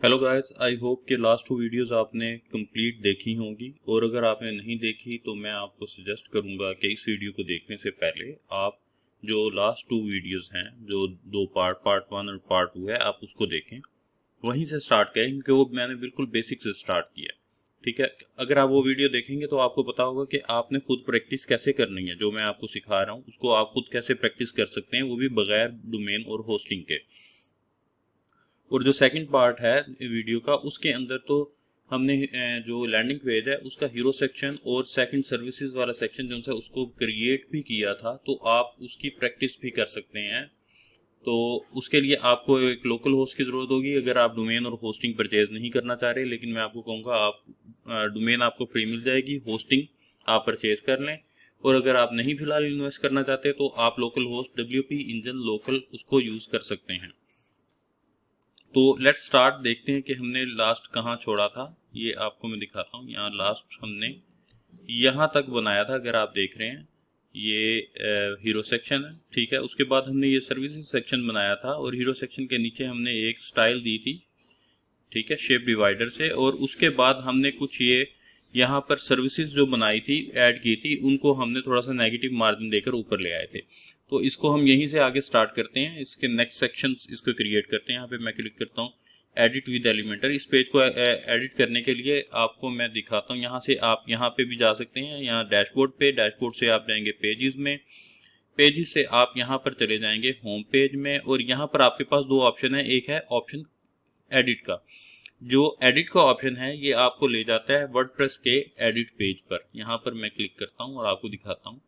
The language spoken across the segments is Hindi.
हेलो गाइस, आई होप कि लास्ट 2 वीडियोस आपने कंप्लीट देखी होंगी। और अगर आपने नहीं देखी तो मैं आपको सजेस्ट करूंगा कि इस वीडियो को देखने से पहले आप जो लास्ट 2 वीडियोस हैं, जो दो पार्ट 1 और पार्ट 2 है, आप उसको देखें। वहीं से स्टार्ट करें क्योंकि वो मैंने बिल्कुल बेसिक से स्टार्ट किया। ठीक है, अगर आप वो वीडियो देखेंगे तो आपको पता होगा कि आपने खुद प्रैक्टिस कैसे करनी है। जो मैं आपको सिखा रहा हूँ उसको आप खुद कैसे प्रैक्टिस कर सकते हैं, वो भी बगैर डोमेन और होस्टिंग के। और जो सेकंड पार्ट है वीडियो का, उसके अंदर तो हमने जो लैंडिंग पेज है उसका हीरो सेक्शन और सेकंड सर्विसेज वाला सेक्शन जो है उसको क्रिएट भी किया था, तो आप उसकी प्रैक्टिस भी कर सकते हैं। तो उसके लिए आपको एक लोकल होस्ट की ज़रूरत होगी अगर आप डोमेन और होस्टिंग परचेज नहीं करना चाह रहे। लेकिन मैं आपको कहूँगा आप डोमेन आपको फ्री मिल जाएगी, होस्टिंग आप परचेज कर लें। और अगर आप नहीं फिलहाल इन्वेस्ट करना चाहते तो आप local host WP engine local उसको यूज़ कर सकते हैं। तो लेट्स स्टार्ट, देखते हैं कि हमने लास्ट कहाँ छोड़ा था। ये आपको मैं दिखाता हूँ। यहाँ लास्ट हमने यहाँ तक बनाया था, अगर आप देख रहे हैं ये हीरो सेक्शन है। ठीक है, उसके बाद हमने ये सर्विसेज सेक्शन बनाया था और हीरो सेक्शन के नीचे हमने एक स्टाइल दी थी, ठीक है, शेप डिवाइडर से। और उसके बाद हमने कुछ ये यहाँ पर सर्विसेज जो बनाई थी, ऐड की थी, उनको हमने थोड़ा सा नेगेटिव मार्जिन देकर ऊपर ले आए थे। तो इसको हम यहीं से आगे स्टार्ट करते हैं, इसके नेक्स्ट सेक्शन इसको क्रिएट करते हैं। यहाँ पे मैं क्लिक करता हूँ एडिट विद एलिमेंटर। इस पेज को एडिट करने के लिए आपको मैं दिखाता हूँ। यहाँ से आप यहाँ पे भी जा सकते हैं, यहाँ डैशबोर्ड पे, डैशबोर्ड से आप जाएंगे पेजेस में, पेजेस से आप यहाँ पर चले जाएंगे होम पेज में। और यहाँ पर आपके पास दो ऑप्शन है, एक है ऑप्शन एडिट का। जो एडिट का ऑप्शन है ये आपको ले जाता है वर्डप्रेस के एडिट पेज पर। यहाँ पर मैं क्लिक करता हूँ और आपको दिखाता हूँ।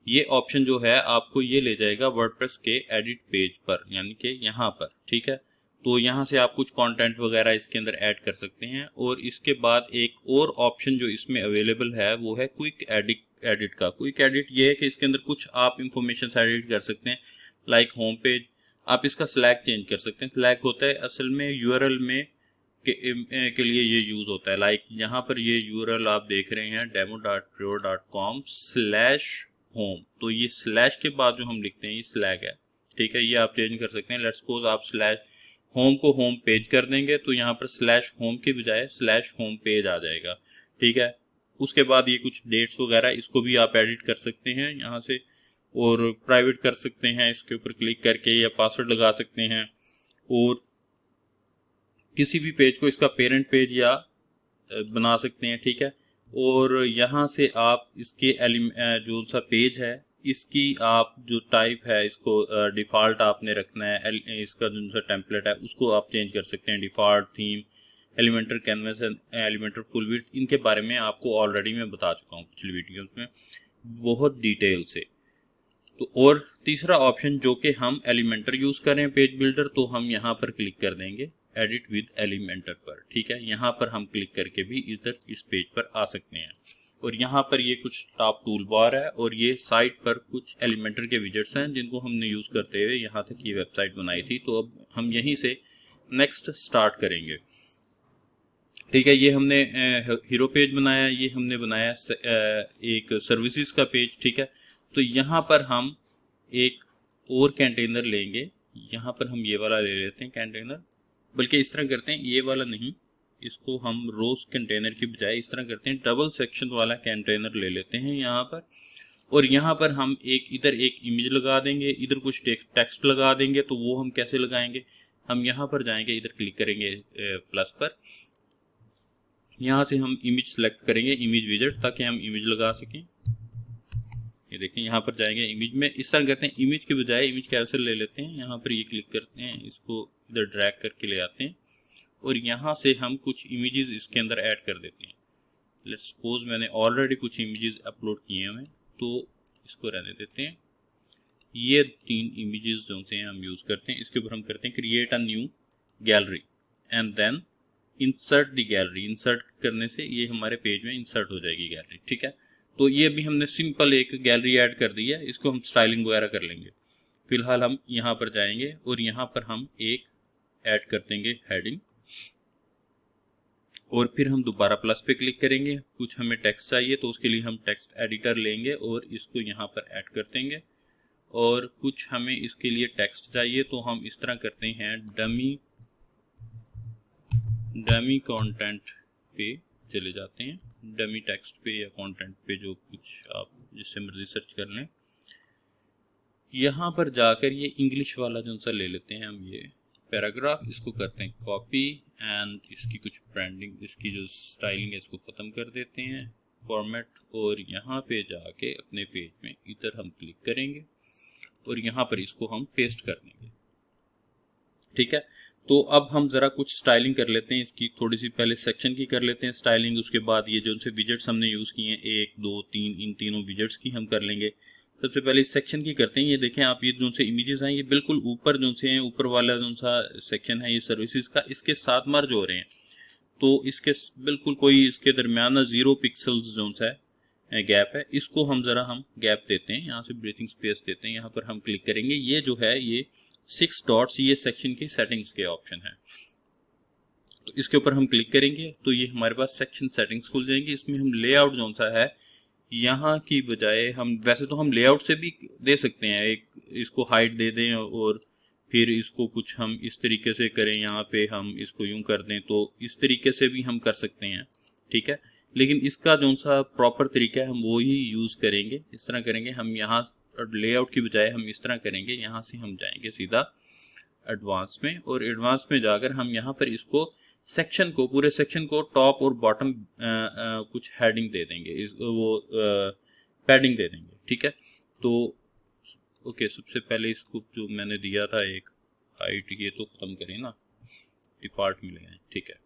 ये ऑप्शन जो है आपको ये ले जाएगा वर्डप्रेस के एडिट पेज पर, यानी कि यहाँ पर। ठीक है, तो यहाँ से आप कुछ कंटेंट वगैरह इसके अंदर ऐड कर सकते हैं। और इसके बाद एक और ऑप्शन जो इसमें अवेलेबल है वो है क्विक एडिट का। क्विक एडिट ये है कि इसके अंदर कुछ आप इंफॉर्मेशन एडिट कर सकते हैं, लाइक होम पेज। आप इसका स्लैग चेंज कर सकते हैं। स्लैग होता है असल में यूआरएल में के लिए ये यूज़ होता है। लाइक यहाँ पर ये यूआरएल आप देख रहे हैं demo.pro.com/home। तो ये स्लैश के बाद जो हम लिखते हैं ये स्लैग है। ठीक है, ये आप चेंज कर सकते हैं। लेट्स सपोज आप स्लैश होम को होम पेज कर देंगे तो यहाँ पर स्लैश होम के बजाय स्लैश होम पेज आ जाएगा। ठीक है, उसके बाद ये कुछ डेट्स वगैरह इसको भी आप एडिट कर सकते हैं यहाँ से, और प्राइवेट कर सकते हैं इसके ऊपर क्लिक करके, या पासवर्ड लगा सकते हैं। और किसी भी पेज को इसका पेरेंट पेज या बना सकते हैं। ठीक है, और यहाँ से आप इसके जो सा पेज है इसकी आप जो टाइप है इसको डिफ़ॉल्ट आपने रखना है। इसका जो सा टेम्पलेट है उसको आप चेंज कर सकते हैं। Default theme, Elementor canvas, Elementor full width, इनके बारे में आपको ऑलरेडी मैं बता चुका हूँ पिछली वीडियोस में बहुत डिटेल से। तो और तीसरा ऑप्शन जो कि हम एलिमेंटर यूज़ करें पेज बिल्डर, तो हम यहाँ पर क्लिक कर देंगे एडिट विद एलिमेंटर पर। ठीक है, यहाँ पर हम क्लिक करके भी इधर इस पेज पर आ सकते हैं। और यहाँ पर ये कुछ टॉप टूल बार है और ये साइट पर कुछ एलिमेंटर के विजेट्स हैं जिनको हमने यूज़ करते हुए यहाँ तक ये वेबसाइट बनाई थी। तो अब हम यहीं से नेक्स्ट स्टार्ट करेंगे। ठीक है, ये हमने हीरो पेज बनाया, ये हमने बनाया एक सर्विसेज का पेज। ठीक है, तो यहाँ पर हम एक और कंटेनर लेंगे। यहाँ पर हम ये वाला ले लेते हैं कंटेनर, बल्कि इस तरह करते हैं, ये वाला नहीं, इसको हम रोज कंटेनर की बजाय इस तरह करते हैं, डबल सेक्शन वाला कंटेनर ले लेते हैं यहाँ पर। और यहाँ पर हम इधर एक इमेज लगा देंगे, इधर कुछ टेक्स्ट लगा देंगे। तो वो हम कैसे लगाएंगे, हम यहाँ पर जाएंगे, इधर क्लिक करेंगे प्लस पर, यहाँ से हम इमेज सेलेक्ट करेंगे, इमेज विजेट, ताकि हम इमेज लगा सकें। ये देखें, यहाँ पर जाएंगे इमेज में, इस तरह करते हैं, इमेज के बजाय इमेज कैंसिल ले लेते हैं। यहाँ पर ये क्लिक करते हैं, इसको इधर ड्रैग करके ले आते हैं और यहाँ से हम कुछ इमेजेस इसके अंदर ऐड कर देते हैं। लेट्स सपोज मैंने ऑलरेडी कुछ इमेजेस अपलोड किए हुए हैं तो इसको रहने देते हैं। ये 3 इमेजेस जो से हम यूज़ करते हैं, इसके ऊपर हम करते हैं create a new gallery and then insert the gallery. Insert करने से ये हमारे पेज में इंसर्ट हो जाएगी गैलरी। ठीक है, तो ये भी हमने सिंपल एक गैलरी ऐड कर दी है, इसको हम स्टाइलिंग वगैरह कर लेंगे। फिलहाल हम यहाँ पर जाएंगे और यहाँ पर हम एक ऐड कर देंगे हेडिंग, और फिर हम दोबारा प्लस पे क्लिक करेंगे। कुछ हमें टेक्स्ट चाहिए तो उसके लिए हम टेक्स्ट एडिटर लेंगे और इसको यहाँ पर ऐड कर देंगे। और कुछ हमें इसके लिए टेक्स्ट चाहिए तो हम इस तरह करते हैं, डमी डमी कंटेंट पे चले जाते हैं, डमी टेक्स्ट पे या कंटेंट पे, जो कुछ आप जिससे मर्जी सर्च कर लें। यहाँ पर जाकर ये इंग्लिश वाला जो सा ले लेते हैं हम, ये पैराग्राफ, इसको करते हैं कॉपी एंड इसकी कुछ ब्रांडिंग, इसकी जो स्टाइलिंग है इसको ख़त्म कर देते हैं, फॉर्मेट, और यहाँ पे जाके अपने पेज में इधर हम क्लिक करेंगे और यहाँ पर इसको हम पेस्ट कर देंगे। ठीक है, तो अब हम ज़रा कुछ स्टाइलिंग कर लेते हैं इसकी, थोड़ी सी पहले सेक्शन की कर लेते हैं स्टाइलिंग, उसके बाद ये जो से विजेट्स हमने यूज़ किए हैं 1 2 3, इन तीनों विजेट्स की हम कर लेंगे। सबसे पहले इस सेक्शन की करते हैं। ये देखें आप, ये जो से इमेजेस हैं ये बिल्कुल ऊपर जो से हैं, ऊपर वाला जो सा सेक्शन है ये सर्विसेज का, इसके साथ मर्ज हो रहे हैं, तो इसके बिल्कुल कोई इसके दरमियान 0 पिक्सल्स जो सा है गैप है, इसको हम ज़रा हम गैप देते हैं, यहाँ से ब्रीथिंग स्पेस देते हैं, यहाँ पर हम क्लिक करेंगे। ये जो है ये 6 डॉट्स ये सेक्शन की सेटिंग्स के ऑप्शन है, तो इसके ऊपर हम क्लिक करेंगे तो ये हमारे पास सेक्शन सेटिंग्स खुल जाएंगी। इसमें हम लेआउट जो सा है यहाँ की बजाय, हम वैसे तो हम लेआउट से भी दे सकते हैं, एक इसको हाइट दे दें और फिर इसको कुछ हम इस तरीके से करें, यहाँ पे हम इसको यूं कर दें, तो इस तरीके से भी हम कर सकते हैं। ठीक है, लेकिन इसका जो सा प्रॉपर तरीका है हम वो ही यूज़ करेंगे। इस तरह करेंगे हम, यहाँ लेआउट की बजाय हम इस तरह करेंगे, यहाँ से हम जाएंगे सीधा एडवांस में, और एडवांस में जाकर हम यहाँ पर इसको सेक्शन को, पूरे सेक्शन को टॉप और बॉटम कुछ हेडिंग दे देंगे, पैडिंग दे देंगे। ठीक है, तो ओके, सबसे पहले इसको जो मैंने दिया था एक हाइट, ये तो ख़त्म करें ना, डिफ़ॉल्ट मिलेगा। ठीक है,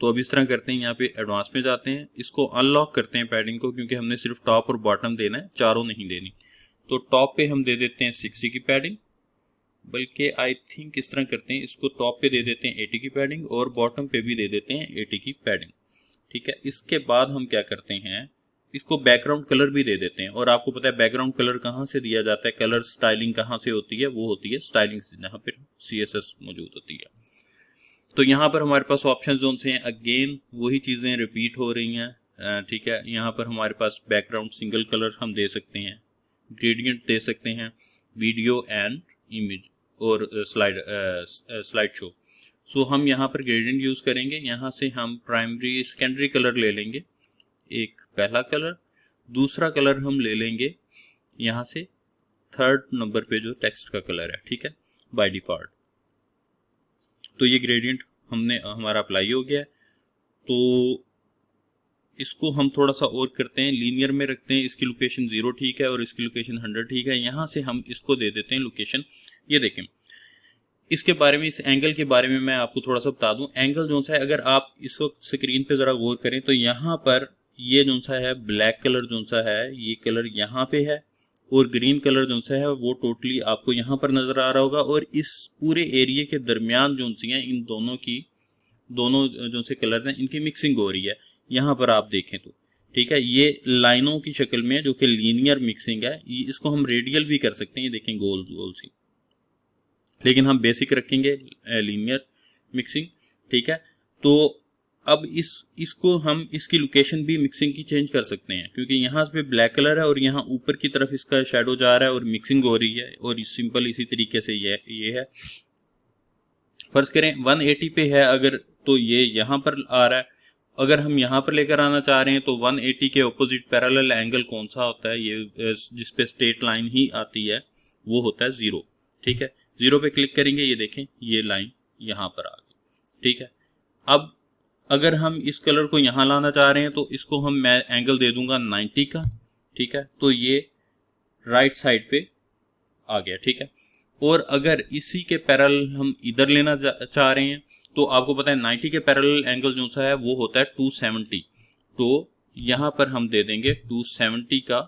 तो अब इस तरह करते हैं, यहाँ पे एडवांस में जाते हैं, इसको अनलॉक करते हैं पैडिंग को, क्योंकि हमने सिर्फ टॉप और बॉटम देना है, चारों नहीं देनी। तो टॉप पे हम दे देते हैं 60 की पैडिंग, बल्कि आई थिंक इस तरह करते हैं, इसको टॉप पे दे देते हैं 80 की पैडिंग और बॉटम पे भी दे देते हैं 80 की पैडिंग। ठीक है, इसके बाद हम क्या करते हैं, इसको बैकग्राउंड कलर भी दे देते हैं। और आपको पता है बैकग्राउंड कलर कहाँ से दिया जाता है, कलर स्टाइलिंग कहाँ से होती है, वो होती है स्टाइलिंग से, जहाँ पर CSS मौजूद होती है। तो यहाँ पर हमारे पास ऑप्शन जोन से हैं, अगेन वही चीज़ें रिपीट हो रही हैं। ठीक है, यहाँ पर हमारे पास बैकग्राउंड सिंगल कलर हम दे सकते हैं, ग्रेडियंट दे सकते हैं, वीडियो एंड इमेज और स्लाइड शो। सो हम यहाँ पर ग्रेडियंट यूज़ करेंगे। यहाँ से हम प्राइमरी सेकेंडरी कलर ले लेंगे, एक पहला कलर, दूसरा कलर हम ले लेंगे यहाँ से 3rd नंबर पे जो टेक्स्ट का कलर है। ठीक है, बाय डिफ़ॉल्ट। तो ये ग्रेडियंट हमारा अप्लाई हो गया है। तो इसको हम थोड़ा सा और करते हैं, लीनियर में रखते हैं, इसकी लोकेशन 0 ठीक है और इसकी लोकेशन 100 ठीक है। यहाँ से हम इसको दे देते हैं लोकेशन, ये देखें, इसके बारे में, इस एंगल के बारे में मैं आपको थोड़ा सा बता दूं। एंगल जो सा है, अगर आप इस वक्त स्क्रीन पे ज़रा गौर करें तो यहाँ पर ये जो सा है ब्लैक कलर जो सा है, ये कलर यहाँ पे है, और ग्रीन कलर जो सा है वो टोटली आपको यहाँ पर नज़र आ रहा होगा। और इस पूरे एरिया के दरमियान जो सी हैं, इन दोनों जो से कलर हैं, इनकी मिक्सिंग हो रही है। यहाँ पर आप देखें तो ठीक है, ये लाइनों की शक्ल में है जो कि लीनियर मिक्सिंग है। इसको हम रेडियल भी कर सकते हैं, ये देखें गोल गोल सी, लेकिन हम बेसिक रखेंगे लीनियर मिक्सिंग। ठीक है, तो अब इसको हम इसकी लोकेशन भी मिक्सिंग की चेंज कर सकते हैं, क्योंकि यहाँ पे ब्लैक कलर है और यहाँ ऊपर की तरफ इसका शेडो जा रहा है और मिक्सिंग हो रही है। और सिंपल इसी तरीके से ये है, फर्ज करें 180 पे है अगर, तो ये यहाँ पर आ रहा है। अगर हम यहाँ पर लेकर आना चाह रहे हैं तो 180 के ऑपोजिट पैरेलल एंगल कौन सा होता है, ये जिस पे स्ट्रेट लाइन ही आती है वो होता है 0। ठीक है, 0 पे क्लिक करेंगे, ये देखें ये लाइन यहाँ पर आ गई। ठीक है, अब अगर हम इस कलर को यहाँ लाना चाह रहे हैं तो इसको मैं एंगल दे दूंगा 90 का। ठीक है, तो ये राइट साइड पे आ गया। ठीक है, और अगर इसी के पैरेलल हम इधर लेना चाह रहे हैं तो आपको पता है 90 के पैरेलल एंगल जो सा है वो होता है 270। तो यहाँ पर हम दे देंगे 270 का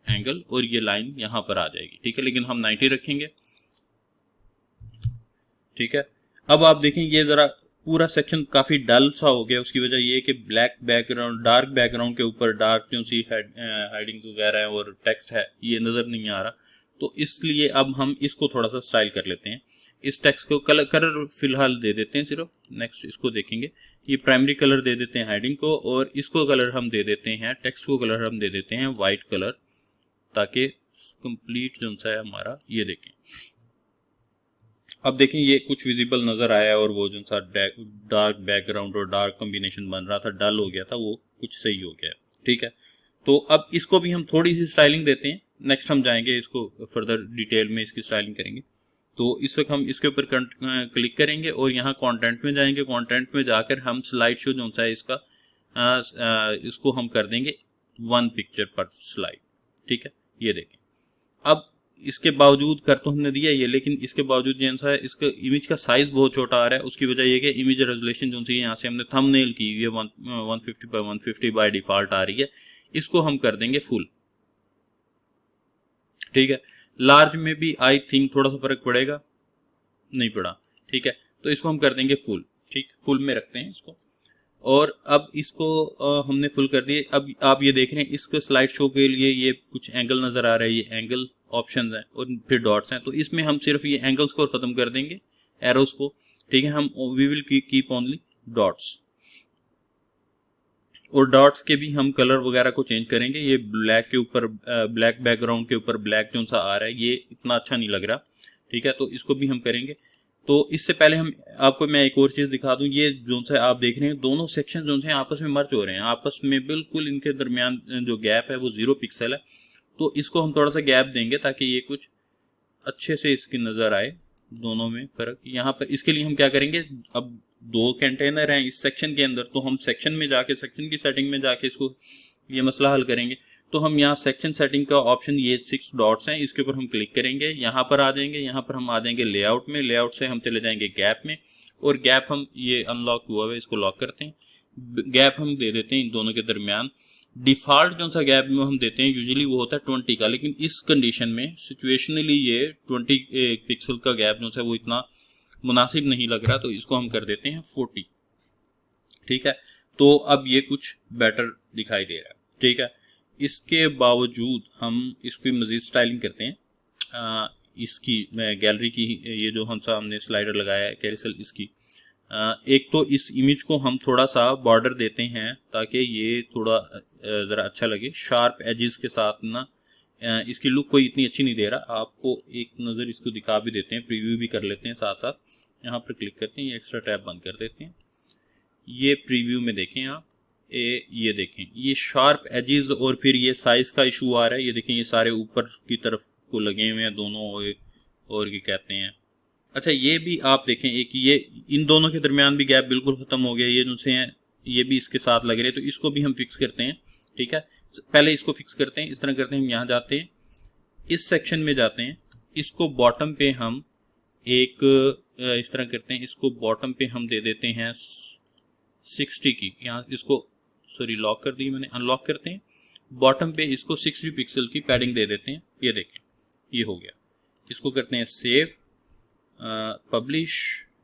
एंगल और ये लाइन यहाँ पर आ जाएगी। ठीक है, लेकिन हम 90 रखेंगे। ठीक है, अब आप देखें ये ज़रा पूरा सेक्शन काफ़ी डल सा हो गया। उसकी वजह ये है कि ब्लैक बैकग्राउंड, डार्क बैकग्राउंड के ऊपर डार्क जो सी हेडिंग्स वगैरह है और टेक्स्ट है ये नज़र नहीं आ रहा। तो इसलिए अब हम इसको थोड़ा सा स्टाइल कर लेते हैं। इस टेक्स्ट को कलर फिलहाल दे देते हैं सिर्फ। नेक्स्ट इसको देखेंगे, ये प्राइमरी कलर दे देते हैं हेडिंग को, और इसको कलर हम दे देते हैं, टेक्स्ट को कलर हम दे देते हैं वाइट कलर, ताकि कंप्लीट जो सा है हमारा, ये देखें अब देखें ये कुछ विजिबल नज़र आया है और वो जो सा डार्क बैकग्राउंड और डार्क कॉम्बिनेशन बन रहा था, डल हो गया था, वो कुछ सही हो गया। ठीक है, तो अब इसको भी हम थोड़ी सी स्टाइलिंग देते हैं। नेक्स्ट हम जाएंगे इसको फर्दर डिटेल में इसकी स्टाइलिंग करेंगे। तो इस वक्त हम इसके ऊपर क्लिक करेंगे और यहाँ कंटेंट में जाएंगे। कंटेंट में जाकर हम स्लाइड शो जो है इसका इसको हम कर देंगे 1 पिक्चर पर स्लाइड। ठीक है, ये देखें। अब इसके बावजूद कर तो हमने दिया ये, लेकिन इसके बावजूद जो है इसका इमेज का साइज बहुत छोटा आ रहा है। उसकी वजह ये कि इमेज रेजोल्यूशन जो है यहाँ से हमने थंबनेल की ये 150 by 150 बाय डिफॉल्ट आ रही है, इसको हम कर देंगे फुल। ठीक है, लार्ज में भी आई थिंक थोड़ा सा फर्क पड़ेगा, नहीं पड़ा। ठीक है, तो इसको हम कर देंगे फुल। ठीक, फुल में रखते हैं इसको। और अब इसको हमने फुल कर दिए। अब आप ये देख रहे हैं इसको स्लाइड शो के लिए ये कुछ एंगल नज़र आ रहा है, ये एंगल ऑप्शंस हैं और फिर डॉट्स हैं। तो इसमें हम सिर्फ ये एंगल्स को ख़त्म कर देंगे, एरोस को। ठीक है, हम we will keep only dots. और डॉट्स के भी हम कलर वगैरह को चेंज करेंगे। ये ब्लैक के ऊपर ब्लैक बैकग्राउंड के ऊपर ब्लैक जो सा आ रहा है, ये इतना अच्छा नहीं लग रहा। ठीक है, तो इसको भी हम करेंगे। तो इससे पहले हम आपको मैं एक और चीज़ दिखा दूं। ये जो सा आप देख रहे हैं दोनों सेक्शन जो हैं आपस में मर्ज हो रहे हैं, आपस में बिल्कुल इनके दरमियान जो गैप है वो 0 पिक्सल है। तो इसको हम थोड़ा सा गैप देंगे ताकि ये कुछ अच्छे से इसकी नज़र आए, दोनों में फ़र्क। यहाँ पर इसके लिए हम क्या करेंगे, अब 2 कंटेनर हैं इस सेक्शन के अंदर, तो हम सेक्शन में जाके सेक्शन की सेटिंग में जाके इसको ये मसला हल करेंगे। तो हम यहाँ सेक्शन सेटिंग का ऑप्शन, ये 6 डॉट्स हैं, इसके ऊपर हम क्लिक करेंगे। यहाँ पर आ जाएंगे, यहाँ पर हम आ जाएंगे लेआउट में। लेआउट से हम चले जाएंगे गैप में, और गैप हम ये अनलॉक हुआ है इसको लॉक करते हैं। गैप हम दे देते हैं इन दोनों के दरमियान। डिफ़ॉल्ट जो सा गैप में हम देते हैं यूजुअली वो होता है 20 का, लेकिन इस कंडीशन में सिचुएशनली ये 20 पिक्सल का गैप जो है वो इतना मुनासिब नहीं लग रहा, तो इसको हम कर देते हैं 40। ठीक है, तो अब ये कुछ बेटर दिखाई दे रहा है। ठीक है, इसके बावजूद हम इसकी मज़ीद स्टाइलिंग करते हैं। इसकी गैलरी की ये जो हमने स्लाइडर लगाया है कैरिसल, इसकी एक तो इस इमेज को हम थोड़ा सा बॉर्डर देते हैं ताकि ये थोड़ा ज़रा अच्छा लगे, शार्प एजेस के साथ ना। इसकी लुक कोई इतनी अच्छी नहीं दे रहा। आपको एक नज़र इसको दिखा भी देते हैं, प्रीव्यू भी कर लेते हैं साथ साथ। यहाँ पर क्लिक करते हैं, ये एक्स्ट्रा टैब बंद कर देते हैं। ये प्रीव्यू में देखें आप, ये देखें ये शार्प एजेस, और फिर ये साइज़ का इशू आ रहा है। ये देखें ये सारे ऊपर की तरफ को लगे हुए हैं दोनों, और क्या कहते हैं। अच्छा, ये भी आप देखें एक ये इन दोनों के दरमियान भी गैप बिल्कुल ख़त्म हो गया। ये जो से हैं ये भी इसके साथ लग रहे हैं, तो इसको भी हम फिक्स करते हैं। ठीक है, पहले इसको फिक्स करते हैं। इस तरह करते हैं, हम यहाँ जाते हैं, इस सेक्शन में जाते हैं, इसको बॉटम पे हम एक इस तरह करते हैं, इसको बॉटम पे हम दे देते हैं 60 की। यहाँ इसको सॉरी लॉक कर दी मैंने, अनलॉक करते हैं। बॉटम पे इसको 60 पिक्सल की पैडिंग दे देते हैं। ये देखें ये हो गया। इसको करते हैं सेव, पब्लिश,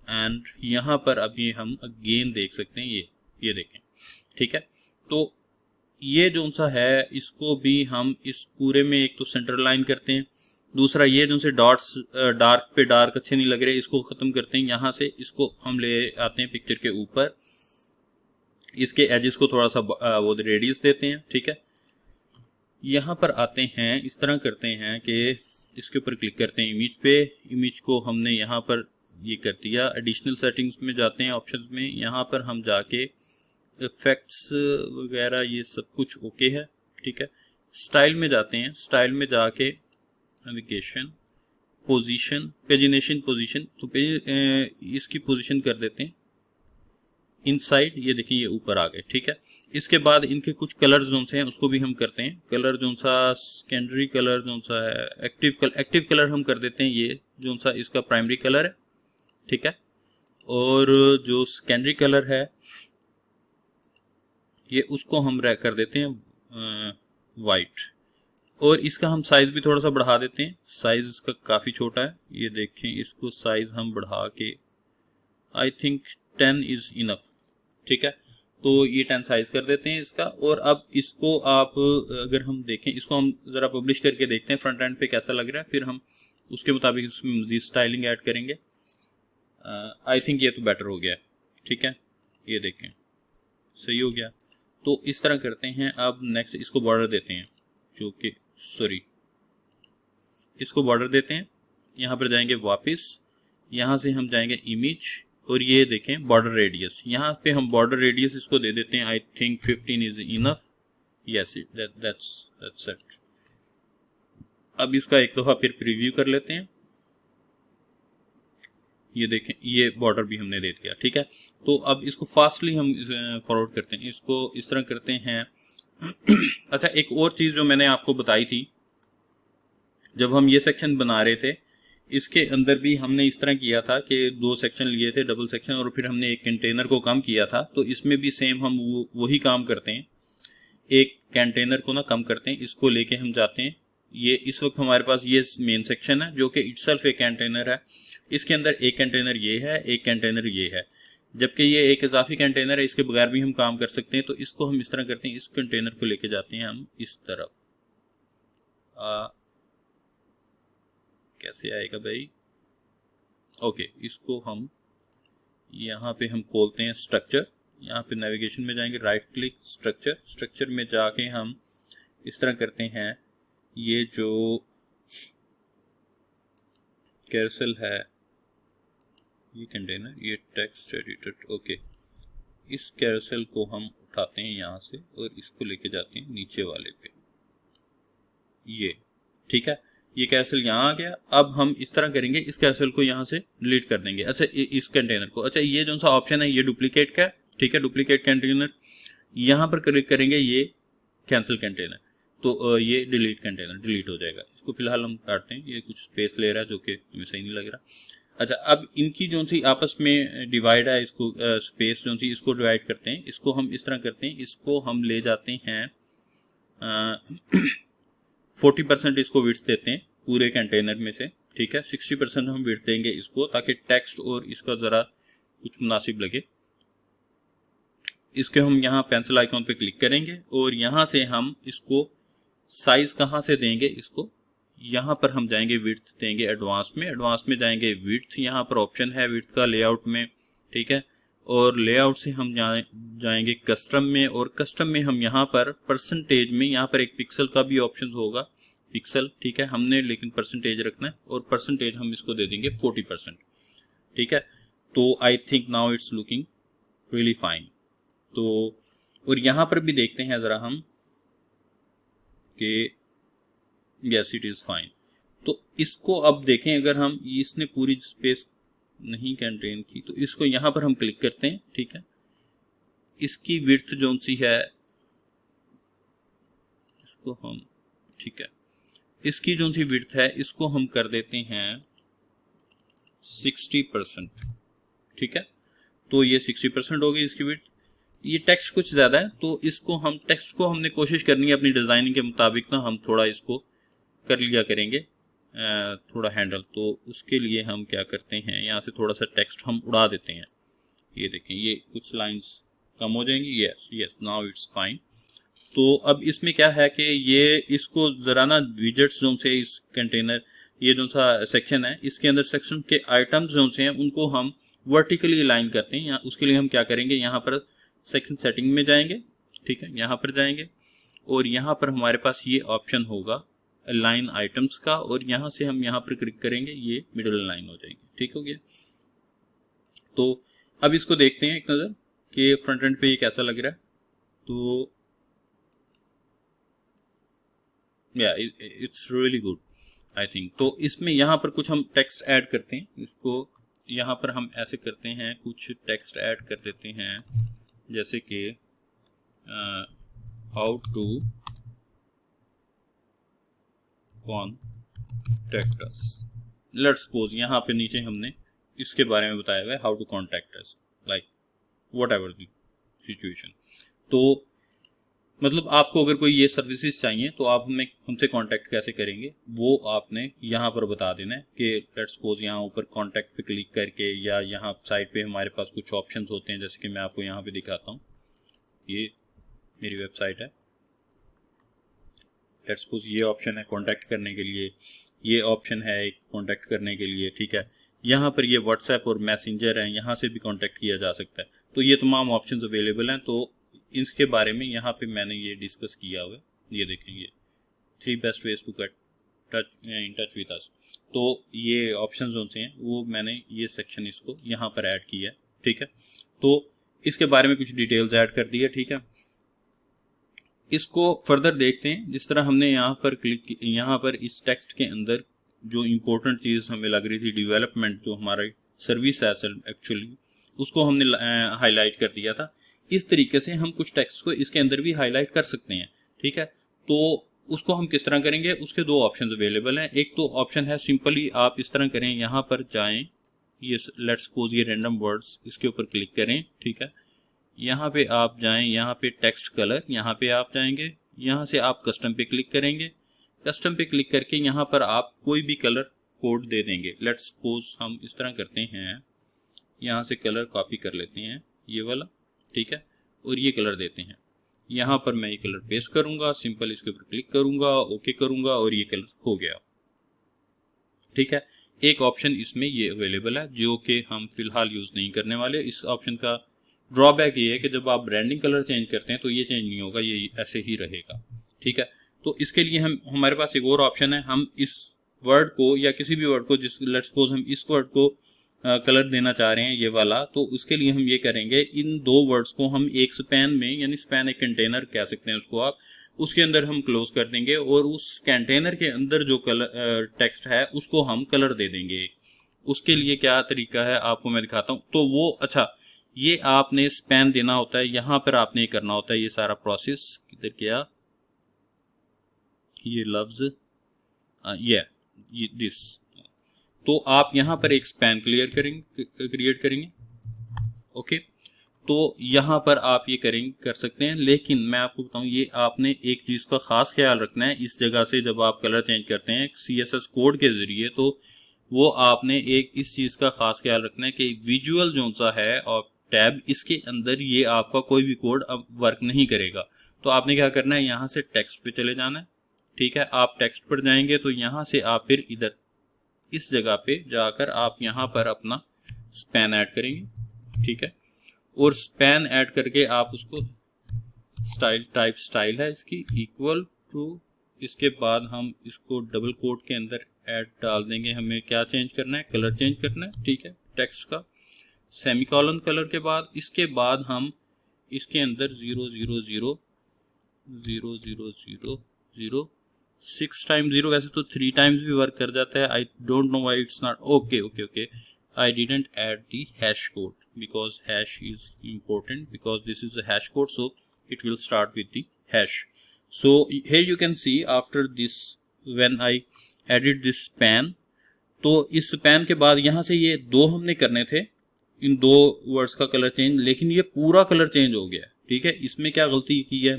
एंड यहाँ पर अब ये हम अगेन देख सकते हैं, ये देखें। ठीक है, तो ये जो सा है इसको भी हम इस पूरे में एक तो सेंटर लाइन करते हैं। दूसरा ये जो से डॉट्स डार्क पे डार्क अच्छे नहीं लग रहे, इसको ख़त्म करते हैं। यहाँ से इसको हम ले आते हैं पिक्चर के ऊपर, इसके एजेस को थोड़ा सा वो रेडियस देते हैं। ठीक है, यहाँ पर आते हैं, इस तरह करते हैं कि इसके ऊपर क्लिक करते हैं इमेज पे। इमेज को हमने यहाँ पर ये कर दिया। एडिशनल सेटिंग्स में जाते हैं, ऑप्शंस में, यहाँ पर हम जाके इफेक्ट्स वगैरह ये सब कुछ ओके है। ठीक है, स्टाइल में जाते हैं। स्टाइल में जाके नेविगेशन, पोजीशन, पेजिनेशन पोजीशन, तो इसकी पोजीशन कर देते हैं इनसाइड। ये देखिए ये ऊपर आ गए। ठीक है, इसके बाद इनके कुछ कलर जोन से हैं उसको भी हम करते हैं। कलर जोन सा सेकेंडरी कलर जोन सा है, एक्टिव कलर हम कर देते हैं, ये जोन सा इसका प्राइमरी कलर है। ठीक है, और जो सेकेंडरी कलर है ये उसको हम कर देते हैं वाइट, और इसका हम साइज़ भी थोड़ा सा बढ़ा देते हैं। साइज़ इसका काफ़ी छोटा है, ये देखें। इसको साइज़ हम बढ़ा के आई थिंक 10 इज़ इनफ। ठीक है, तो ये 10 साइज़ कर देते हैं इसका। और अब इसको आप अगर हम देखें, इसको हम ज़रा पब्लिश करके देखते हैं फ्रंट एंड पे कैसा लग रहा है, फिर हम उसके मुताबिक इसमें मज़ीद स्टाइलिंग ऐड करेंगे। आई थिंक ये तो बेटर हो गया। ठीक है, ये देखें सही हो गया। तो इस तरह करते हैं। अब नेक्स्ट इसको बॉर्डर देते हैं, जो कि इसको बॉर्डर देते हैं। यहाँ पर जाएंगे वापस, यहाँ से हम जाएंगे इमेज, और ये देखें बॉर्डर रेडियस, यहाँ पे हम बॉर्डर रेडियस इसको दे देते हैं, I think 15 is enough. Yes, that's it. अब इसका एक दफ़ा फिर प्रीव्यू कर लेते हैं। ये देखें, ये बॉर्डर भी हमने दे दिया, ठीक है। तो अब इसको फास्टली हम फॉरवर्ड करते हैं, इसको इस तरह करते हैं। अच्छा, एक और चीज़ जो मैंने आपको बताई थी, जब हम ये सेक्शन बना रहे थे, इसके अंदर भी हमने इस तरह किया था कि 2 सेक्शन लिए थे, डबल सेक्शन, और फिर हमने एक कंटेनर को कम किया था। तो इसमें भी सेम हम वही काम करते हैं, एक कंटेनर को ना कम करते हैं, इसको लेके हम जाते हैं। ये इस वक्त हमारे पास ये मेन सेक्शन है जो कि इटसेल्फ एक कंटेनर है। इसके अंदर एक कंटेनर ये है, एक कंटेनर ये है, जबकि ये एक इजाफी कंटेनर है, इसके बगैर भी हम काम कर सकते हैं। तो इसको हम इस तरह करते हैं, इस कंटेनर को लेके जाते हैं हम इस तरफ। कैसे आएगा भाई? ओके, इसको हम यहाँ पे हम खोलते हैं स्ट्रक्चर, यहाँ पे नेविगेशन में जाएंगे, राइट क्लिक स्ट्रक्चर, स्ट्रक्चर में जाके हम इस तरह करते हैं, ये जो कैरोसेल है, ये कंटेनर, ये टेक्स्ट एडिटर, ओके, इस कैरोसेल को हम उठाते हैं यहाँ से और इसको लेके जाते हैं नीचे वाले पे, ये ठीक है। ये कैरोसेल यहाँ आ गया। अब हम इस तरह करेंगे, इस कैरोसेल को यहाँ से डिलीट कर देंगे। अच्छा, इस कंटेनर को, अच्छा ये जो सा ऑप्शन है ये डुप्लीकेट का है, ठीक है, डुप्लीकेट कंटेनर, यहाँ पर क्लिक करेंगे, ये कैंसिल कंटेनर, तो ये डिलीट कंटेनर डिलीट हो जाएगा। इसको फिलहाल हम काटते हैं, ये कुछ स्पेस ले रहा है जो कि हमें सही नहीं लग रहा। अच्छा, अब इनकी जो सी आपस में डिवाइड है, इसको स्पेस जो सी इसको डिवाइड करते हैं, इसको हम इस तरह करते हैं, इसको हम ले जाते हैं 40% इसको विड्थ देते हैं पूरे कंटेनर में से, ठीक है, 60% हम विड्थ देंगे इसको, ताकि टेक्स्ट और इसका ज़रा कुछ मुनासिब लगे। इसके हम यहाँ पेंसिल आइकॉन पे क्लिक करेंगे और यहाँ से हम इसको साइज कहाँ से देंगे, इसको यहाँ पर हम जाएंगे, विड्थ देंगे एडवांस में, एडवांस में जाएंगे विड्थ, यहाँ पर ऑप्शन है विड्थ का लेआउट में, ठीक है, और लेआउट से हम जाएंगे कस्टम में, और कस्टम में हम यहाँ पर परसेंटेज में, यहाँ पर एक पिक्सल का भी ऑप्शन होगा, पिक्सल, ठीक है, हमने लेकिन परसेंटेज रखना है, और परसेंटेज हम इसको दे देंगे 40%, ठीक है। तो I think now it's looking really fine. तो और यहाँ पर भी देखते हैं ज़रा हम कि यस इट इज़ फाइन। तो इसको अब देखें, अगर हम, इसने पूरी स्पेस नहीं कंटेन की, तो इसको यहाँ पर हम क्लिक करते हैं, ठीक है, इसकी विड्थ जो सी है इसको हम, ठीक है, इसकी जो सी विड्थ है इसको हम कर देते हैं 60%, ठीक है। तो ये 60% हो गई इसकी विड्थ। ये टेक्स्ट कुछ ज़्यादा है, तो इसको हम, टेक्स्ट को हमने कोशिश करनी है अपनी डिज़ाइनिंग के मुताबिक ना, हम थोड़ा इसको कर लिया करेंगे थोड़ा हैंडल। तो उसके लिए हम क्या करते हैं, यहाँ से थोड़ा सा टेक्स्ट हम उड़ा देते हैं, ये देखें, ये कुछ लाइंस कम हो जाएंगी। Yes yes, now it's fine. तो अब इसमें क्या है कि ये इसको ज़रा ना विजेट्स जो से इस कंटेनर, ये जो सा सेक्शन है, इसके अंदर सेक्शन के आइटम्स जो से हैं उनको हम वर्टिकली अलाइन करते हैं। उसके लिए हम क्या करेंगे, यहाँ पर सेक्शन सेटिंग में जाएंगे, ठीक है, यहाँ पर जाएंगे और यहाँ पर हमारे पास ये ऑप्शन होगा अलाइन आइटम्स का, और यहाँ से हम यहाँ पर क्लिक करेंगे, ये मिडल अलाइन हो जाएंगे, ठीक हो गया। तो अब इसको देखते हैं एक नज़र कि फ्रंट एंड पे ये कैसा लग रहा है। तो या it's really good I think. तो इसमें यहाँ पर कुछ हम टेक्स्ट ऐड करते हैं, इसको यहाँ पर हम ऐसे करते हैं, कुछ टेक्स्ट ऐड कर देते हैं, जैसे कि how to contact us. Let's suppose यहाँ पे नीचे हमने इसके बारे में बताया हुआ है, how to contact us, like whatever the situation. तो मतलब आपको अगर कोई ये सर्विसेज चाहिए तो आप हमें, हमसे कांटेक्ट कैसे करेंगे, वो आपने यहाँ पर बता देना है कि लेट्स सपोज यहाँ ऊपर कांटेक्ट पे क्लिक करके, या यहाँ साइड पे हमारे पास कुछ ऑप्शंस होते हैं, जैसे कि मैं आपको यहाँ पे दिखाता हूँ, ये मेरी वेबसाइट है, लेट्स सपोज ये ऑप्शन है कांटेक्ट करने के लिए, ये ऑप्शन है एक कांटेक्ट करने के लिए, ठीक है। यहाँ पर ये व्हाट्सएप और मैसेंजर है, यहाँ से भी कांटेक्ट किया जा सकता है। तो ये तमाम ऑप्शंस अवेलेबल हैं। तो इसके बारे में यहाँ पे मैंने ये डिस्कस किया हुआ है, ये देखेंगे 3 best ways to get in touch with us. तो ये ऑप्शन जो से हैं वो मैंने ये सेक्शन इसको यहाँ पर ऐड किया है, ठीक है। तो इसके बारे में कुछ डिटेल्स ऐड कर दी है, ठीक है। इसको फर्दर देखते हैं। जिस तरह हमने यहाँ पर क्लिक, यहाँ पर इस टेक्स्ट के अंदर जो इम्पोर्टेंट चीज़ हमें लग रही थी, डेवलपमेंट जो हमारा सर्विस है एक्चुअली, उसको हमने हाईलाइट कर दिया था। इस तरीके से हम कुछ टेक्स्ट को इसके अंदर भी हाईलाइट कर सकते हैं, ठीक है। तो उसको हम किस तरह करेंगे, उसके दो ऑप्शन अवेलेबल हैं। एक तो ऑप्शन है सिंपली आप इस तरह करें, यहाँ पर जाएं, ये लेट्स सपोज ये रैंडम वर्ड्स, इसके ऊपर क्लिक करें, ठीक है। यहाँ पे आप जाएं, यहाँ पे टेक्स्ट कलर, यहाँ पे आप जाएंगे, यहाँ से आप कस्टम पे क्लिक करेंगे। कस्टम पे क्लिक करके यहाँ पर आप कोई भी कलर कोड दे देंगे। लेट्स सपोज हम इस तरह करते हैं, यहाँ से कलर कॉपी कर लेते हैं ये वाला, ठीक है, और ये कलर देते हैं। यहाँ पर मैं ये कलर पेस्ट करूंगा, सिंपल इसके ऊपर क्लिक करूंगा, ओके करूंगा और ये कलर हो गया, ठीक है। एक ऑप्शन इसमें ये अवेलेबल है जो कि हम फिलहाल यूज नहीं करने वाले। इस ऑप्शन का ड्रॉबैक ये है कि जब आप ब्रांडिंग कलर चेंज करते हैं तो ये चेंज नहीं होगा, ये ऐसे ही रहेगा, ठीक है। तो इसके लिए हमारे पास एक और ऑप्शन है। हम इस वर्ड को या किसी भी वर्ड को, जिस लेट्स सपोज हम इस वर्ड को कलर देना चाह रहे हैं ये वाला, तो उसके लिए हम ये करेंगे, इन दो वर्ड्स को हम एक स्पैन में, यानी स्पैन एक कंटेनर कह सकते हैं उसको आप, उसके अंदर हम क्लोज कर देंगे और उस कंटेनर के अंदर जो कलर टेक्स्ट है उसको हम कलर दे देंगे। उसके लिए क्या तरीका है आपको मैं दिखाता हूँ। तो वो अच्छा, ये आपने स्पैन देना होता है, यहाँ पर आपने करना होता है ये सारा प्रोसेस। किधर गया ये लफ्ज, ये दिस। तो आप यहाँ पर एक स्पैन क्रिएट करेंगे, ओके। तो यहाँ पर आप ये कर सकते हैं, लेकिन मैं आपको बताऊं ये आपने एक चीज़ का खास ख्याल रखना है। इस जगह से जब आप कलर चेंज करते हैं CSS कोड के जरिए, तो वो आपने एक इस चीज़ का खास ख्याल रखना है कि विजुअल जो सा है और टैब, इसके अंदर ये आपका कोई भी कोड अब वर्क नहीं करेगा। तो आपने क्या करना है, यहाँ से टेक्स्ट पे चले जाना है, ठीक है। आप टेक्स्ट पर जाएंगे तो यहाँ से आप फिर इधर इस जगह पे जाकर आप यहाँ पर अपना स्पैन ऐड करेंगे, ठीक है। और स्पैन ऐड करके आप उसको स्टाइल है इसकी इक्वल टू, इसके बाद हम इसको डबल कोट के अंदर ऐड डाल देंगे। हमें क्या चेंज करना है, कलर चेंज करना है, ठीक है, टेक्स्ट का। सेमीकोलन कलर के बाद, इसके बाद हम इसके अंदर 0 6 टाइम्स 0, वैसे तो 3 टाइम्स भी वर्क कर जाता है। I don't know why it's not okay. I didn't add the hash code because hash is important, because this is a hash code, so it will start with the hash. So here you can see after this, when I added this span, तो इस स्पैन के बाद यहाँ से ये दो हमने करने थे, इन दो वर्ड्स का कलर चेंज, लेकिन ये पूरा कलर चेंज हो गया, ठीक है। इसमें क्या गलती की है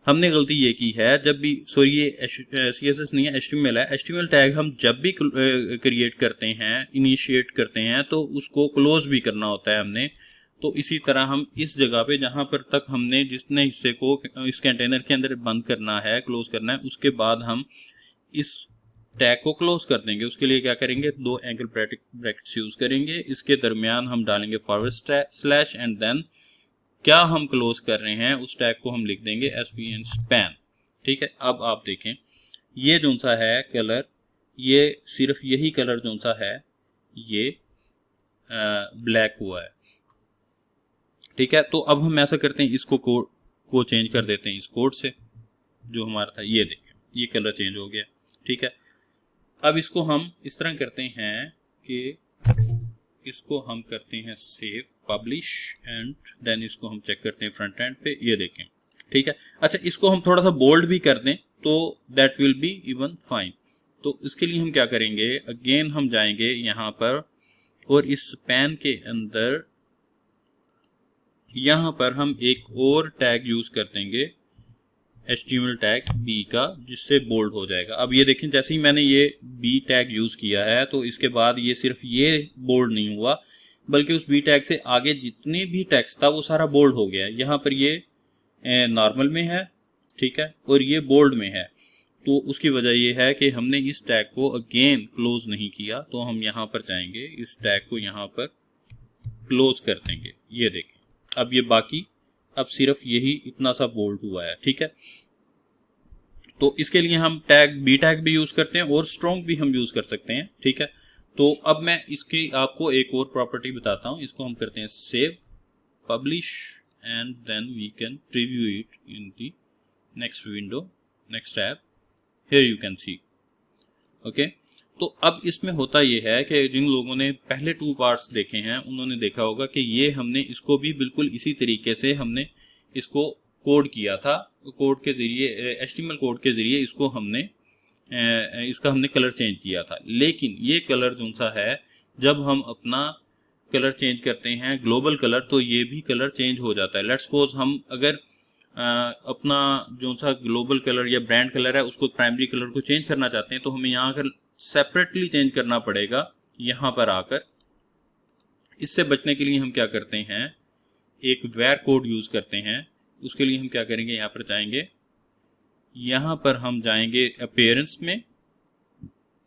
हमने गलती ये की है, जब भी सॉरी ये CSS नहीं है, HTML है। HTML टैग हम जब भी क्रिएट करते हैं, इनिशिएट करते हैं, तो उसको क्लोज भी करना होता है हमने। तो इसी तरह हम इस जगह पे जहां पर तक हमने जितने हिस्से को इस कंटेनर के अंदर बंद करना है, क्लोज करना है, उसके बाद हम इस टैग को क्लोज कर देंगे। उसके लिए क्या करेंगे, दो एंगल ब्रैकेट्स यूज करेंगे, इसके दरमियान हम डालेंगे फॉरवर्ड स्लैश एंड देन क्या हम क्लोज कर रहे हैं उस टैग को हम लिख देंगे SPN स्पैन, ठीक है। अब आप देखें ये जो सा है कलर, ये सिर्फ यही कलर जो सा है ये ब्लैक हुआ है, ठीक है। तो अब हम ऐसा करते हैं, इसको कोड को चेंज कर देते हैं इस कोड से जो हमारा था। ये देखें ये कलर चेंज हो गया, ठीक है। अब इसको हम इस तरह करते हैं कि इसको हम करते हैं सेव, पब्लिश एंड देन इसको हम चेक करते हैं फ्रंट एंड पे, ये देखें, ठीक है। अच्छा, इसको हम थोड़ा सा बोल्ड भी कर दें तो that will be even fine. तो इसके लिए हम क्या करेंगे, अगेन हम जाएंगे यहाँ पर और इस पैन के अंदर यहाँ पर हम एक और टैग यूज कर देंगे, HTML टैग B का, जिससे बोल्ड हो जाएगा। अब ये देखें जैसे ही मैंने ये B टैग यूज किया है तो इसके बाद ये सिर्फ ये बोल्ड नहीं हुआ, बल्कि उस B टैग से आगे जितने भी टेक्स्ट था वो सारा बोल्ड हो गया। यहाँ पर ये नॉर्मल में है, ठीक है, और ये बोल्ड में है। तो उसकी वजह ये है कि हमने इस टैग को अगेन क्लोज नहीं किया। तो हम यहाँ पर जाएंगे, इस टैग को यहाँ पर क्लोज कर देंगे, ये देखें। अब ये बाकी अब सिर्फ यही इतना सा बोल्ड हुआ है, ठीक है। तो इसके लिए हम टैग बी टैग भी यूज करते हैं और स्ट्रॉन्ग भी हम यूज कर सकते हैं, ठीक है। तो अब मैं इसकी आपको एक और प्रॉपर्टी बताता हूं। इसको हम करते हैं save, publish and then we can preview it in the next window, next tab, here you can see. Okay, तो अब इसमें होता ये है कि जिन लोगों ने पहले 2 पार्ट्स देखे हैं उन्होंने देखा होगा कि ये हमने इसको भी बिल्कुल इसी तरीके से हमने इसको कोड किया था। कोड के जरिए, HTML कोड के जरिए इसको हमने इसका हमने कलर चेंज किया था। लेकिन ये कलर जो सा है, जब हम अपना कलर चेंज करते हैं ग्लोबल कलर, तो ये भी कलर चेंज हो जाता है। लेट्स सपोज हम अगर अपना जो सा ग्लोबल कलर या ब्रांड कलर है उसको प्राइमरी कलर को चेंज करना चाहते हैं, तो हमें यहाँ आकर सेपरेटली चेंज करना पड़ेगा। यहाँ पर आकर इससे बचने के लिए हम क्या करते हैं, एक वेयर कोड यूज करते हैं। उसके लिए हम क्या करेंगे, यहाँ पर जाएंगे, यहाँ पर हम जाएंगे अपीयरेंस में।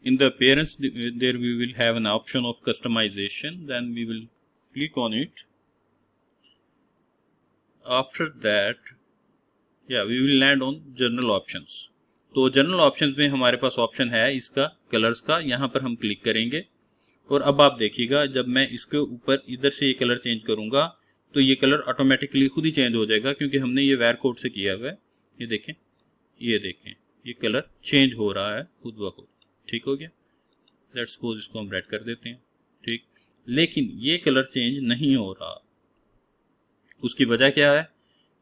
In the appearance there we will have an option of customization, then we will click on it. After that we will land on general options. तो जनरल ऑप्शंस में हमारे पास ऑप्शन है इसका कलर्स का, यहाँ पर हम क्लिक करेंगे और अब आप देखिएगा जब मैं इसके ऊपर इधर से ये कलर चेंज करूंगा तो ये कलर ऑटोमेटिकली खुद ही चेंज हो जाएगा, क्योंकि हमने ये वेयर कोड से किया हुआ है। ये देखें, ये देखें, ये कलर चेंज हो रहा है खुद ब खुद। ठीक हो गया। लेट्स सपोज इसको हम रेड कर देते हैं, ठीक। लेकिन ये कलर चेंज नहीं हो रहा, उसकी वजह क्या है,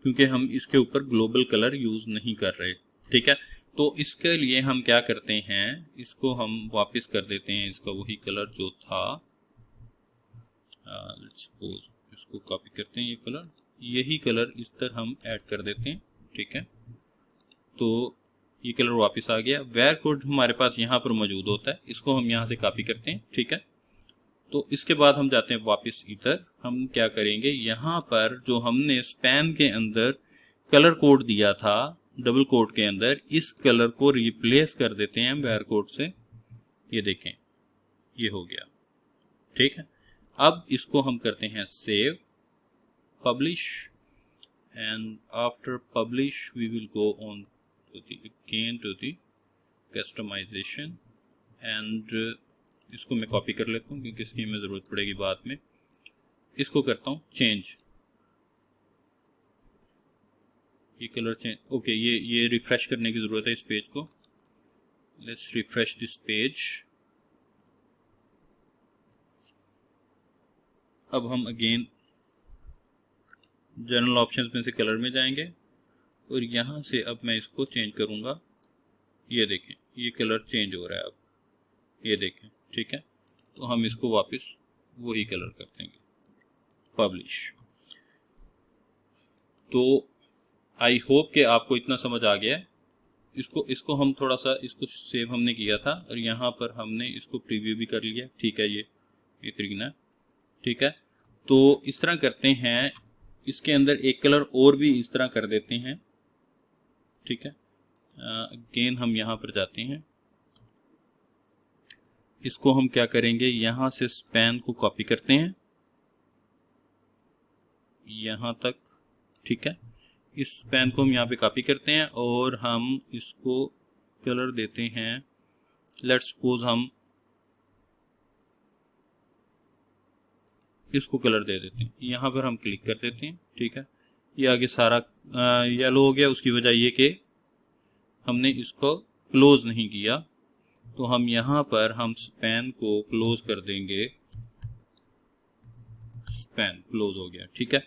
क्योंकि हम इसके ऊपर ग्लोबल कलर यूज नहीं कर रहे, ठीक है। तो इसके लिए हम क्या करते हैं, इसको हम वापस कर देते हैं इसका वही कलर जो था। लेट्स सपोज इसको कॉपी करते हैं, ये कलर, यही कलर इस तरह हम ऐड कर देते हैं, ठीक है। तो ये कलर वापस आ गया। वेयर कोड हमारे पास यहाँ पर मौजूद होता है, इसको हम यहाँ से कॉपी करते हैं, ठीक है। तो इसके बाद हम जाते हैं वापस इधर। हम क्या करेंगे, यहाँ पर जो हमने स्पैन के अंदर कलर कोड दिया था डबल कोड के अंदर, इस कलर को रिप्लेस कर देते हैं वेयर कोड से। ये देखें, ये हो गया, ठीक है। अब इसको हम करते हैं save, publish and after publish we will go on again to the customization and इसको मैं कॉपी कर लेता हूँ क्योंकि इसकी हमें ज़रूरत पड़ेगी बाद में। इसको करता हूँ चेंज, ये कलर चेंज। ओके, ये रिफ्रेश करने की ज़रूरत है इस पेज को। Let's refresh this page. अब हम अगेन जनरल ऑप्शंस में से कलर में जाएंगे और यहाँ से अब मैं इसको चेंज करूँगा। ये देखें, ये कलर चेंज हो रहा है अब, ये देखें, ठीक है। तो हम इसको वापस वही कलर कर देंगे, पब्लिश। तो आई होप कि आपको इतना समझ आ गया है। इसको हम थोड़ा सा, इसको सेव हमने किया था और यहाँ पर हमने इसको प्रीव्यू भी कर लिया, ठीक है। ये तरीका, ठीक है। तो इस तरह करते हैं, इसके अंदर एक कलर और भी इस तरह कर देते हैं, ठीक है। अगेन हम यहाँ पर जाते हैं, इसको हम क्या करेंगे, यहाँ से स्पैन को कॉपी करते हैं यहाँ तक, ठीक है। इस स्पैन को हम यहाँ पे कॉपी करते हैं और हम इसको कलर देते हैं। लेट्स सपोज हम इसको कलर दे देते हैं, यहाँ पर हम क्लिक कर देते हैं, ठीक है। ये आगे सारा येलो हो गया। उसकी वजह ये कि हमने इसको क्लोज नहीं किया। तो हम यहाँ पर हम स्पैन को क्लोज कर देंगे, स्पैन क्लोज हो गया, ठीक है।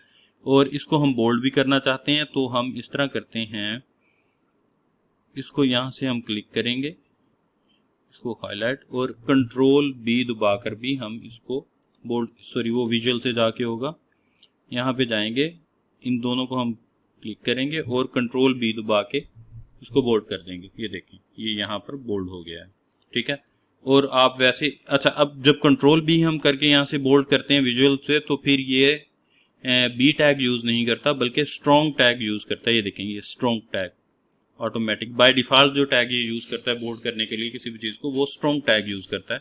और इसको हम बोल्ड भी करना चाहते हैं तो हम इस तरह करते हैं, इसको यहाँ से हम क्लिक करेंगे, इसको हाईलाइट और कंट्रोल बी दबाकर भी हम इसको बोल्ड, सॉरी वो विजुअल से जाके होगा, यहाँ पे जाएंगे, इन दोनों को हम क्लिक करेंगे और कंट्रोल बी दबा के इसको बोल्ड कर देंगे। ये देखें, ये यहाँ पर बोल्ड हो गया है, ठीक है। और आप वैसे, अच्छा, अब जब कंट्रोल बी हम करके यहाँ से बोल्ड करते हैं विजुअल से, तो फिर ये बी टैग यूज नहीं करता बल्कि स्ट्रॉन्ग टैग यूज करता है। ये देखें, ये strong tag automatic by default जो टैग ये यूज करता है बोल्ड करने के लिए किसी भी चीज को, वो स्ट्रॉन्ग टैग यूज करता है,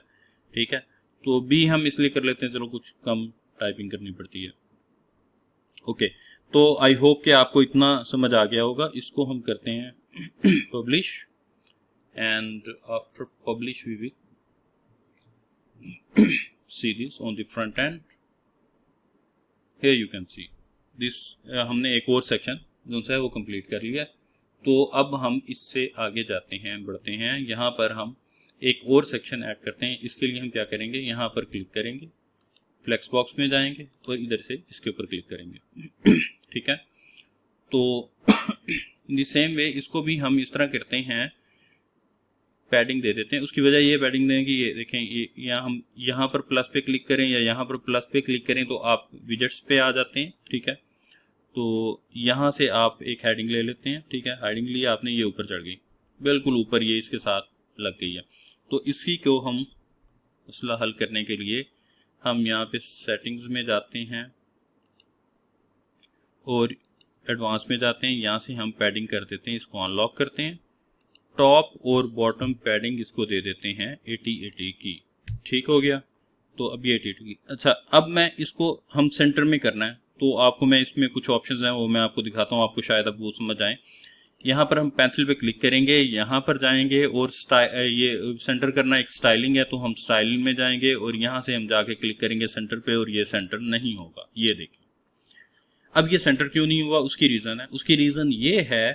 ठीक है। तो बी हम इसलिए कर लेते हैं, चलो कुछ कम टाइपिंग करनी पड़ती है। ओके, तो आई होप कि आपको इतना समझ आ गया होगा। इसको हम करते हैं publish and after publish we will see this on the front end. Here you can see this हमने एक और सेक्शन जो सा है वो कंप्लीट कर लिया। तो अब हम इससे आगे जाते हैं, बढ़ते हैं। यहाँ पर हम एक और सेक्शन ऐड करते हैं। इसके लिए हम क्या करेंगे, यहाँ पर क्लिक करेंगे, फ्लेक्स बॉक्स में जाएंगे और इधर से इसके ऊपर क्लिक करेंगे। ठीक है, तो द सेम वे इसको भी हम इस तरह करते हैं, पैडिंग दे देते हैं। उसकी वजह ये पैडिंग दें कि ये देखें, ये हम यहाँ पर प्लस पे क्लिक करें या यहाँ पर प्लस पे क्लिक करें तो आप विजेट्स पे आ जाते हैं। ठीक है, तो यहाँ से आप एक हेडिंग ले लेते हैं। ठीक है, हेडिंग ली आपने, ये ऊपर चढ़ गई, बिल्कुल ऊपर ये इसके साथ लग गई है। तो इसी को हम मसला हल करने के लिए हम यहाँ पे सेटिंग्स में जाते हैं और एडवांस में जाते हैं। यहाँ से हम पैडिंग कर देते हैं, इसको अनलॉक करते हैं। टॉप और बॉटम पैडिंग इसको दे देते हैं 80-80 की। ठीक हो गया, तो अब ये 80 की। अच्छा, अब मैं इसको हम सेंटर में करना है, तो आपको मैं इसमें कुछ ऑप्शंस हैं वो मैं आपको दिखाता हूँ, आपको शायद अब वो समझ आए। यहाँ पर हम पेंसिल पे क्लिक करेंगे, यहाँ पर जाएंगे और ये सेंटर करना एक स्टाइलिंग है, तो हम स्टाइलिंग में जाएंगे और यहाँ से हम जाके क्लिक करेंगे सेंटर पे और ये सेंटर नहीं होगा। ये देखिए, अब ये सेंटर क्यों नहीं हुआ, उसकी रीज़न है। उसकी रीज़न ये है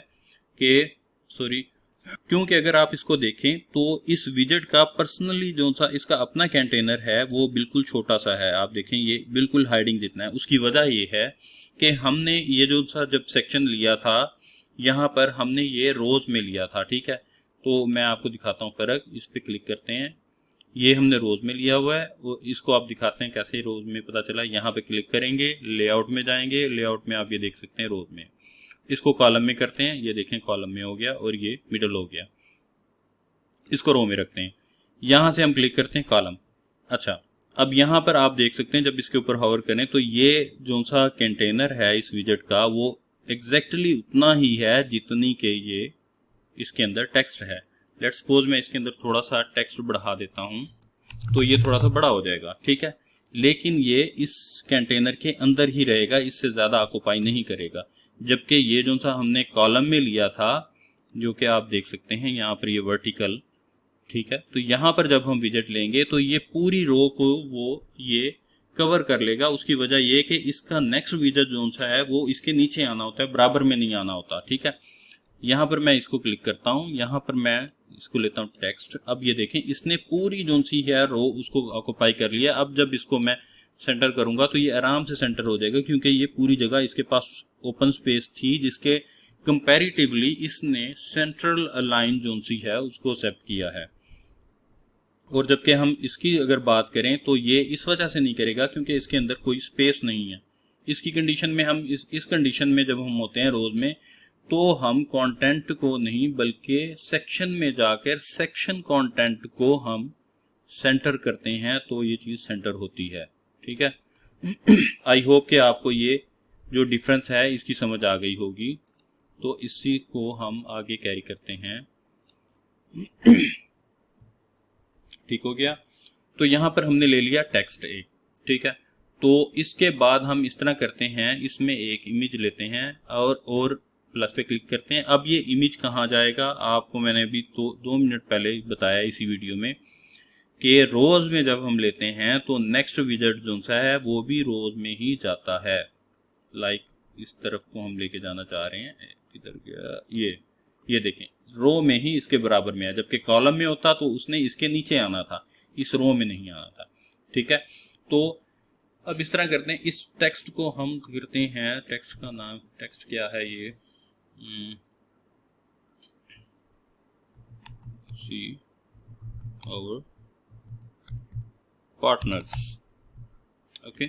कि क्योंकि अगर आप इसको देखें तो इस विजेट का पर्सनली जो सा इसका अपना कंटेनर है वो बिल्कुल छोटा सा है। आप देखें ये बिल्कुल हाइडिंग जितना है। उसकी वजह ये है कि हमने ये जो सा जब सेक्शन लिया था यहाँ पर हमने ये रोज में लिया था। ठीक है, तो मैं आपको दिखाता हूँ फ़र्क। इस पर क्लिक करते हैं, ये हमने रोज में लिया हुआ है, वो इसको आप दिखाते हैं कैसे रोज में पता चला। यहाँ पे क्लिक करेंगे, लेआउट में जाएंगे, लेआउट में आप ये देख सकते हैं रोज में। इसको कॉलम में करते हैं, ये देखें कॉलम में हो गया और ये मिडल हो गया। इसको रो में रखते हैं, यहाँ से हम क्लिक करते हैं कॉलम। अच्छा, अब यहाँ पर आप देख सकते हैं जब इसके ऊपर होवर करें तो ये जो सा कंटेनर है इस विजेट का वो एग्जैक्टली उतना ही है जितनी के ये इसके अंदर टेक्स्ट है। लेट्स सपोज मैं इसके अंदर थोड़ा सा टेक्स्ट बढ़ा देता हूँ तो ये थोड़ा सा बड़ा हो जाएगा। ठीक है, लेकिन ये इस कंटेनर के अंदर ही रहेगा, इससे ज़्यादा ऑक्यूपाई नहीं करेगा। जबकि ये जो सा हमने कॉलम में लिया था जो कि आप देख सकते हैं यहाँ पर ये वर्टिकल। ठीक है, तो यहाँ पर जब हम विजेट लेंगे तो ये पूरी रो को वो ये कवर कर लेगा। उसकी वजह ये कि इसका नेक्स्ट विजेट जो सा है वो इसके नीचे आना होता है, बराबर में नहीं आना होता। ठीक है, यहाँ पर मैं इसको क्लिक करता हूँ, यहाँ पर मैं इसको लेता हूँ टेक्स्ट। अब ये देखें इसने पूरी जो सी है रो उसको ऑक्यूपाई कर लिया। अब जब इसको मैं सेंटर करूंगा तो ये आराम से सेंटर हो जाएगा क्योंकि ये पूरी जगह इसके पास ओपन स्पेस थी जिसके कंपैरेटिवली इसने सेंट्रल लाइन जो सी है उसको एक्सेप्ट किया है। और जबकि हम इसकी अगर बात करें तो ये इस वजह से नहीं करेगा क्योंकि इसके अंदर कोई स्पेस नहीं है। इसकी कंडीशन में हम इस कंडीशन में जब हम होते हैं रोज में तो हम कंटेंट को नहीं बल्कि सेक्शन में जाकर सेक्शन कंटेंट को हम सेंटर करते हैं तो ये चीज़ सेंटर होती है। ठीक है, आई होप कि आपको ये जो डिफरेंस है इसकी समझ आ गई होगी। तो इसी को हम आगे कैरी करते हैं। ठीक हो गया, तो यहाँ पर हमने ले लिया टेक्स्ट एक। ठीक है, तो इसके बाद हम इस तरह करते हैं, इसमें एक इमेज लेते हैं और प्लस पे क्लिक करते हैं। अब ये इमेज कहाँ जाएगा, आपको मैंने अभी 2 मिनट पहले बताया इसी वीडियो में कि रोज में जब हम लेते हैं तो नेक्स्ट विजेट जो सा है वो भी रोज में ही जाता है। लाइक इस तरफ को हम लेके जाना चाह रहे हैं, किधर गया ये देखें रो में ही इसके बराबर में है, जबकि कॉलम में होता तो उसने इसके नीचे आना था, इस रो में नहीं आना था। ठीक है, तो अब इस तरह करते हैं, इस टेक्स्ट को हम करते हैं, टेक्स्ट का नाम टेक्स्ट क्या है ये सी और पार्टनर्स। ओके,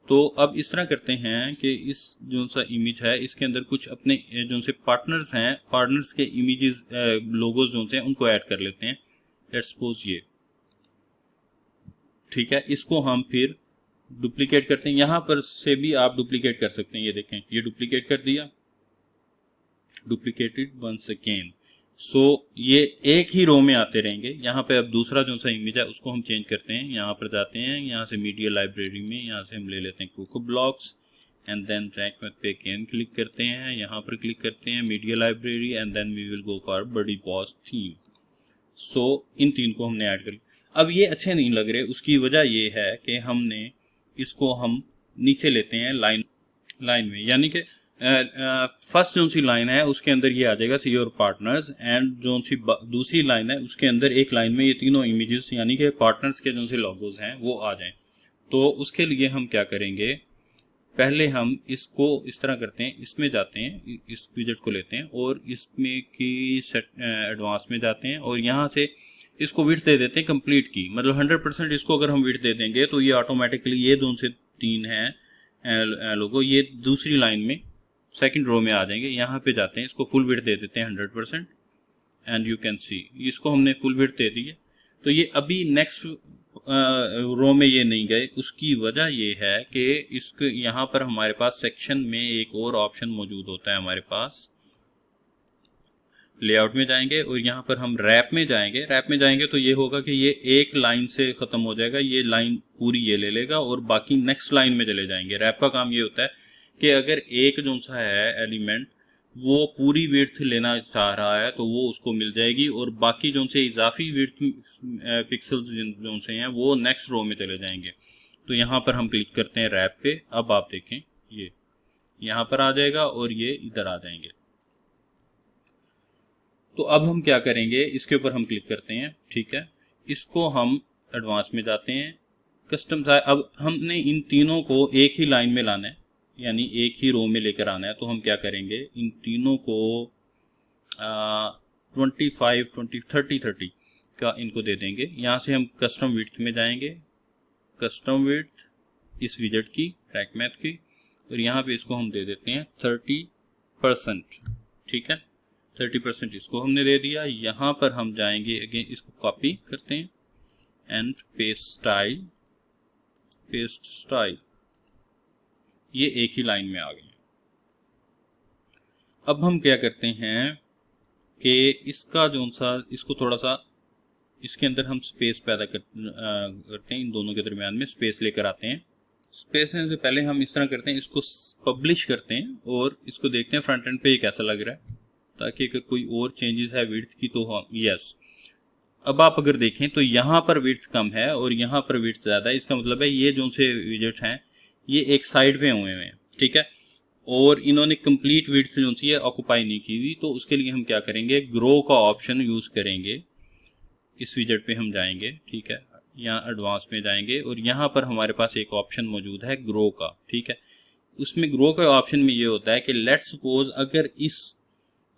तो अब इस तरह करते हैं कि इस जो सा इमेज है इसके अंदर कुछ अपने जो से पार्टनर्स हैं, पार्टनर्स के इमेजेस लोगोज जो से उनको ऐड कर लेते हैं। लेट्स सपोज ये। ठीक है, इसको हम फिर डुप्लीकेट करते हैं, यहाँ पर से भी आप डुप्लीकेट कर सकते हैं। ये देखें ये डुप्लीकेट कर दिया, डुप्लीकेटेड वंस अगेन। सो ये एक ही रो में आते रहेंगे। यहाँ पे अब दूसरा जो सा इमेज है उसको हम चेंज करते हैं, यहाँ पर जाते हैं, यहाँ से मीडिया लाइब्रेरी में यहाँ से हम ले लेते हैं coco blocks and then track पे अगेन क्लिक करते हैं, यहाँ पर क्लिक करते हैं media library and then we will go for BuddyBoss theme. So इन तीन को हमने ऐड कर लिया। अब ये अच्छे नहीं लग रहे, उसकी वजह ये है कि हमने इसको हम नीचे लेते हैं लाइन में, यानी कि फर्स्ट जो सी लाइन है उसके अंदर ये आ जाएगा सी योर पार्टनर्स, एंड जो सी दूसरी लाइन है उसके अंदर एक लाइन में ये तीनों इमेजेस यानी कि पार्टनर्स के जो से लोगोज हैं वो आ जाएं। तो उसके लिए हम क्या करेंगे, पहले हम इसको इस तरह करते हैं, इसमें जाते हैं, इस विजेट को लेते हैं और इसमें की सेट एडवांस में जाते हैं और यहाँ से इसको विड्थ दे देते हैं कंप्लीट की, मतलब 100% इसको अगर हम विड्थ दे देंगे तो ये ऑटोमेटिकली ये 2 से 3 हैं लोगो, ये दूसरी लाइन में सेकंड रो में आ जाएंगे। यहाँ पे जाते हैं, इसको फुल विड्थ दे देते हैं 100% एंड यू कैन सी इसको हमने फुल विड्थ दे दी है। तो ये अभी नेक्स्ट रो में ये नहीं गए, उसकी वजह ये है कि इसके यहाँ पर हमारे पास सेक्शन में एक और ऑप्शन मौजूद होता है हमारे पास। लेआउट में जाएंगे और यहाँ पर हम रैप में जाएंगे। रैप में जाएंगे तो ये होगा कि ये एक लाइन से ख़त्म हो जाएगा, ये लाइन पूरी ये ले लेगा और बाकी नेक्स्ट लाइन में चले जाएंगे। रैप का काम ये होता है कि अगर एक जो सा है एलिमेंट वो पूरी विड्थ लेना चाह रहा है तो वो उसको मिल जाएगी और बाकी जो से इजाफी विड्थ पिक्सल्स जो से हैं वो नेक्स्ट रो में चले जाएंगे। तो यहाँ पर हम क्लिक करते हैं रैप पे, अब आप देखें ये यहाँ पर आ जाएगा और ये इधर आ जाएंगे। तो अब हम क्या करेंगे, इसके ऊपर हम क्लिक करते हैं, ठीक है, इसको हम एडवांस में जाते हैं, कस्टम साइज। अब हमने इन तीनों को एक ही लाइन में लाना है, यानी एक ही रो में लेकर आना है। तो हम क्या करेंगे, इन तीनों को 25, 20, 30 का इनको दे देंगे। यहाँ से हम कस्टम विड्थ में जाएंगे, कस्टम विड्थ इस विजेट की ट्रैक मैथ की, और यहाँ पे इसको हम दे देते हैं 30%, ठीक है, 30% इसको हमने दे दिया। यहाँ पर हम जाएंगे अगेन, इसको कॉपी करते हैं एंड पेस्ट स्टाइल, ये एक ही लाइन में आ गए। अब हम क्या करते हैं कि इसका जो सा इसको थोड़ा सा इसके अंदर हम स्पेस पैदा करते हैं, इन दोनों के दरमियान में स्पेस लेकर आते हैं। स्पेस लेने से पहले हम इस तरह करते हैं, इसको पब्लिश करते हैं और इसको देखते हैं फ्रंट एंड पे ये कैसा लग रहा है, ताकि अगर कोई और चेंजेस है विड्थ की तो हम यस। अब आप अगर देखें तो यहाँ पर विड्थ कम है और यहाँ पर विड्थ ज़्यादा है, इसका मतलब है ये जो से विजेट हैं ये एक साइड पे हुए हैं, ठीक है, और इन्होंने कंप्लीट विड्थ जो सी है ऑक्यूपाई नहीं की हुई। तो उसके लिए हम क्या करेंगे, ग्रो का ऑप्शन यूज़ करेंगे, इस विजेट पे हम जाएंगे, ठीक है, यहाँ एडवांस में जाएंगे और यहाँ पर हमारे पास एक ऑप्शन मौजूद है ग्रो का, ठीक है। उसमें ग्रो का ऑप्शन में ये होता है कि लेट्स सपोज अगर इस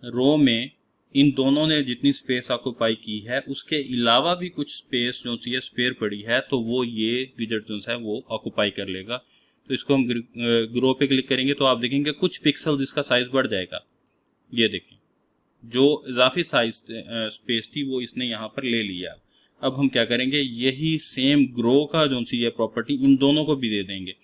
रो में इन दोनों ने जितनी स्पेस ऑक्यूपाई की है उसके अलावा भी कुछ स्पेस जो सी है स्पेयर पड़ी है तो वो ये विजेट जो है वो ऑक्यूपाई कर लेगा। तो इसको हम ग्रो पे क्लिक करेंगे तो आप देखेंगे कुछ पिक्सल इसका साइज बढ़ जाएगा। ये देखें, जो इजाफी साइज स्पेस थी वो इसने यहाँ पर ले लिया। अब हम क्या करेंगे, यही सेम ग्रो का जो सी है प्रॉपर्टी इन दोनों को भी दे देंगे।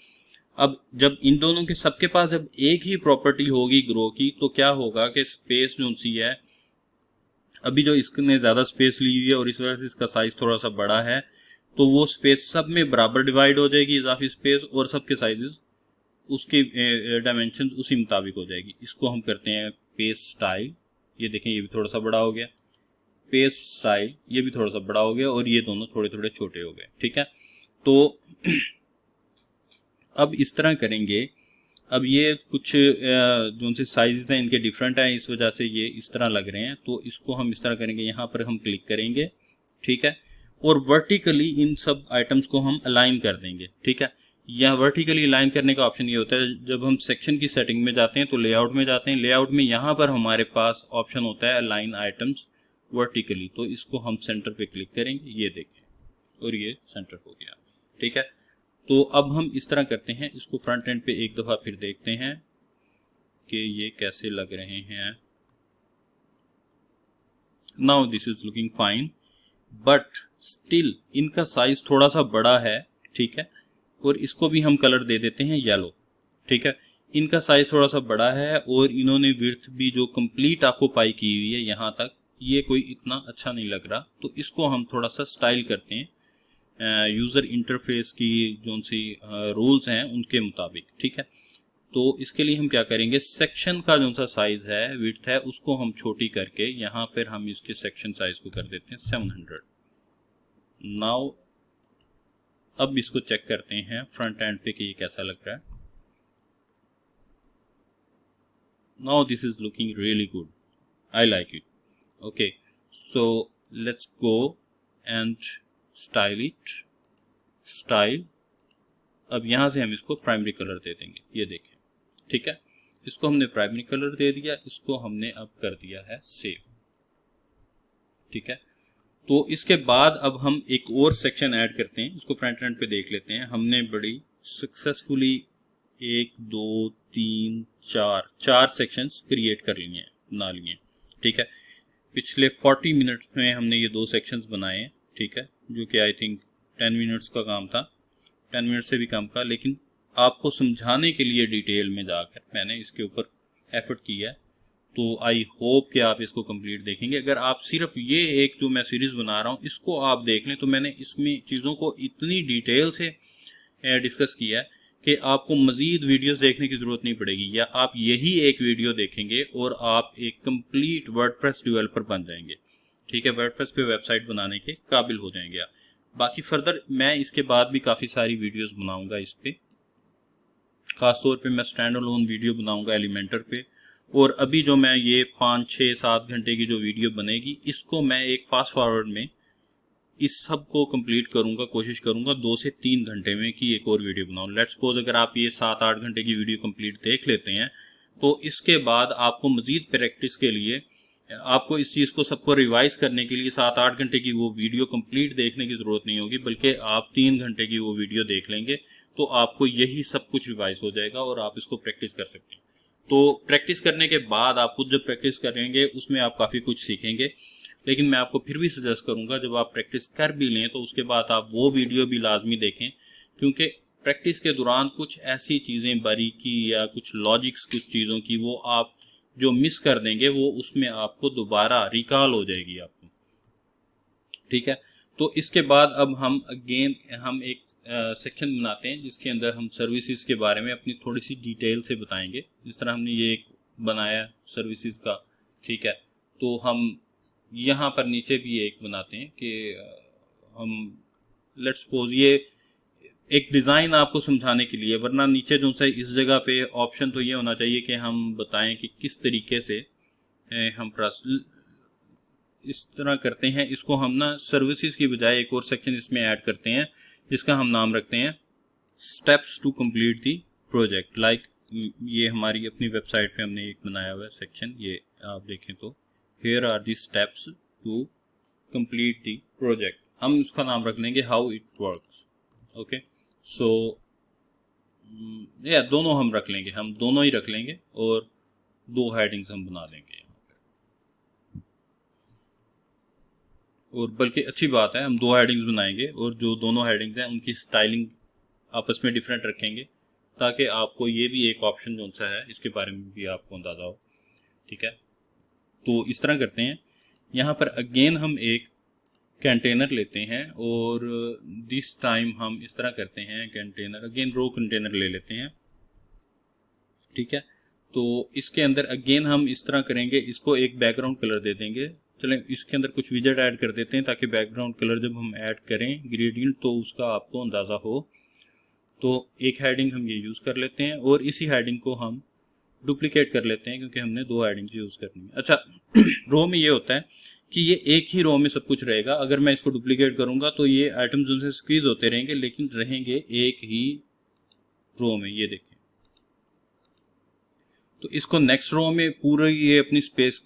अब जब इन दोनों के सबके पास जब एक ही प्रॉपर्टी होगी ग्रो की, तो क्या होगा कि स्पेस जो सी है, अभी जो इसने ज़्यादा स्पेस ली हुई है और इस वजह से इसका साइज थोड़ा सा बड़ा है, तो वो स्पेस सब में बराबर डिवाइड हो जाएगी इजाफी स्पेस, और सबके साइजेस उसके डायमेंशन उसी मुताबिक हो जाएगी। इसको हम करते हैं पेस्ट स्टाइल, ये देखें ये भी थोड़ा सा बड़ा हो गया, पेस्ट स्टाइल ये भी थोड़ा सा बड़ा हो गया और ये दोनों थोड़े थोड़े छोटे हो गए, ठीक है। तो अब इस तरह करेंगे। अब ये कुछ जो से साइजेस हैं इनके डिफरेंट हैं, इस वजह से ये इस तरह लग रहे हैं। तो इसको हम इस तरह करेंगे, यहाँ पर हम क्लिक करेंगे, ठीक है, और वर्टिकली इन सब आइटम्स को हम अलाइन कर देंगे, ठीक है। यह वर्टिकली अलाइन करने का ऑप्शन ये होता है जब हम सेक्शन की सेटिंग में जाते हैं तो लेआउट में जाते हैं, लेआउट में यहाँ पर हमारे पास ऑप्शन होता है अलाइन आइटम्स वर्टिकली। तो इसको हम सेंटर पे क्लिक करेंगे, ये देखें और ये सेंटर हो गया, ठीक है। तो अब हम इस तरह करते हैं, इसको फ्रंट एंड पे एक दफ़ा फिर देखते हैं कि ये कैसे लग रहे हैं। Now this is looking fine, but still इनका साइज थोड़ा सा बड़ा है, ठीक है, और इसको भी हम कलर दे देते हैं येलो, ठीक है। इनका साइज थोड़ा सा बड़ा है और इन्होंने विड्थ भी जो कंप्लीट ऑक्यूपाई की हुई है यहाँ तक, ये कोई इतना अच्छा नहीं लग रहा। तो इसको हम थोड़ा सा स्टाइल करते हैं यूज़र इंटरफेस की जो सी रूल्स हैं उनके मुताबिक, ठीक है। तो इसके लिए हम क्या करेंगे, सेक्शन का जो सा साइज है, विड्थ है, उसको हम छोटी करके यहाँ पर हम इसके सेक्शन साइज को कर देते हैं 700। नाउ अब इसको चेक करते हैं फ्रंट एंड पे कि ये कैसा लग रहा है। Now this is looking really good, I like it. Okay, so let's go and style it, style. अब यहाँ से हम इसको प्राइमरी कलर दे देंगे, ये देखें, ठीक है। इसको हमने प्राइमरी कलर दे दिया, इसको हमने अब कर दिया है सेव, ठीक है। तो इसके बाद अब हम एक और सेक्शन ऐड करते हैं, इसको फ्रंट एंड पे देख लेते हैं। हमने बड़ी सक्सेसफुली 1 2 3 4 सेक्शंस क्रिएट कर लिए हैं, बना लिए हैं, ठीक है। पिछले 40 मिनट्स में हमने ये 2 सेक्शंस बनाए हैं, ठीक है, जो कि आई थिंक 10 मिनट्स का काम था, 10 मिनट से भी कम का, लेकिन आपको समझाने के लिए डिटेल में जाकर मैंने इसके ऊपर एफर्ट किया है। तो आई होप कि आप इसको कंप्लीट देखेंगे। अगर आप सिर्फ ये एक जो मैं सीरीज़ बना रहा हूँ इसको आप देख लें, तो मैंने इसमें चीज़ों को इतनी डिटेल से डिस्कस किया है कि आपको मज़ीद वीडियोस देखने की ज़रूरत नहीं पड़ेगी, या आप यही एक वीडियो देखेंगे और आप एक कंप्लीट वर्डप्रेस डेवलपर बन जाएंगे, ठीक है। वर्डप्रेस पे वेबसाइट बनाने के काबिल हो जाएंगे आप। बाकी फर्दर मैं इसके बाद भी काफ़ी सारी वीडियोस बनाऊंगा इस पर, ख़ासतौर पे मैं स्टैंड अलोन वीडियो बनाऊंगा एलिमेंटर पे। और अभी जो मैं ये 5 6 7 घंटे की जो वीडियो बनेगी, इसको मैं एक फास्ट फॉरवर्ड में इस सब को कंप्लीट करूंगा, कोशिश करूंगा 2 से 3 घंटे में कि एक और वीडियो बनाऊं। लेट्स सपोज अगर आप ये 7 8 घंटे की वीडियो कंप्लीट देख लेते हैं, तो इसके बाद आपको मज़ीद प्रैक्टिस के लिए, आपको इस चीज़ को सबको रिवाइज करने के लिए 7 8 घंटे की वो वीडियो कंप्लीट देखने की ज़रूरत नहीं होगी, बल्कि आप 3 घंटे की वो वीडियो देख लेंगे तो आपको यही सब कुछ रिवाइज हो जाएगा और आप इसको प्रैक्टिस कर सकते हैं। तो प्रैक्टिस करने के बाद आप खुद जब प्रैक्टिस करेंगे उसमें आप काफ़ी कुछ सीखेंगे। लेकिन मैं आपको फिर भी सजेस्ट करूंगा, जब आप प्रैक्टिस कर भी लें तो उसके बाद आप वो वीडियो भी लाजमी देखें, क्योंकि प्रैक्टिस के दौरान कुछ ऐसी चीज़ें, बारीकी या कुछ लॉजिक्स, कुछ चीज़ों की वो आप जो मिस कर देंगे वो उसमें आपको दोबारा रिकॉल हो जाएगी आपको, ठीक है। तो इसके बाद अब हम अगेन हम एक सेक्शन बनाते हैं जिसके अंदर हम सर्विसेज के बारे में अपनी थोड़ी सी डिटेल से बताएंगे। जिस तरह हमने ये एक बनाया सर्विसेज का, ठीक है, तो हम यहाँ पर नीचे भी एक बनाते हैं कि हम लेट्स सपोज ये एक डिज़ाइन आपको समझाने के लिए, वरना नीचे जो सा इस जगह पे ऑप्शन तो ये होना चाहिए कि हम बताएं कि किस तरीके से हम इस तरह करते हैं। इसको हम ना सर्विसेज की बजाय एक और सेक्शन इसमें ऐड करते हैं जिसका हम नाम रखते हैं steps to complete the project. Like ये हमारी अपनी वेबसाइट पे हमने एक बनाया हुआ है सेक्शन, ये आप देखें तो here are the steps to complete the project। हम उसका नाम रख लेंगे how it works। ओके, सो या दोनों हम रख लेंगे, हम दोनों ही रख लेंगे और 2 हेडिंग्स हम बना लेंगे यहाँ पे। और बल्कि अच्छी बात है, हम 2 हेडिंग्स बनाएंगे और जो दोनों हेडिंग्स हैं उनकी स्टाइलिंग आपस में डिफरेंट रखेंगे, ताकि आपको ये भी एक ऑप्शन जो सा है इसके बारे में भी आपको अंदाज़ा हो, ठीक है। तो इस तरह करते हैं। यहाँ पर अगेन हम एक कंटेनर लेते हैं और दिस टाइम हम इस तरह करते हैं, कंटेनर अगेन रो कंटेनर ले लेते हैं, ठीक है। तो इसके अंदर अगेन हम इस तरह करेंगे, इसको एक बैकग्राउंड कलर दे देंगे। चलें इसके अंदर कुछ विजेट ऐड कर देते हैं ताकि बैकग्राउंड कलर जब हम ऐड करें ग्रेडियंट तो उसका आपको अंदाज़ा हो। तो एक हेडिंग हम ये यूज़ कर लेते हैं और इसी हेडिंग को हम डुप्लीकेट कर लेते हैं क्योंकि हमने 2 हेडिंग्स यूज़ करनी है। अच्छा, रो में ये होता है कि ये एक ही रो में सब कुछ रहेगा। अगर मैं इसको डुप्लीकेट करूंगा तो ये आइटम्स उनसे स्क्वीज होते रहेंगे, लेकिन रहेंगे एक ही रो में, ये देखें। तो इसको नेक्स्ट रो में पूरा ये अपनी स्पेस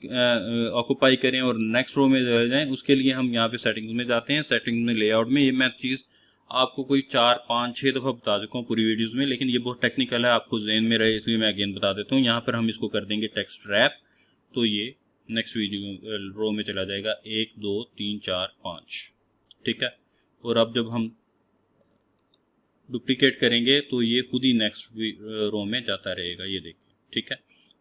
ऑक्यूपाई करें और नेक्स्ट रो में चले जाएं, उसके लिए हम यहाँ पे सेटिंग्स में जाते हैं। सेटिंग्स में लेआउट में ये मैं चीज़ आपको कोई 4 5 6 दफ़ा बता चुका हूँ पूरी वीडियोस में, लेकिन ये बहुत टेक्निकल है, आपको जहन में रहे इसलिए मैं अगेन बता देता हूँ। यहाँ पर हम इसको कर देंगे टेक्स्ट रैप, तो ये नेक्स्ट वीडियो रो में चला जाएगा 1 2 3 4 5, ठीक है। और अब जब हम डुप्लीकेट करेंगे तो ये खुद ही नेक्स्ट रो में जाता रहेगा, ये देखिए, ठीक है।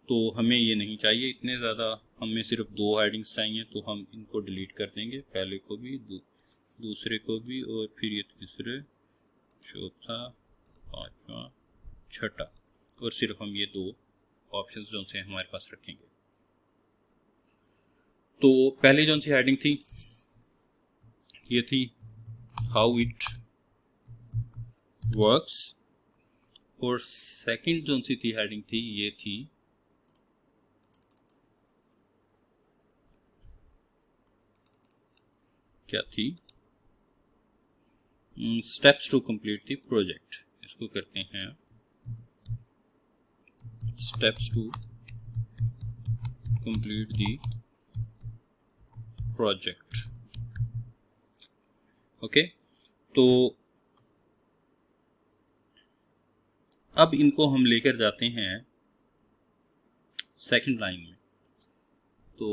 तो हमें ये नहीं चाहिए इतने ज़्यादा, हमें सिर्फ 2 हेडिंग्स चाहिए, तो हम इनको डिलीट कर देंगे, पहले को भी दूसरे को भी और फिर ये तीसरे, चौथा, 5वां, 6ठा। और सिर्फ हम ये दो ऑप्शंस जो से हमारे पास रखेंगे। तो पहली जो सी हेडिंग थी ये थी हाउ इट वर्क्स, और सेकंड जो सी थी हेडिंग थी ये थी क्या थी, steps to complete the project. इसको करते हैं steps to complete the project. Okay, तो अब इनको हम लेकर जाते हैं सेकंड लाइन में। तो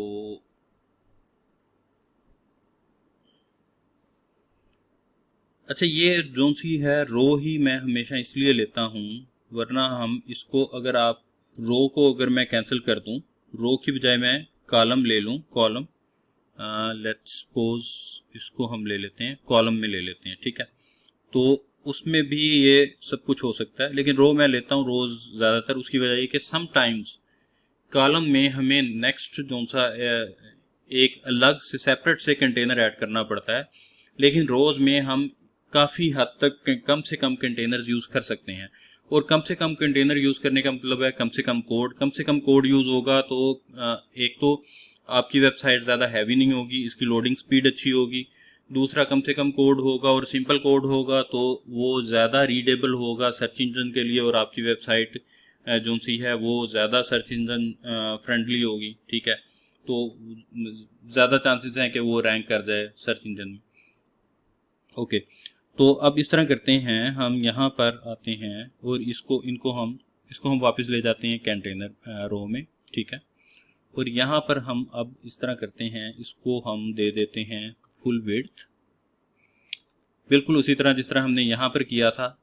अच्छा, ये जो सी है रो ही मैं हमेशा इसलिए लेता हूँ, वरना हम इसको अगर आप रो को अगर मैं कैंसिल कर दूं, रो की बजाय मैं कॉलम ले लूं, कॉलम लेट्स सपोज इसको हम ले लेते हैं कॉलम में ले लेते हैं, ठीक है। तो उसमें भी ये सब कुछ हो सकता है, लेकिन रो मैं लेता हूँ रोज ज़्यादातर, उसकी वजह ये कि समटाइम्स कॉलम में हमें नेक्स्ट जो सा एक अलग से सेपरेट से कंटेनर ऐड करना पड़ता है, लेकिन रोज में हम काफ़ी हद तक कम से कम कंटेनर्स यूज़ कर सकते हैं। और कम से कम कंटेनर यूज़ करने का मतलब है कम से कम कोड यूज़ होगा। तो एक तो आपकी वेबसाइट ज़्यादा हैवी नहीं होगी, इसकी लोडिंग स्पीड अच्छी होगी। दूसरा, कम से कम कोड होगा और सिंपल कोड होगा तो वो ज़्यादा रीडेबल होगा सर्च इंजन के लिए, और आपकी वेबसाइट जो सी है वो ज़्यादा सर्च इंजन फ्रेंडली होगी, ठीक है। तो ज़्यादा चांसेस हैं कि वो रैंक कर जाए सर्च इंजन में। ओके, तो अब इस तरह करते हैं, हम यहाँ पर आते हैं और इसको हम वापस ले जाते हैं कंटेनर रो में, ठीक है। और यहाँ पर हम अब इस तरह करते हैं, इसको हम दे देते हैं फुल विड्थ, बिल्कुल उसी तरह जिस तरह हमने यहाँ पर किया था।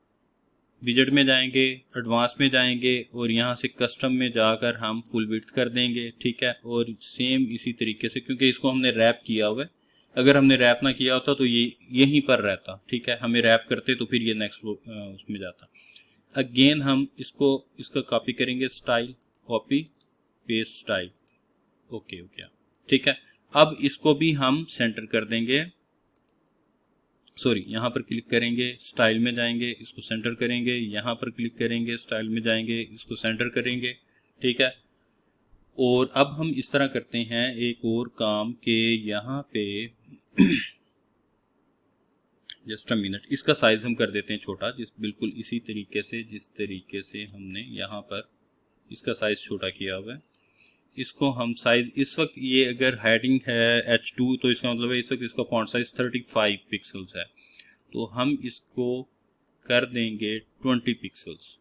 विजेट में जाएंगे, एडवांस में जाएंगे और यहाँ से कस्टम में जाकर हम फुल विड्थ कर देंगे, ठीक है। और सेम इसी तरीके से, क्योंकि इसको हमने रैप किया हुआ है, अगर हमने रैप ना किया होता तो ये यहीं पर रहता, ठीक है। हमें रैप करते तो फिर ये नेक्स्ट उसमें जाता। अगेन हम इसका कॉपी करेंगे, style copy paste style, okay हो गया, ठीक है। अब इसको भी हम सेंटर कर देंगे, सॉरी यहाँ पर क्लिक करेंगे, स्टाइल में जाएंगे, इसको सेंटर करेंगे, यहाँ पर क्लिक करेंगे, स्टाइल में जाएंगे, इसको सेंटर करेंगे, ठीक है। और अब हम इस तरह करते हैं एक और काम के यहाँ पे जस्ट अ मिनट, इसका साइज हम कर देते हैं छोटा, बिल्कुल इसी तरीके से जिस तरीके से हमने यहाँ पर इसका साइज छोटा किया हुआ है। इसको हम साइज इस वक्त, ये अगर हेडिंग है H2 तो इसका मतलब है इस वक्त इसका फॉन्ट साइज 35 पिक्सल्स है। तो हम इसको कर देंगे 20 पिक्सल्स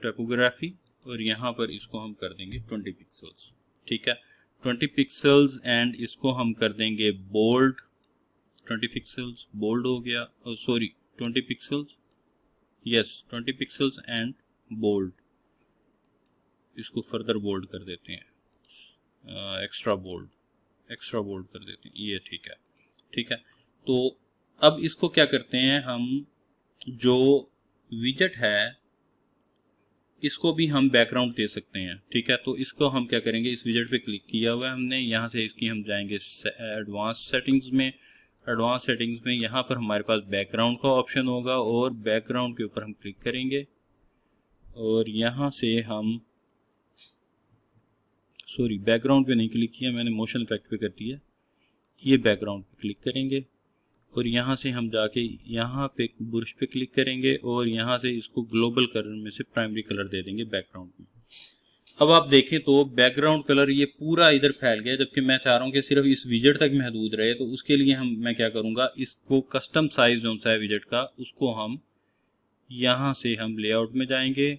टाइपोग्राफी, और यहाँ पर इसको हम कर देंगे 20 पिक्सल्स, ठीक है, 20 पिक्सल्स। एंड इसको हम कर देंगे बोल्ड, 20 पिक्सल्स बोल्ड हो गया, sorry 20 pixels, yes 20 pixels and bold, इसको फर्दर बोल्ड कर देते हैं, एक्स्ट्रा बोल्ड कर देते हैं, ये ठीक है, ठीक है। तो अब इसको क्या करते हैं, हम जो विजेट है इसको भी हम बैकग्राउंड दे सकते हैं, ठीक है। तो इसको हम क्या करेंगे, इस विजेट पे क्लिक किया हुआ है हमने, यहाँ से इसकी हम जाएंगे एडवांस सेटिंग्स में, एडवांस सेटिंग्स में यहाँ पर हमारे पास बैकग्राउंड का ऑप्शन होगा, और बैकग्राउंड के ऊपर हम क्लिक करेंगे और यहाँ से हम, सॉरी बैकग्राउंड पे नहीं क्लिक किया मैंने, मोशन इफेक्ट पे कर दिया, ये बैकग्राउंड पे क्लिक करेंगे और यहाँ से हम जाके यहाँ पे बुरश पे क्लिक करेंगे और यहाँ से इसको ग्लोबल कलर में से प्राइमरी कलर दे देंगे बैकग्राउंड में। अब आप देखें तो बैकग्राउंड कलर ये पूरा इधर फैल गया, जबकि मैं चाह रहा हूँ कि सिर्फ इस विजेट तक महदूद रहे। तो उसके लिए मैं क्या करूँगा, इसको कस्टम साइज जो सा है विजेट का, उसको हम यहाँ से हम लेआउट में जाएंगे,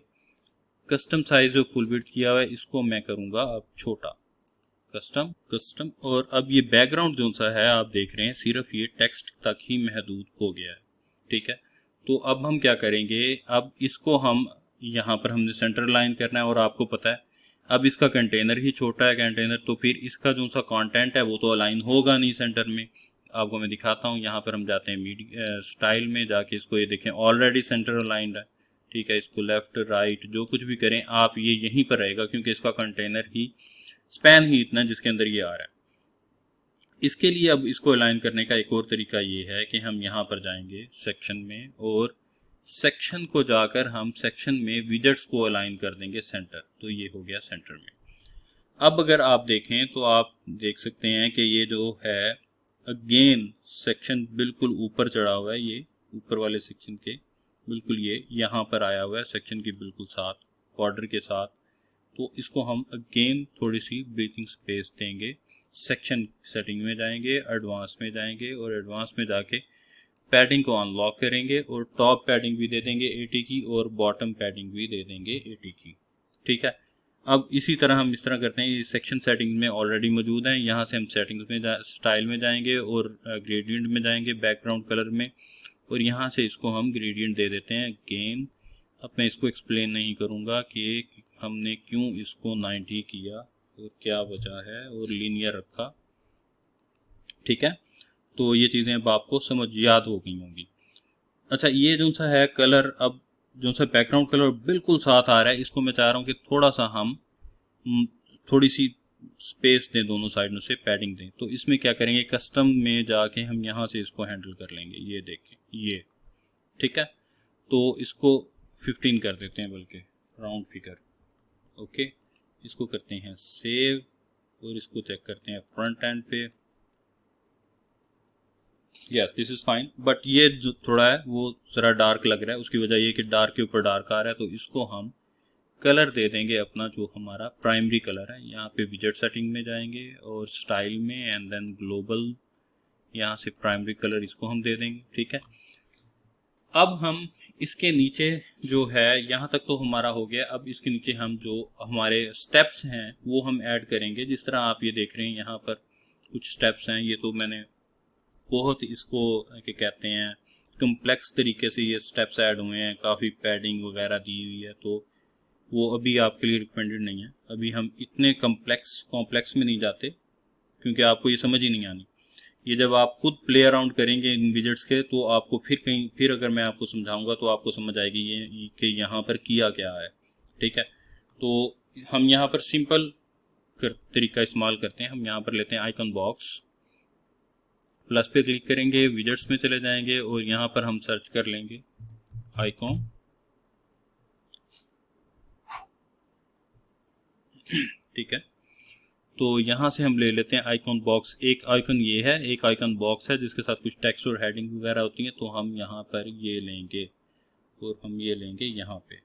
कस्टम साइज जो फुल विड्थ किया हुआ है इसको मैं करूँगा अब छोटा, कस्टम। और अब ये बैकग्राउंड जो सा है आप देख रहे हैं सिर्फ ये टेक्स्ट तक ही महदूद हो गया है, ठीक है। तो अब हम क्या करेंगे, अब इसको हम यहाँ पर हमने सेंटर लाइन करना है, और आपको पता है अब इसका कंटेनर ही छोटा है कंटेनर, तो फिर इसका जो सा कंटेंट है वो तो अलाइन होगा नहीं सेंटर में। आपको मैं दिखाता हूँ, यहाँ पर हम जाते हैं स्टाइल में जाके, इसको ये देखें ऑलरेडी सेंटर अलाइंड है, ठीक है। इसको लेफ्ट राइट जो कुछ भी करें आप, ये यहीं पर रहेगा क्योंकि इसका कंटेनर ही स्पैन ही इतना जिसके अंदर ये आ रहा है। इसके लिए अब इसको अलाइन करने का एक और तरीका ये है कि हम यहाँ पर जाएंगे सेक्शन में, और सेक्शन को जाकर हम सेक्शन में विजेट्स को अलाइन कर देंगे सेंटर। तो ये हो गया सेंटर में। अब अगर आप देखें तो आप देख सकते हैं कि ये जो है अगेन सेक्शन बिल्कुल ऊपर चढ़ा हुआ है, ये ऊपर वाले सेक्शन के बिल्कुल ये यहाँ पर आया हुआ है सेक्शन के बिल्कुल साथ बॉर्डर के साथ। तो इसको हम अगेन थोड़ी सी ब्रीथिंग स्पेस देंगे। सेक्शन सेटिंग में जाएंगे, एडवांस में जाएंगे और एडवांस में जाके पैडिंग को अनलॉक करेंगे और टॉप पैडिंग भी दे देंगे 80 की और बॉटम पैडिंग भी दे देंगे 80 की। ठीक है। अब इसी तरह हम इस तरह करते हैं, ये सेक्शन सेटिंग में ऑलरेडी मौजूद है। यहाँ से हम सेटिंग्स में स्टाइल में जाएंगे और ग्रेडियंट में जाएंगे बैकग्राउंड कलर में, और यहाँ से इसको हम ग्रेडियंट दे देते हैं अगेन। अब मैं इसको एक्सप्लेन नहीं करूँगा कि हमने क्यों इसको 90 किया और क्या वजह है और लीनियर रखा। ठीक है, तो ये चीज़ें अब आपको समझ याद हो गई होंगी। अच्छा, ये जो सा है कलर, अब जो सा बैकग्राउंड कलर बिल्कुल साथ आ रहा है, इसको मैं चाह रहा हूँ कि थोड़ा सा हम थोड़ी सी स्पेस दें, दोनों साइडों से पैडिंग दें। तो इसमें क्या करेंगे, कस्टम में जाके हम यहाँ से इसको हैंडल कर लेंगे। ये देखें ये, ठीक है। तो इसको 15 कर देते हैं, बल्कि राउंड फिगर। ओके, इसको करते हैं सेव और इसको चेक करते हैं फ्रंट एंड पे। Yes, this is fine, but ये जो थोड़ा है वो ज़रा डार्क लग रहा है। उसकी वजह ये कि डार्क के ऊपर डार्क आ रहा है। तो इसको हम कलर दे देंगे अपना जो हमारा प्राइमरी कलर है। यहाँ पे विजेट सेटिंग में जाएंगे और स्टाइल में एंड देन ग्लोबल, यहाँ से प्राइमरी कलर इसको हम दे देंगे। ठीक है। अब हम इसके नीचे जो है, यहाँ तक तो हमारा हो गया। अब इसके नीचे हम जो हमारे स्टेप्स हैं वो हम ऐड करेंगे। जिस तरह आप ये देख रहे हैं यहाँ पर कुछ स्टेप्स हैं। ये तो मैंने बहुत इसको क्या कहते हैं कम्प्लेक्स तरीके से ये स्टेप्स ऐड हुए हैं, काफ़ी पैडिंग वगैरह दी हुई है। तो वो अभी आपके लिए रिकमेंडेड नहीं है। अभी हम इतने कॉम्प्लेक्स में नहीं जाते क्योंकि आपको ये समझ ही नहीं आनी। ये जब आप खुद प्ले अराउंड करेंगे इन विजेट्स के, तो आपको फिर अगर मैं आपको समझाऊंगा तो आपको समझ आएगी ये कि यहाँ पर किया क्या है। ठीक है। तो हम यहाँ पर सिंपल तरीका इस्तेमाल करते हैं। हम यहाँ पर लेते हैं आइकन बॉक्स, प्लस पे क्लिक करेंगे, विजेट्स में चले जाएंगे और यहाँ पर हम सर्च कर लेंगे आइकॉन। ठीक है। तो यहाँ से हम ले लेते हैं आइकॉन बॉक्स। एक आइकन ये है, एक आइकन बॉक्स है जिसके साथ कुछ टेक्स्ट और हेडिंग वगैरह होती है। तो हम यहाँ पर ये लेंगे और हम ये लेंगे यहाँ पे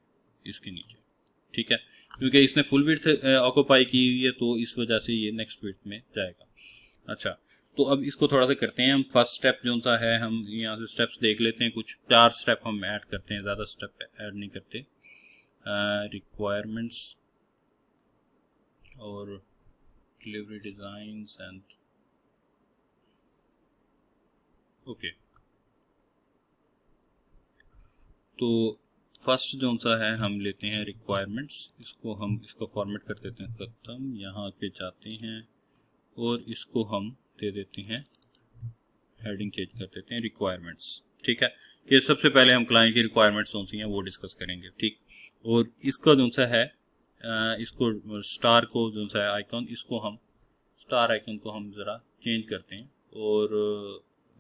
इसके नीचे। ठीक है, क्योंकि इसने फुल विड्थ ऑक्यूपाई की हुई है तो इस वजह से ये नेक्स्ट विड्थ में जाएगा। अच्छा, तो अब इसको थोड़ा सा करते हैं हम। फर्स्ट स्टेप जो सा है, हम यहाँ से स्टेप्स देख लेते हैं। कुछ 4 स्टेप हम ऐड करते हैं, ज़्यादा स्टेप ऐड नहीं करते। रिक्वायरमेंट्स और डिलीवरी डिज़ाइंस एंड ओके। तो फर्स्ट जो सा है हम लेते हैं रिक्वायरमेंट्स। इसको हम इसका फॉर्मेट कर देते हैं खत्म। यहाँ पे जाते हैं और इसको हम दे देते हैं हेडिंग चेंज कर देते हैं रिक्वायरमेंट्स। ठीक है, कि सबसे पहले हम क्लाइंट की रिक्वायरमेंट्स कौन सी हैं वो डिस्कस करेंगे। ठीक, और इसका जो सा है इसको स्टार को जो सा है आइकॉन, इसको हम स्टार आइकन को हम ज़रा चेंज करते हैं। और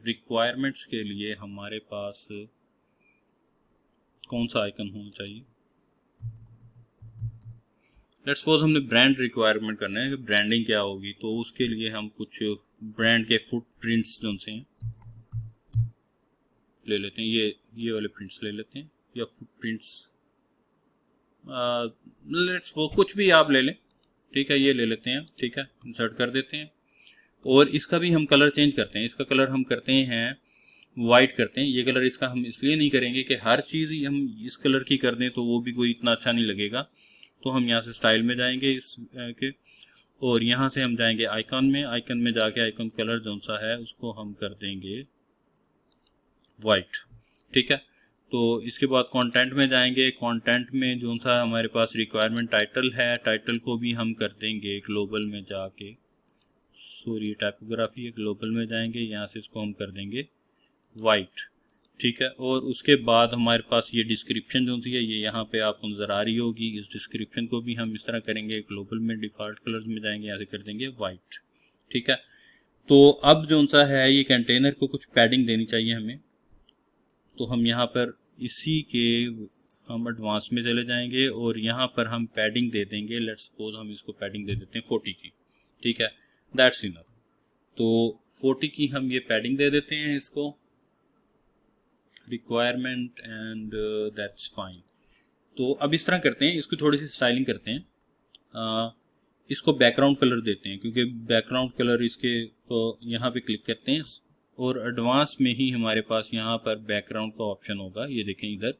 रिक्वायरमेंट्स के लिए हमारे पास कौन सा आइकन होना चाहिए। लेट्स सपोज हमने ब्रांड रिक्वायरमेंट करना है कि ब्रांडिंग क्या होगी। तो उसके लिए हम कुछ ब्रांड के फुटप्रिंट्स जो से हैं ले लेते हैं। ये वाले प्रिंट्स ले लेते हैं, या फुटप्रिंट्स, लेट्स वो कुछ भी आप ले लें। ठीक है, ये ले लेते हैं। ठीक है, इंसर्ट कर देते हैं और इसका भी हम कलर चेंज करते हैं। इसका कलर हम करते हैं वाइट करते हैं। ये कलर इसका हम इसलिए नहीं करेंगे कि हर चीज़ ही हम इस कलर की कर दें तो वो भी कोई इतना अच्छा नहीं लगेगा। तो हम यहाँ से स्टाइल में जाएंगे इस के, और यहाँ से हम जाएंगे आइकन में। आइकन में जाके आइकन कलर जो सा है उसको हम कर देंगे वाइट। ठीक है, तो इसके बाद कंटेंट में जाएंगे। कंटेंट में जो सा हमारे पास रिक्वायरमेंट टाइटल है, टाइटल को भी हम कर देंगे ग्लोबल में जाके, सॉरी टाइपोग्राफी है, ग्लोबल में जाएंगे। यहाँ से इसको हम कर देंगे वाइट। ठीक है। और उसके बाद हमारे पास ये डिस्क्रिप्शन जो सी है ये यहाँ पे आपको नज़र आ रही होगी। इस डिस्क्रिप्शन को भी हम इस तरह करेंगे, ग्लोबल में डिफ़ॉल्ट कलर्स में जाएंगे, यहाँ से कर देंगे वाइट। ठीक है। तो अब जो सा है ये कंटेनर को कुछ पैडिंग देनी चाहिए हमें, तो हम यहाँ पर इसी के हम एडवांस में चले जाएंगे और यहाँ पर हम पैडिंग दे देंगे। लेट्स सपोज हम इसको पैडिंग दे देते हैं 40 की। ठीक है, दैट्स इनफ। तो 40 की हम ये पैडिंग दे देते हैं इसको, रिक्वायरमेंट, एंड दैट्स फाइन। तो अब इस तरह करते हैं, इसको थोड़ी सी स्टाइलिंग करते हैं। इसको बैकग्राउंड कलर देते हैं, क्योंकि बैकग्राउंड कलर इसके, तो यहाँ पे क्लिक करते हैं और एडवांस में ही हमारे पास यहाँ पर बैकग्राउंड का ऑप्शन होगा, ये देखें इधर।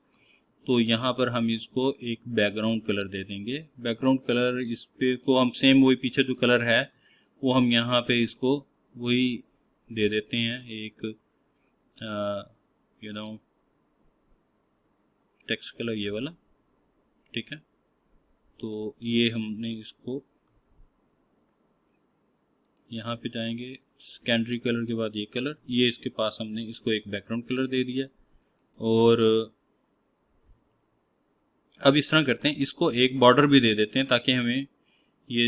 तो यहाँ पर हम इसको एक बैकग्राउंड कलर दे देंगे। बैकग्राउंड कलर इस पे को हम सेम वही पीछे जो कलर है वो हम यहाँ पे इसको वही दे देते हैं, एक टेक्स्ट कलर ये वाला। ठीक है, तो ये हमने इसको यहाँ पे जाएंगे, सेकेंडरी कलर के बाद ये कलर, ये इसके पास हमने इसको एक बैकग्राउंड कलर दे दिया। और अब इस तरह करते हैं, इसको एक बॉर्डर भी दे देते हैं ताकि हमें ये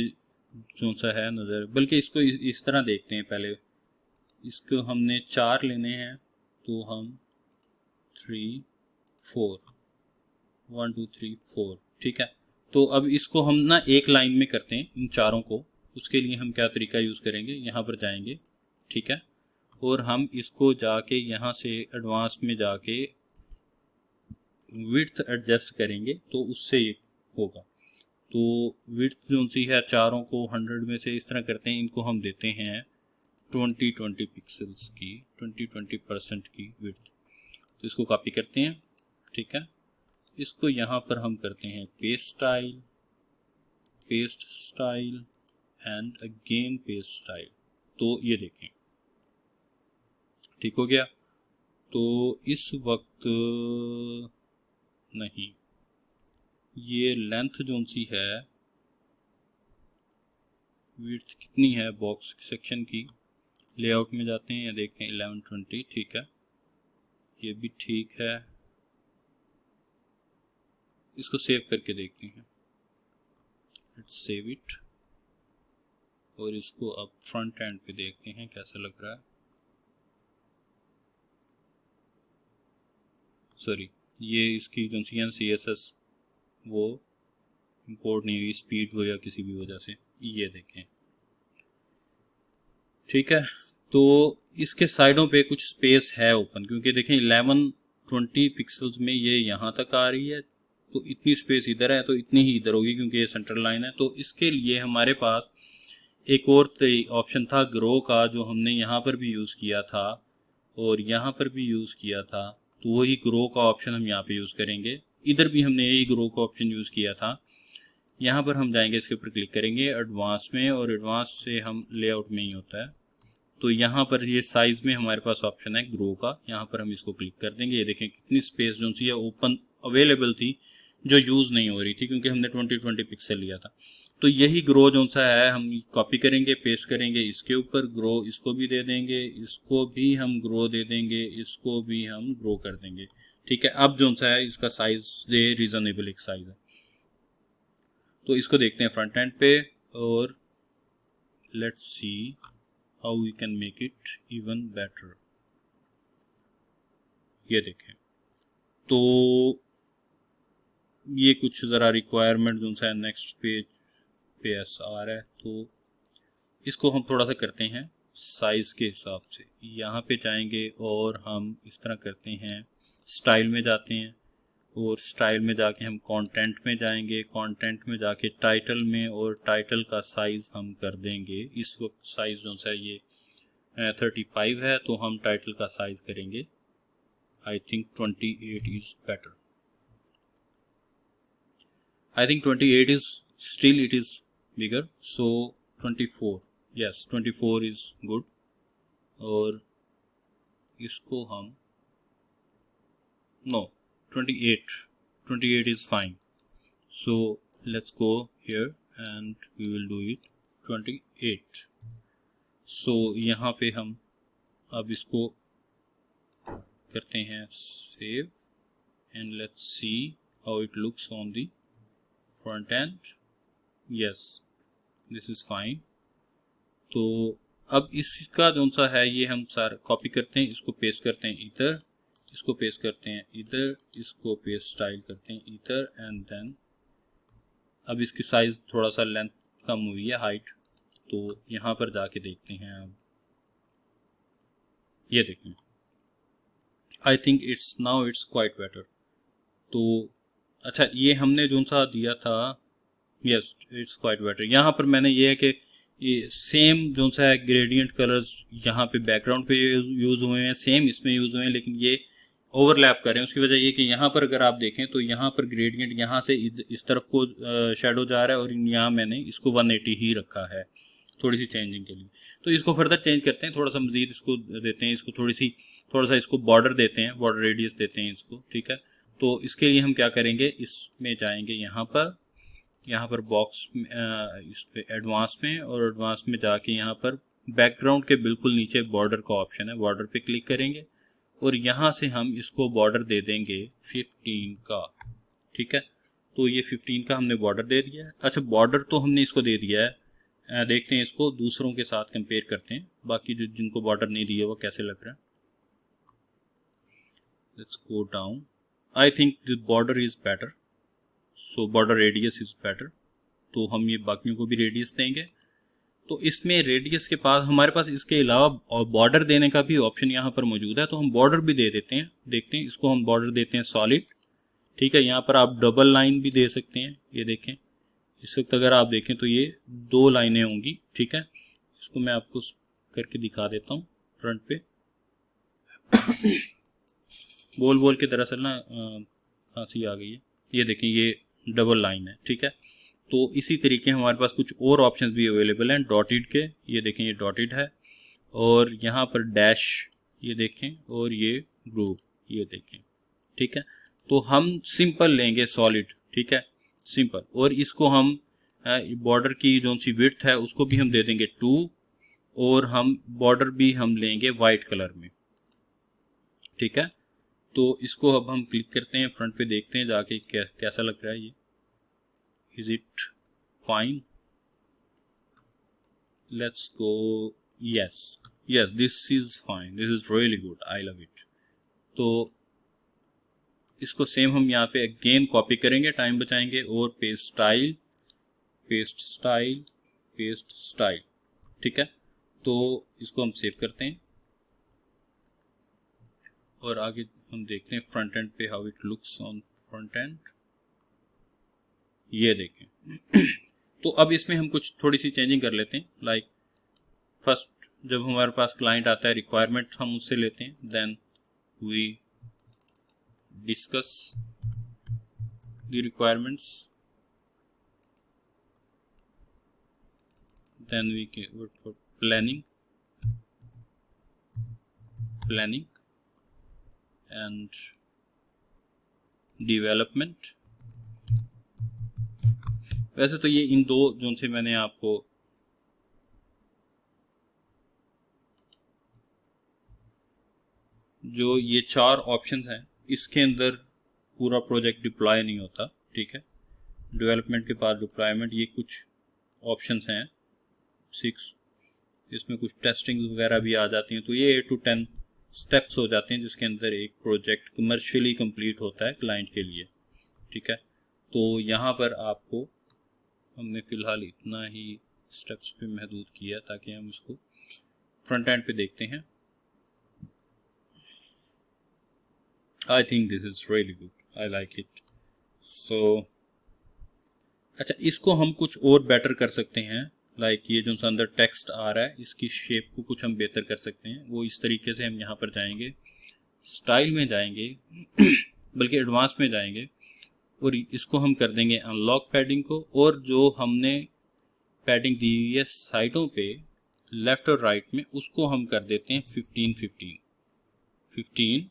जो सा है नज़र, बल्कि इसको इस तरह देखते हैं पहले। इसको हमने 4 लेने हैं, तो हम 3 4 1 2 3 4। ठीक है, तो अब इसको हम ना एक लाइन में करते हैं इन चारों को। उसके लिए हम क्या तरीका यूज़ करेंगे, यहाँ पर जाएंगे। ठीक है, और हम इसको जाके यहाँ से एडवांस में जाके विड्थ एडजस्ट करेंगे, तो उससे ये होगा। तो विड्थ जो सी है चारों को 100 में से इस तरह करते हैं, इनको हम देते हैं 20 पिक्सल्स की, 20% की विड्थ। तो इसको कॉपी करते हैं। ठीक है, इसको यहाँ पर हम करते हैं paste style and again paste style. तो ये देखें ठीक हो गया। तो इस वक्त नहीं, ये लेंथ जो सी है, विड्थ कितनी है बॉक्स सेक्शन की, लेआउट में जाते हैं या देखते हैं 1120। ठीक है, ये भी ठीक है। इसको सेव करके देखते हैं, लेट्स सेव इट। और इसको अब फ्रंट एंड पे देखते हैं कैसा लग रहा है। सॉरी, ये इसकी जो सी CSS वो इंपोर्ट नहीं हुई, स्पीड हो या किसी भी वजह से, ये देखें। ठीक है, तो इसके साइडों पे कुछ स्पेस है ओपन, क्योंकि देखें 1120 पिक्सल्स में ये यहाँ तक आ रही है, तो इतनी स्पेस इधर है तो इतनी ही इधर होगी क्योंकि ये सेंटर लाइन है। तो इसके लिए हमारे पास एक और ऑप्शन था ग्रो का, जो हमने यहाँ पर भी यूज़ किया था और यहाँ पर भी यूज़ किया था। तो वही ग्रो का ऑप्शन हम यहाँ पे यूज़ करेंगे। इधर भी हमने यही ग्रो का ऑप्शन यूज़ किया था। यहाँ पर हम जाएंगे, इसके ऊपर क्लिक करेंगे एडवांस में, और एडवांस से हम लेआउट में ही होता है। तो यहाँ पर ये साइज़ में हमारे पास ऑप्शन है ग्रो का, यहाँ पर हम इसको क्लिक कर देंगे। ये देखें कितनी स्पेस जो सी है ओपन अवेलेबल थी, जो यूज़ नहीं हो रही थी क्योंकि हमने 20 पिक्सल लिया था। तो यही ग्रो जो सा है हम कॉपी करेंगे, पेस्ट करेंगे इसके ऊपर, ग्रो इसको भी दे देंगे, इसको भी हम ग्रो दे देंगे, इसको भी हम ग्रो कर देंगे। ठीक है, अब जो सा है इसका साइज ये रीजनेबल एक साइज है। तो इसको देखते हैं फ्रंट एंड पे, और let's see how we can make it even better. ये देखें, तो ये कुछ ज़रा रिक्वायरमेंट जो सा है नेक्स्ट पेज पे ऐसा आ रहा है, तो इसको हम थोड़ा सा करते हैं साइज़ के हिसाब से। यहाँ पे जाएंगे और हम इस तरह करते हैं, स्टाइल में जाते हैं, और स्टाइल में जाके हम कंटेंट में जाएंगे, कंटेंट में जाके टाइटल में, और टाइटल का साइज़ हम कर देंगे इस वक्त साइज़ जो सा ये 35 है, तो हम टाइटल का साइज़ करेंगे I think 28 is better. I think 28 is still it is bigger, so 24, yes 24 is good. और इसको हम no 28 is fine, so let's go here and we will do it 28। so यहाँ पे हम अब इसको करते हैं save and let's see how it looks on the front end. Yes, this is fine. तो अब इसका जो सा है ये हम सारा कॉपी करते हैं, इसको पेस्ट करते हैं इधर, इसको पेस्ट करते हैं इधर, इसको पेस्ट स्टाइल करते हैं इधर एंड देन अब इसकी साइज थोड़ा सा लेंथ कम हुई है, हाइट, तो यहाँ पर जाके देखते हैं। अब ये देखें, I think it's now it's quite better. तो अच्छा, ये हमने जो सा दिया था, यस इट्स क्वाइट बेटर। यहाँ पर मैंने ये है कि ये सेम जो सा है ग्रेडियंट कलर्स यहाँ पे बैकग्राउंड पे यूज़ हुए हैं, सेम इसमें यूज़ हुए हैं, लेकिन ये ओवरलैप कर रहे हैं। उसकी वजह ये कि यहाँ पर अगर आप देखें तो यहाँ पर ग्रेडियंट यहाँ से इस तरफ को शेडो जा रहा है और यहाँ मैंने इसको 180 ही रखा है थोड़ी सी चेंजिंग के लिए। तो इसको फर्दर चेंज करते हैं, थोड़ा सा मजीद इसको देते हैं, इसको थोड़ा सा इसको बॉर्डर देते हैं, बॉर्डर रेडियस देते हैं इसको, ठीक है। तो इसके लिए हम क्या करेंगे, इसमें जाएंगे यहाँ पर बॉक्स इस पे एडवांस में, और एडवांस में जाके यहाँ पर बैकग्राउंड के बिल्कुल नीचे बॉर्डर का ऑप्शन है, बॉर्डर पे क्लिक करेंगे और यहाँ से हम इसको बॉर्डर दे देंगे 15 का, ठीक है। तो ये 15 का हमने बॉर्डर दे दिया है। अच्छा, बॉर्डर तो हमने इसको दे दिया है, देखते हैं इसको दूसरों के साथ कंपेयर करते हैं, बाकी जो जिनको बॉर्डर नहीं दिया वो कैसे लग रहा है। Let's go down, I think the border is better, so border radius is better. तो हम ये बाकियों को भी रेडियस देंगे। तो इसमें रेडियस के पास हमारे पास इसके अलावा बॉर्डर देने का भी ऑप्शन यहाँ पर मौजूद है, तो हम बॉर्डर भी दे देते हैं। देखते हैं, इसको हम बॉर्डर देते हैं सॉलिड, ठीक है। यहाँ पर आप डबल लाइन भी दे सकते हैं, ये देखें इस वक्त अगर आप देखें तो ये 2 लाइनें होंगी, ठीक है। इसको मैं आपको करके दिखा देता हूँ फ्रंट पे। बोल के दरअसल ना खांसी आ गई है। ये देखें, ये डबल लाइन है, ठीक है। तो इसी तरीके हमारे पास कुछ और ऑप्शंस भी अवेलेबल हैं डॉटेड के, ये देखें ये डॉटेड है, और यहाँ पर डैश ये देखें, और ये ग्रुप ये देखें, ठीक है। तो हम सिंपल लेंगे सॉलिड, ठीक है, सिंपल, और इसको हम बॉर्डर की जो सी विड्थ है उसको भी हम दे देंगे 2, और हम बॉर्डर भी हम लेंगे वाइट कलर में, ठीक है। तो इसको अब हम क्लिक करते हैं, फ्रंट पे देखते हैं जाके कैसा लग रहा है ये। Is it fine? Let's go. Yes, this is fine. This is really good. I love it. तो इसको सेम हम यहाँ पे अगेन कॉपी करेंगे, टाइम बचाएंगे, और पेस्ट स्टाइल, ठीक है। तो इसको हम सेव करते हैं और आगे हम देखते हैं फ्रंट एंड पे how it looks on front end. ये देखें। तो अब इसमें हम कुछ थोड़ी सी चेंजिंग कर लेते हैं। लाइक फर्स्ट जब हमारे पास क्लाइंट आता है, रिक्वायरमेंट हम उससे लेते हैं, then we discuss the requirements, then we work for planning and development. वैसे तो ये इन दो जो से मैंने आपको जो ये 4 ऑप्शंस हैं, इसके अंदर पूरा प्रोजेक्ट डिप्लॉय नहीं होता, ठीक है। डेवलपमेंट के बाद डिप्लॉयमेंट, ये कुछ ऑप्शंस हैं 6, इसमें कुछ टेस्टिंग्स वगैरह भी आ जाती हैं। तो ये 8 to 10 स्टेप्स हो जाते हैं जिसके अंदर एक प्रोजेक्ट कमर्शियली कंप्लीट होता है क्लाइंट के लिए, ठीक है। तो यहाँ पर आपको हमने फ़िलहाल इतना ही स्टेप्स पे महदूद किया ताकि हम इसको फ्रंट एंड पे देखते हैं। I think this is really good, I like it. So अच्छा, इसको हम कुछ और बेटर कर सकते हैं। लाइक ये जो अंदर टेक्स्ट आ रहा है, इसकी शेप को कुछ हम बेहतर कर सकते हैं। वो इस तरीके से हम यहाँ पर जाएंगे, स्टाइल में जाएंगे बल्कि एडवांस में जाएंगे, और इसको हम कर देंगे अनलॉक पैडिंग को, और जो हमने पैडिंग दी हुई है साइडों पे लेफ्ट और राइट में, उसको हम कर देते हैं 15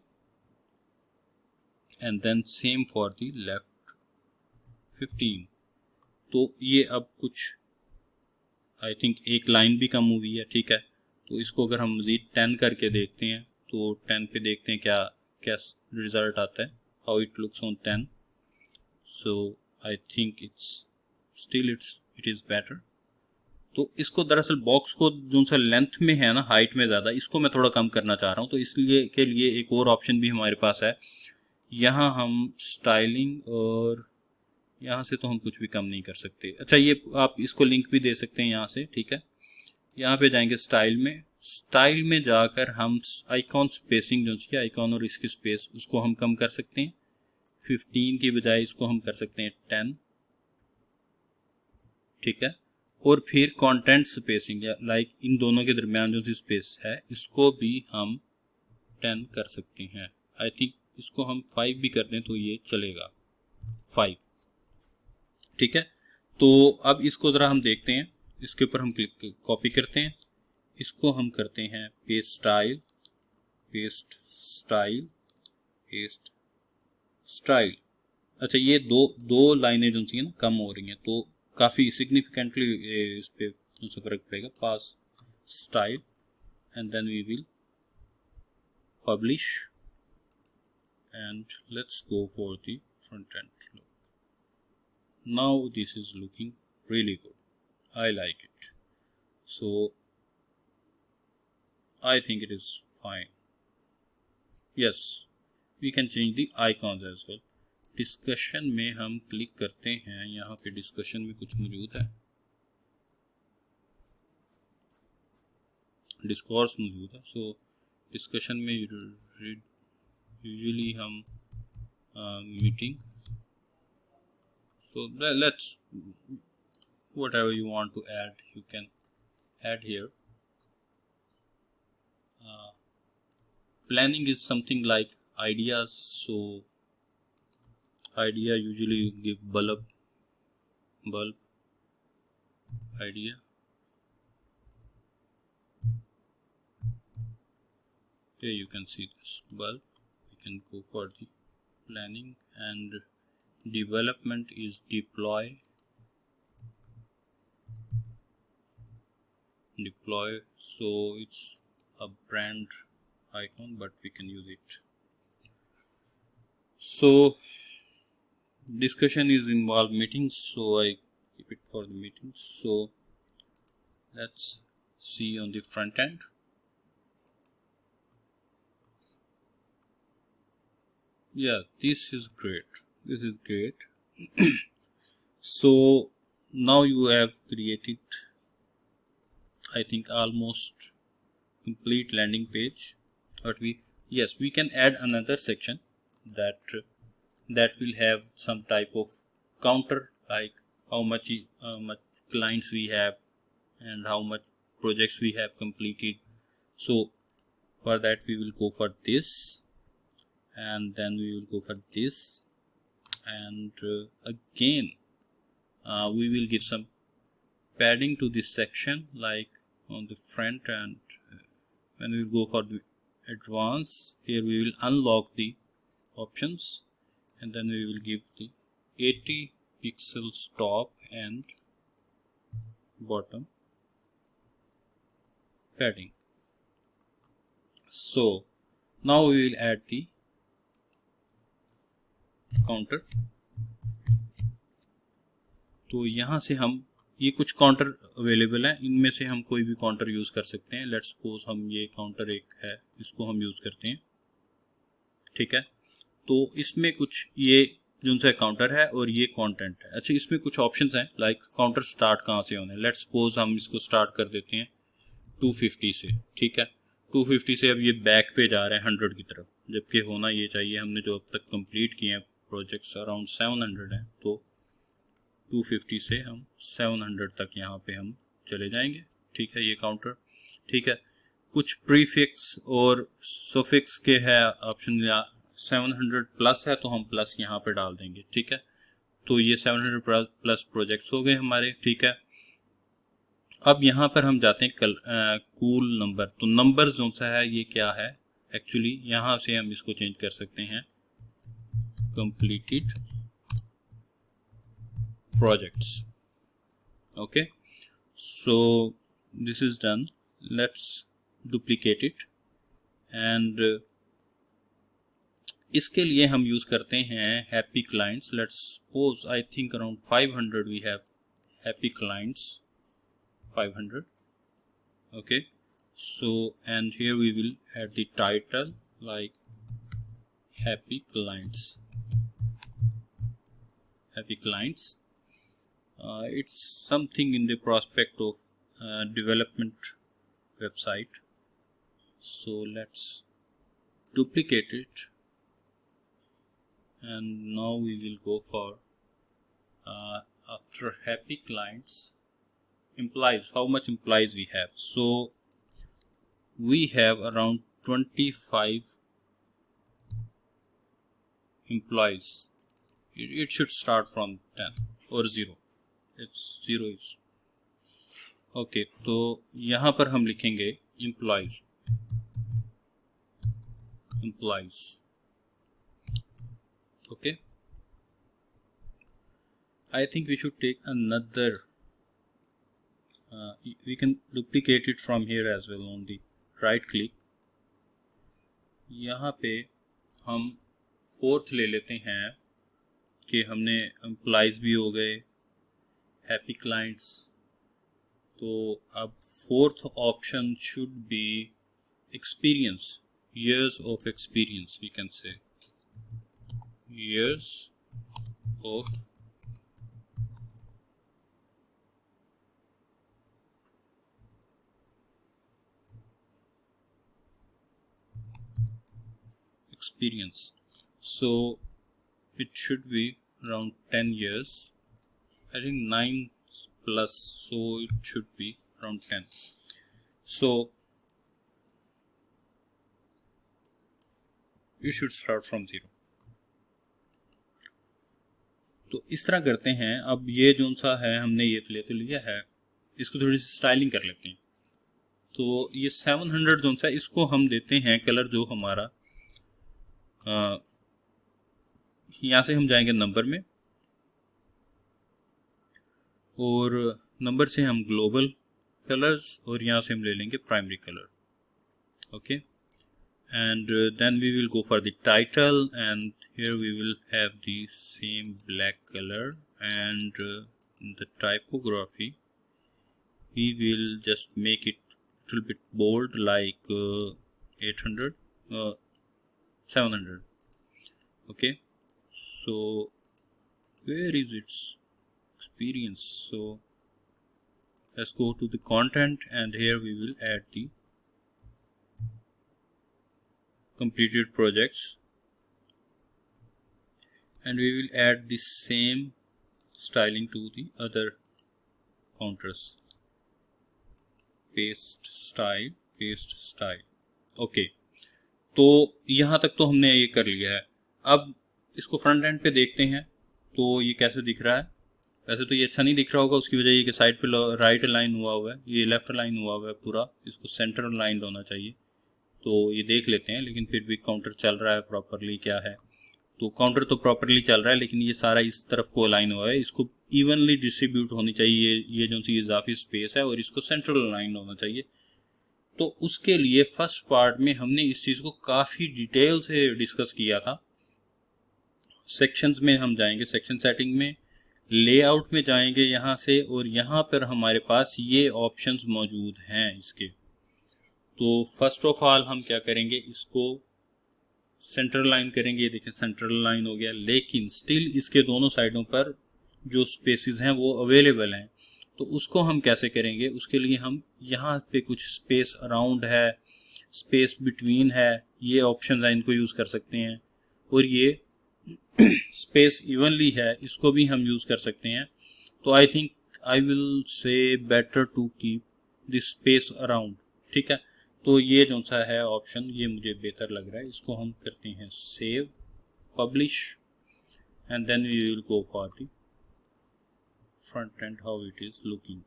and then same for the left 15। तो ये अब कुछ आई थिंक एक लाइन भी कम हुई है, ठीक है। तो इसको अगर हम मज़ीद 10 करके देखते हैं, तो 10 पे देखते हैं कैसा रिजल्ट आता है, how it looks on 10. So I think it is better. तो इसको दरअसल बॉक्स को जो सा लेंथ में है ना, हाइट में ज़्यादा, इसको मैं थोड़ा कम करना चाह रहा हूँ. तो इसलिए के लिए एक और ऑप्शन भी हमारे पास है. यहाँ हम स्टाइलिंग, और यहाँ से तो हम कुछ भी कम नहीं कर सकते. अच्छा, ये आप इसको लिंक भी दे सकते हैं यहाँ से. ठीक है, यहाँ पे जाएंगे स्टाइल में जाकर हम आइकॉन स्पेसिंग जो है, आइकॉन और इसकी स्पेस, उसको हम कम कर सकते हैं. 15 की बजाय इसको हम कर सकते हैं 10. ठीक है, और फिर कंटेंट स्पेसिंग, लाइक इन दोनों के दरमियान जो सी स्पेस है, इसको भी हम 10 कर सकते हैं. आई थिंक इसको हम 5 भी कर दें तो ये चलेगा, 5. ठीक है, तो अब इसको ज़रा हम देखते हैं. इसके ऊपर हम कॉपी करते हैं, इसको हम करते हैं पेस्ट स्टाइल, पेस्ट स्टाइल. अच्छा, ये दो लाइनें जो सी हैं ना कम हो रही हैं, तो काफ़ी सिग्निफिकेंटली इस पे उनसे फर्क पड़ेगा. Pass style and then we will publish and let's go for the front end look. Now this is looking really good. I like it. So I think it is fine. Yes, we can change the icons as well. Discussion में हम क्लिक करते हैं, यहाँ पे डिस्कशन में कुछ मौजूद है, डिस्कोर्स मौजूद है. सो डिस्कशन में यूजुअली हम meeting, so let's whatever you want to add, you can add here. Planning is something like ideas, so idea usually you give bulb idea. Here you can see this bulb. You can go for the planning, and development is deploy. So it's a brand icon, but we can use it. So discussion is involved meetings, so I keep it for the meetings. So let's see on the front end. Yeah, this is great. So now you have created, I think, almost complete landing page. But we can add another section that will have some type of counter, like how much clients we have and how much projects we have completed. So for that we will go for this, and then we will go for this, and again we will give some padding to this section, like on the front. And when we go for the advanced, here we will unlock the options, and then we will give the 80 pixels top and bottom padding. So now we will add the counter. तो यहाँ से हम, ये कुछ काउंटर अवेलेबल हैं, इनमें से हम कोई भी काउंटर यूज़ कर सकते हैं. लेट्स सपोज हम ये काउंटर एक है, इसको हम यूज़ करते हैं. ठीक है, तो इसमें कुछ ये जो सा काउंटर है और ये कंटेंट है. अच्छा, इसमें कुछ ऑप्शंस हैं, लाइक काउंटर स्टार्ट कहाँ से होना है. लेट्स सपोज हम इसको स्टार्ट कर देते हैं 250 से. ठीक है, 250 से अब ये बैक पे जा रहे हैं 100 की तरफ, जबकि होना ये चाहिए, हमने जो अब तक कंप्लीट किए हैं प्रोजेक्ट्स अराउंड 700 हैं, तो 250 से हम 700 तक यहाँ पे हम चले जाएंगे. ठीक है, ये काउंटर. ठीक है, कुछ प्रीफिक्स और सफिक्स के है ऑप्शन, या 700 प्लस है तो हम प्लस यहाँ पे डाल देंगे. ठीक है, तो ये 700 प्लस प्रोजेक्ट्स हो गए हमारे. ठीक है, अब यहाँ पर हम जाते हैं कूल नंबर. तो नंबर जो सा है ये क्या है एक्चुअली, यहाँ से हम इसको चेंज कर सकते हैं completed projects. Okay, so this is done. Let's duplicate it, and इसके लिए हम यूज़ करते हैं happy clients. Let's suppose I think around 500 we have happy clients, 500. Okay, so and here we will add the title like happy clients. It's something in the prospect of development website, so let's duplicate it, and now we will go for after happy clients, employees. How much employees we have? So we have around 25 employees. It should start from 10 or 0. It's 0 is okay. तो यहाँ पर हम लिखेंगे employees. Okay, I think we should take another we can duplicate it from here as well. On the right click, यहाँ पे हम 4th ले लेते हैं कि हमने एम्प्लॉइज भी हो गए, हैप्पी क्लाइंट्स. तो अब 4th option should be experience, years of experience. We can say years of experience. So it should be around 10 years. I think 9 plus, so it should be around 10. So you should start from 0. तो इस तरह करते हैं. अब ये जो सा है हमने ये तो लिया है, इसको थोड़ी सी स्टाइलिंग कर लेते हैं. तो ये 700 जो सा, इसको हम देते हैं कलर जो हमारा यहाँ से हम जाएंगे नंबर में, और नंबर से हम ग्लोबल कलर्स, और यहाँ से हम ले लेंगे primary colour. Okay, and then we will go for the title, and here we will have the same black colour, and the typography we will just make it little bit bold like 800 700. Okay, so where is its experience? So let's go to the content, and here we will add the completed projects, and we will add the same styling to the other counters. Paste style. Okay, तो यहाँ तक तो हमने ये कर लिया है. अब इसको फ्रंट एंड पे देखते हैं तो ये कैसे दिख रहा है. वैसे तो ये अच्छा नहीं दिख रहा होगा, उसकी वजह ये कि साइड पे राइट लाइन हुआ हुआ है, ये लेफ्ट लाइन हुआ हुआ है पूरा. इसको सेंटर लाइन होना चाहिए, तो ये देख लेते हैं. लेकिन फिर भी काउंटर चल रहा है प्रॉपरली, क्या है, तो काउंटर तो प्रॉपरली चल रहा है, लेकिन ये सारा इस तरफ को अलाइन हुआ है. इसको इवनली डिस्ट्रीब्यूट होनी चाहिए ये जो सी इजाफी स्पेस है, और इसको सेंट्रल अलाइन होना चाहिए. तो उसके लिए फर्स्ट पार्ट में हमने इस चीज़ को काफ़ी डिटेल से डिस्कस किया था. सेक्शंस में हम जाएंगे, सेक्शन सेटिंग में, लेआउट में जाएंगे यहाँ से, और यहाँ पर हमारे पास ये ऑप्शंस मौजूद हैं इसके. तो फर्स्ट ऑफ ऑल हम क्या करेंगे, इसको सेंट्रल लाइन करेंगे. ये देखिए सेंट्रल लाइन हो गया, लेकिन स्टिल इसके दोनों साइडों पर जो स्पेसेस हैं वो अवेलेबल हैं. तो उसको हम कैसे करेंगे, उसके लिए हम यहाँ पे कुछ स्पेस अराउंड है, स्पेस बिटवीन है, ये ऑप्शन है, इनको यूज़ कर सकते हैं. और ये स्पेस इवनली है, इसको भी हम यूज़ कर सकते हैं. तो I think I will say better to keep this space around. ठीक है, तो ये जो सा है ऑप्शन, ये मुझे बेहतर लग रहा है. इसको हम करते हैं save, publish, and then we will go for the front end how it is looking.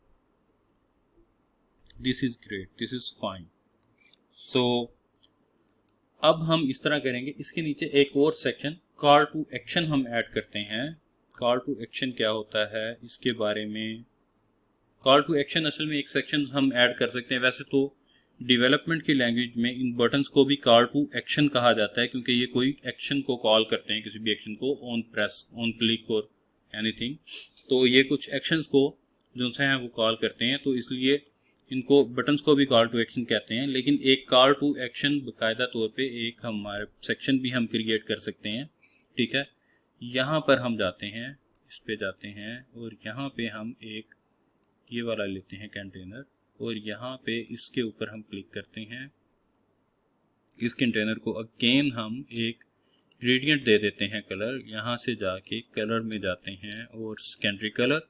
This is great, this is fine. So अब हम इस तरह करेंगे. इसके नीचे एक और सेक्शन कॉल टू एक्शन हम ऐड करते हैं. कॉल टू एक्शन क्या होता है, इसके बारे में. कॉल टू एक्शन असल में एक सेक्शन हम ऐड कर सकते हैं. वैसे तो डेवलपमेंट की लैंग्वेज में इन बटन्स को भी कॉल टू एक्शन कहा जाता है, क्योंकि ये कोई एक्शन को कॉल करते हैं, किसी भी एक्शन को, ऑन प्रेस, ऑन क्लिक और एनीथिंग। तो ये कुछ एक्शंस को जो से हैं वो कॉल करते हैं, तो इसलिए इनको बटन्स को भी कॉल टू एक्शन कहते हैं। लेकिन एक कॉल टू एक्शन बाकायदा तौर पे एक हमारे सेक्शन भी हम क्रिएट कर सकते हैं, ठीक है। यहाँ पर हम जाते हैं, इस पे जाते हैं और यहाँ पे हम एक ये वाला लेते हैं कंटेनर, और यहाँ पे इसके ऊपर हम क्लिक करते हैं। इस कंटेनर को अगेन हम एक ग्रेडियंट दे देते हैं कलर, यहाँ से जाके कलर में जाते हैं और secondary colour,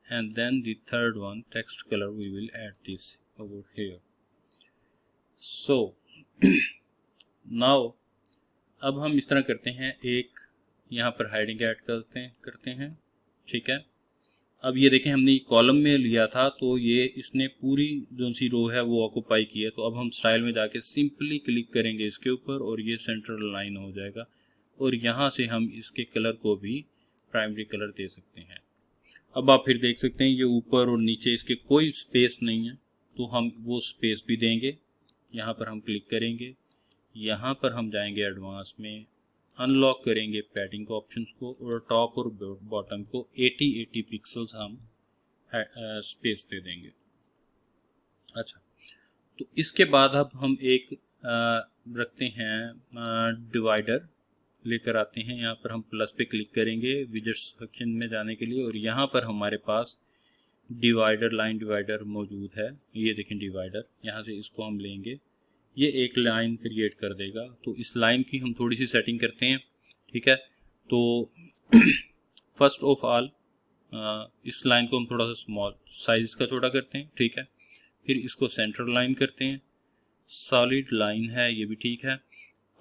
and then the third one text color we will add this over here. So now अब हम इस तरह करते हैं, एक यहाँ पर हाइडिंग ऐड करते हैं, ठीक है। अब ये देखें हमने कॉलम में लिया था तो ये इसने पूरी जो सी रो है वो ऑक्यूपाई की है। तो अब हम स्टाइल में जाके सिंपली क्लिक करेंगे इसके ऊपर और ये सेंट्रल लाइन हो जाएगा, और यहाँ से हम इसके कलर को भी प्राइमरी कलर दे सकते हैं। अब आप फिर देख सकते हैं ये ऊपर और नीचे इसके कोई स्पेस नहीं है, तो हम वो स्पेस भी देंगे। यहाँ पर हम क्लिक करेंगे, यहाँ पर हम जाएंगे एडवांस में, अनलॉक करेंगे पैडिंग ऑप्शंस को, और टॉप और बॉटम को 80 पिक्सल्स हम स्पेस दे देंगे। अच्छा, तो इसके बाद अब हम एक रखते हैं डिवाइडर लेकर आते हैं। यहाँ पर हम प्लस पे क्लिक करेंगे विजेट्स सेक्शन में जाने के लिए, और यहाँ पर हमारे पास डिवाइडर, लाइन डिवाइडर मौजूद है। ये देखें डिवाइडर, यहाँ से इसको हम लेंगे, ये एक लाइन क्रिएट कर देगा। तो इस लाइन की हम थोड़ी सी सेटिंग करते हैं, ठीक है। तो फर्स्ट ऑफ ऑल इस लाइन को हम थोड़ा सा स्मॉल साइज का छोटा करते हैं, ठीक है। फिर इसको सेंटर लाइन करते हैं, सॉलिड लाइन है ये भी ठीक है।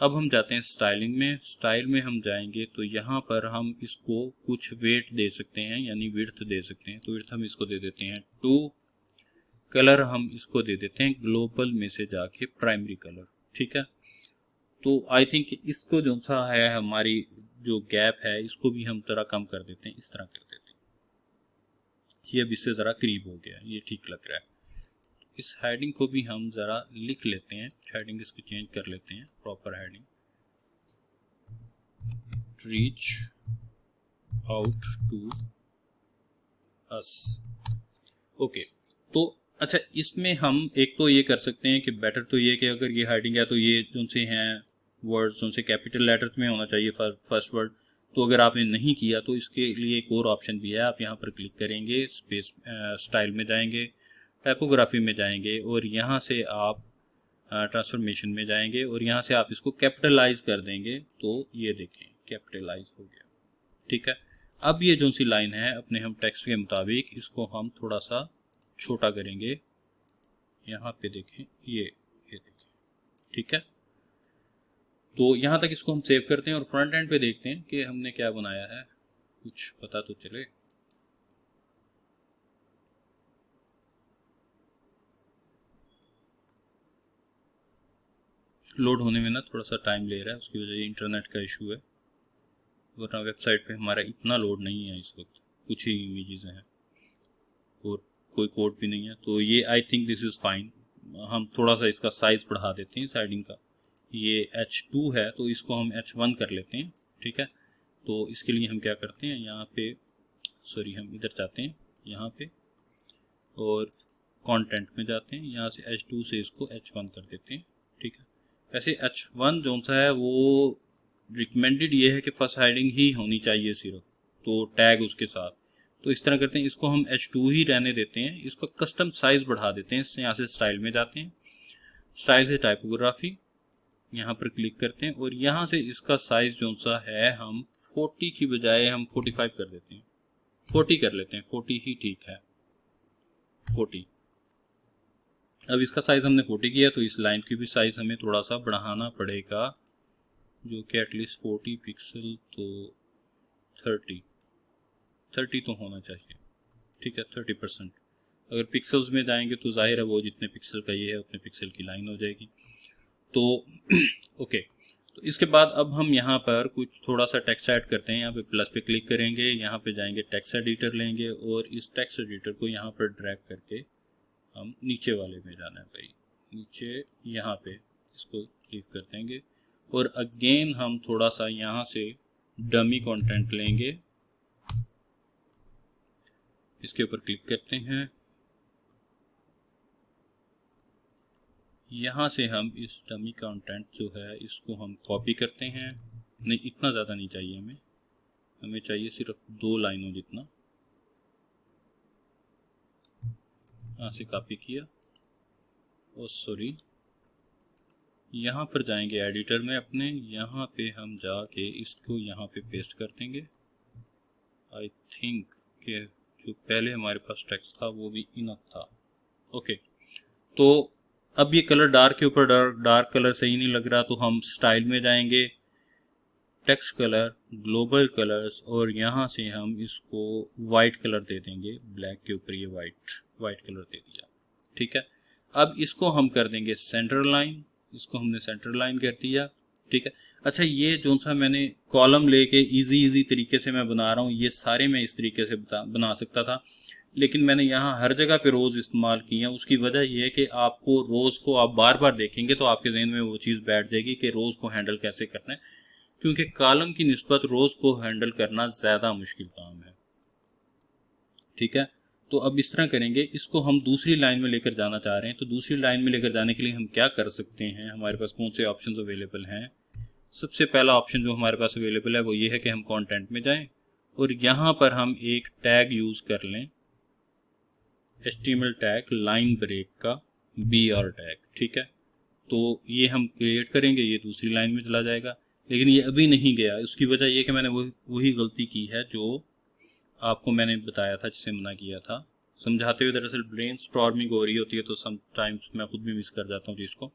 अब हम जाते हैं स्टाइलिंग में, स्टाइल में हम जाएंगे तो यहाँ पर हम इसको कुछ वेट दे सकते हैं, यानी विड्थ दे सकते हैं। तो विड्थ हम इसको दे देते हैं 2, कलर हम इसको दे देते हैं ग्लोबल में से जाके प्राइमरी कलर, ठीक है। तो आई थिंक इसको जो सा है हमारी जो गैप है इसको भी हम ज़रा कम कर देते हैं, इस तरह कर देते हैं। ये अब इससे ज़रा करीब हो गया, ये ठीक लग रहा है। इस हेडिंग को भी हम ज़रा लिख लेते हैं, हेडिंग इसको चेंज कर लेते हैं, proper heading, reach out to us. Okay, तो अच्छा, इसमें हम एक तो ये कर सकते हैं कि बेटर तो ये कि अगर ये हेडिंग है तो ये जो से हैं वर्ड्स जो से कैपिटल लेटर्स में होना चाहिए फर्स्ट वर्ड। तो अगर आपने नहीं किया तो इसके लिए एक और ऑप्शन भी है, आप यहाँ पर क्लिक करेंगे, स्पेस स्टाइल में जाएंगे, टाइपोग्राफी में जाएंगे, और यहाँ से आप ट्रांसफॉर्मेशन में जाएंगे और यहाँ से आप इसको कैपिटलाइज कर देंगे। तो ये देखें कैपिटलाइज हो गया, ठीक है। अब ये जो सी लाइन है अपने हम टेक्स्ट के मुताबिक इसको हम थोड़ा सा छोटा करेंगे, यहाँ पे देखें ये देखें, ठीक है। तो यहाँ तक इसको हम सेव करते हैं और फ्रंट एंड पे देखते हैं कि हमने क्या बनाया है, कुछ पता तो चले। लोड होने में ना थोड़ा सा टाइम ले रहा है, उसकी वजह इंटरनेट का इशू है, वरना वेबसाइट पे हमारा इतना लोड नहीं है इस वक्त, कुछ ही इमेजेस हैं और कोई कोड भी नहीं है। तो ये I think this is fine. हम थोड़ा सा इसका साइज़ बढ़ा देते हैं साइडिंग का, ये H2 है तो इसको हम H1 कर लेते हैं, ठीक है। तो इसके लिए हम क्या करते हैं, यहाँ पे सॉरी हम इधर जाते हैं यहाँ पे और कंटेंट में जाते हैं, यहाँ से H2 से इसको H1 कर देते हैं, ठीक है। ऐसे H1 जो सा है वो रिकमेंडेड ये है कि फर्स्ट हेडिंग ही होनी चाहिए सिर्फ, तो टैग उसके साथ। तो इस तरह करते हैं, इसको हम H2 ही रहने देते हैं, इसको कस्टम साइज बढ़ा देते हैं। यहाँ से स्टाइल में जाते हैं, स्टाइल से टाइपोग्राफी, यहाँ पर क्लिक करते हैं और यहाँ से इसका साइज जो सा है हम 40 की बजाय हम 45 कर देते हैं, 40 कर लेते हैं, 40 ही ठीक है, 40। अब इसका साइज हमने 40 किया तो इस लाइन की भी साइज हमें थोड़ा सा बढ़ाना पड़ेगा, जो कि एटलीस्ट 40 पिक्सल तो 30 तो होना चाहिए, ठीक है, 30%। अगर पिक्सल्स में जाएंगे तो जाहिर है वो जितने पिक्सल का ये है उतने पिक्सल की लाइन हो जाएगी। तो ओके, तो इसके बाद अब हम यहाँ पर कुछ थोड़ा सा टेक्स्ट ऐड करते हैं। यहाँ पे प्लस पे क्लिक करेंगे, यहाँ पे जाएंगे टेक्स्ट एडिटर लेंगे और इस टेक्स्ट एडिटर को यहाँ पर ड्रैग करके हम नीचे वाले में जाना है भाई, नीचे यहाँ पे इसको लीव कर देंगे और अगेन हम थोड़ा सा यहाँ से डमी कंटेंट लेंगे, इसके ऊपर क्लिक करते हैं। यहाँ से हम इस डमी कंटेंट जो है इसको हम कॉपी करते हैं। नहीं, इतना ज़्यादा नहीं चाहिए हमें, हमें चाहिए सिर्फ 2 लाइनों जितना। यहाँ से कॉपी किया और सॉरी, यहाँ पर जाएंगे एडिटर में अपने, यहाँ पे हम जाके इसको यहाँ पे पेस्ट कर देंगे। आई थिंक कि जो पहले हमारे पास टेक्स्ट था वो भी इनफ था। ओके, तो अब ये कलर डार्क के ऊपर डार्क कलर सही नहीं लग रहा, तो हम स्टाइल में जाएंगे, टेक्स्ट कलर, ग्लोबल कलर्स, और यहाँ से हम इसको वाइट कलर दे देंगे। ब्लैक के ऊपर ये वाइट कलर दे दिया। ठीक है, अब इसको हम कर देंगे सेंटर लाइन, इसको हमने सेंटर लाइन कर दिया। ठीक है, अच्छा ये जो सा मैंने कॉलम लेके इजी तरीके से मैं बना रहा हूँ, ये सारे मैं इस तरीके से बना सकता था, लेकिन मैंने यहाँ हर जगह पे रोज़ इस्तेमाल किए हैं। उसकी वजह यह है कि आपको रोज़ को आप बार बार देखेंगे तो आपके जहन में वो चीज़ बैठ जाएगी कि रोज़ को हैंडल कैसे करना है, क्योंकि कॉलम की निस्बत रोज़ को हैंडल करना ज़्यादा मुश्किल काम है। ठीक है, तो अब इस तरह करेंगे, इसको हम दूसरी लाइन में लेकर जाना चाह रहे हैं। तो दूसरी लाइन में लेकर जाने के लिए हम क्या कर सकते हैं, हमारे पास कौन से ऑप्शंस अवेलेबल हैं। सबसे पहला ऑप्शन जो हमारे पास अवेलेबल है वो ये है कि हम कंटेंट में जाएं और यहाँ पर हम एक टैग यूज़ कर लें, HTML टैग लाइन ब्रेक का BR टैग। ठीक है, तो ये हम क्रिएट करेंगे, ये दूसरी लाइन में चला जाएगा, लेकिन ये अभी नहीं गया। उसकी वजह ये कि मैंने वही गलती की है जो आपको मैंने बताया था, जिसे मना किया था समझाते हुए। दरअसल ब्रेन स्टॉर्मिंग हो रही होती है तो समटाइम्स मैं खुद भी मिस कर जाता हूँ चीज़ को।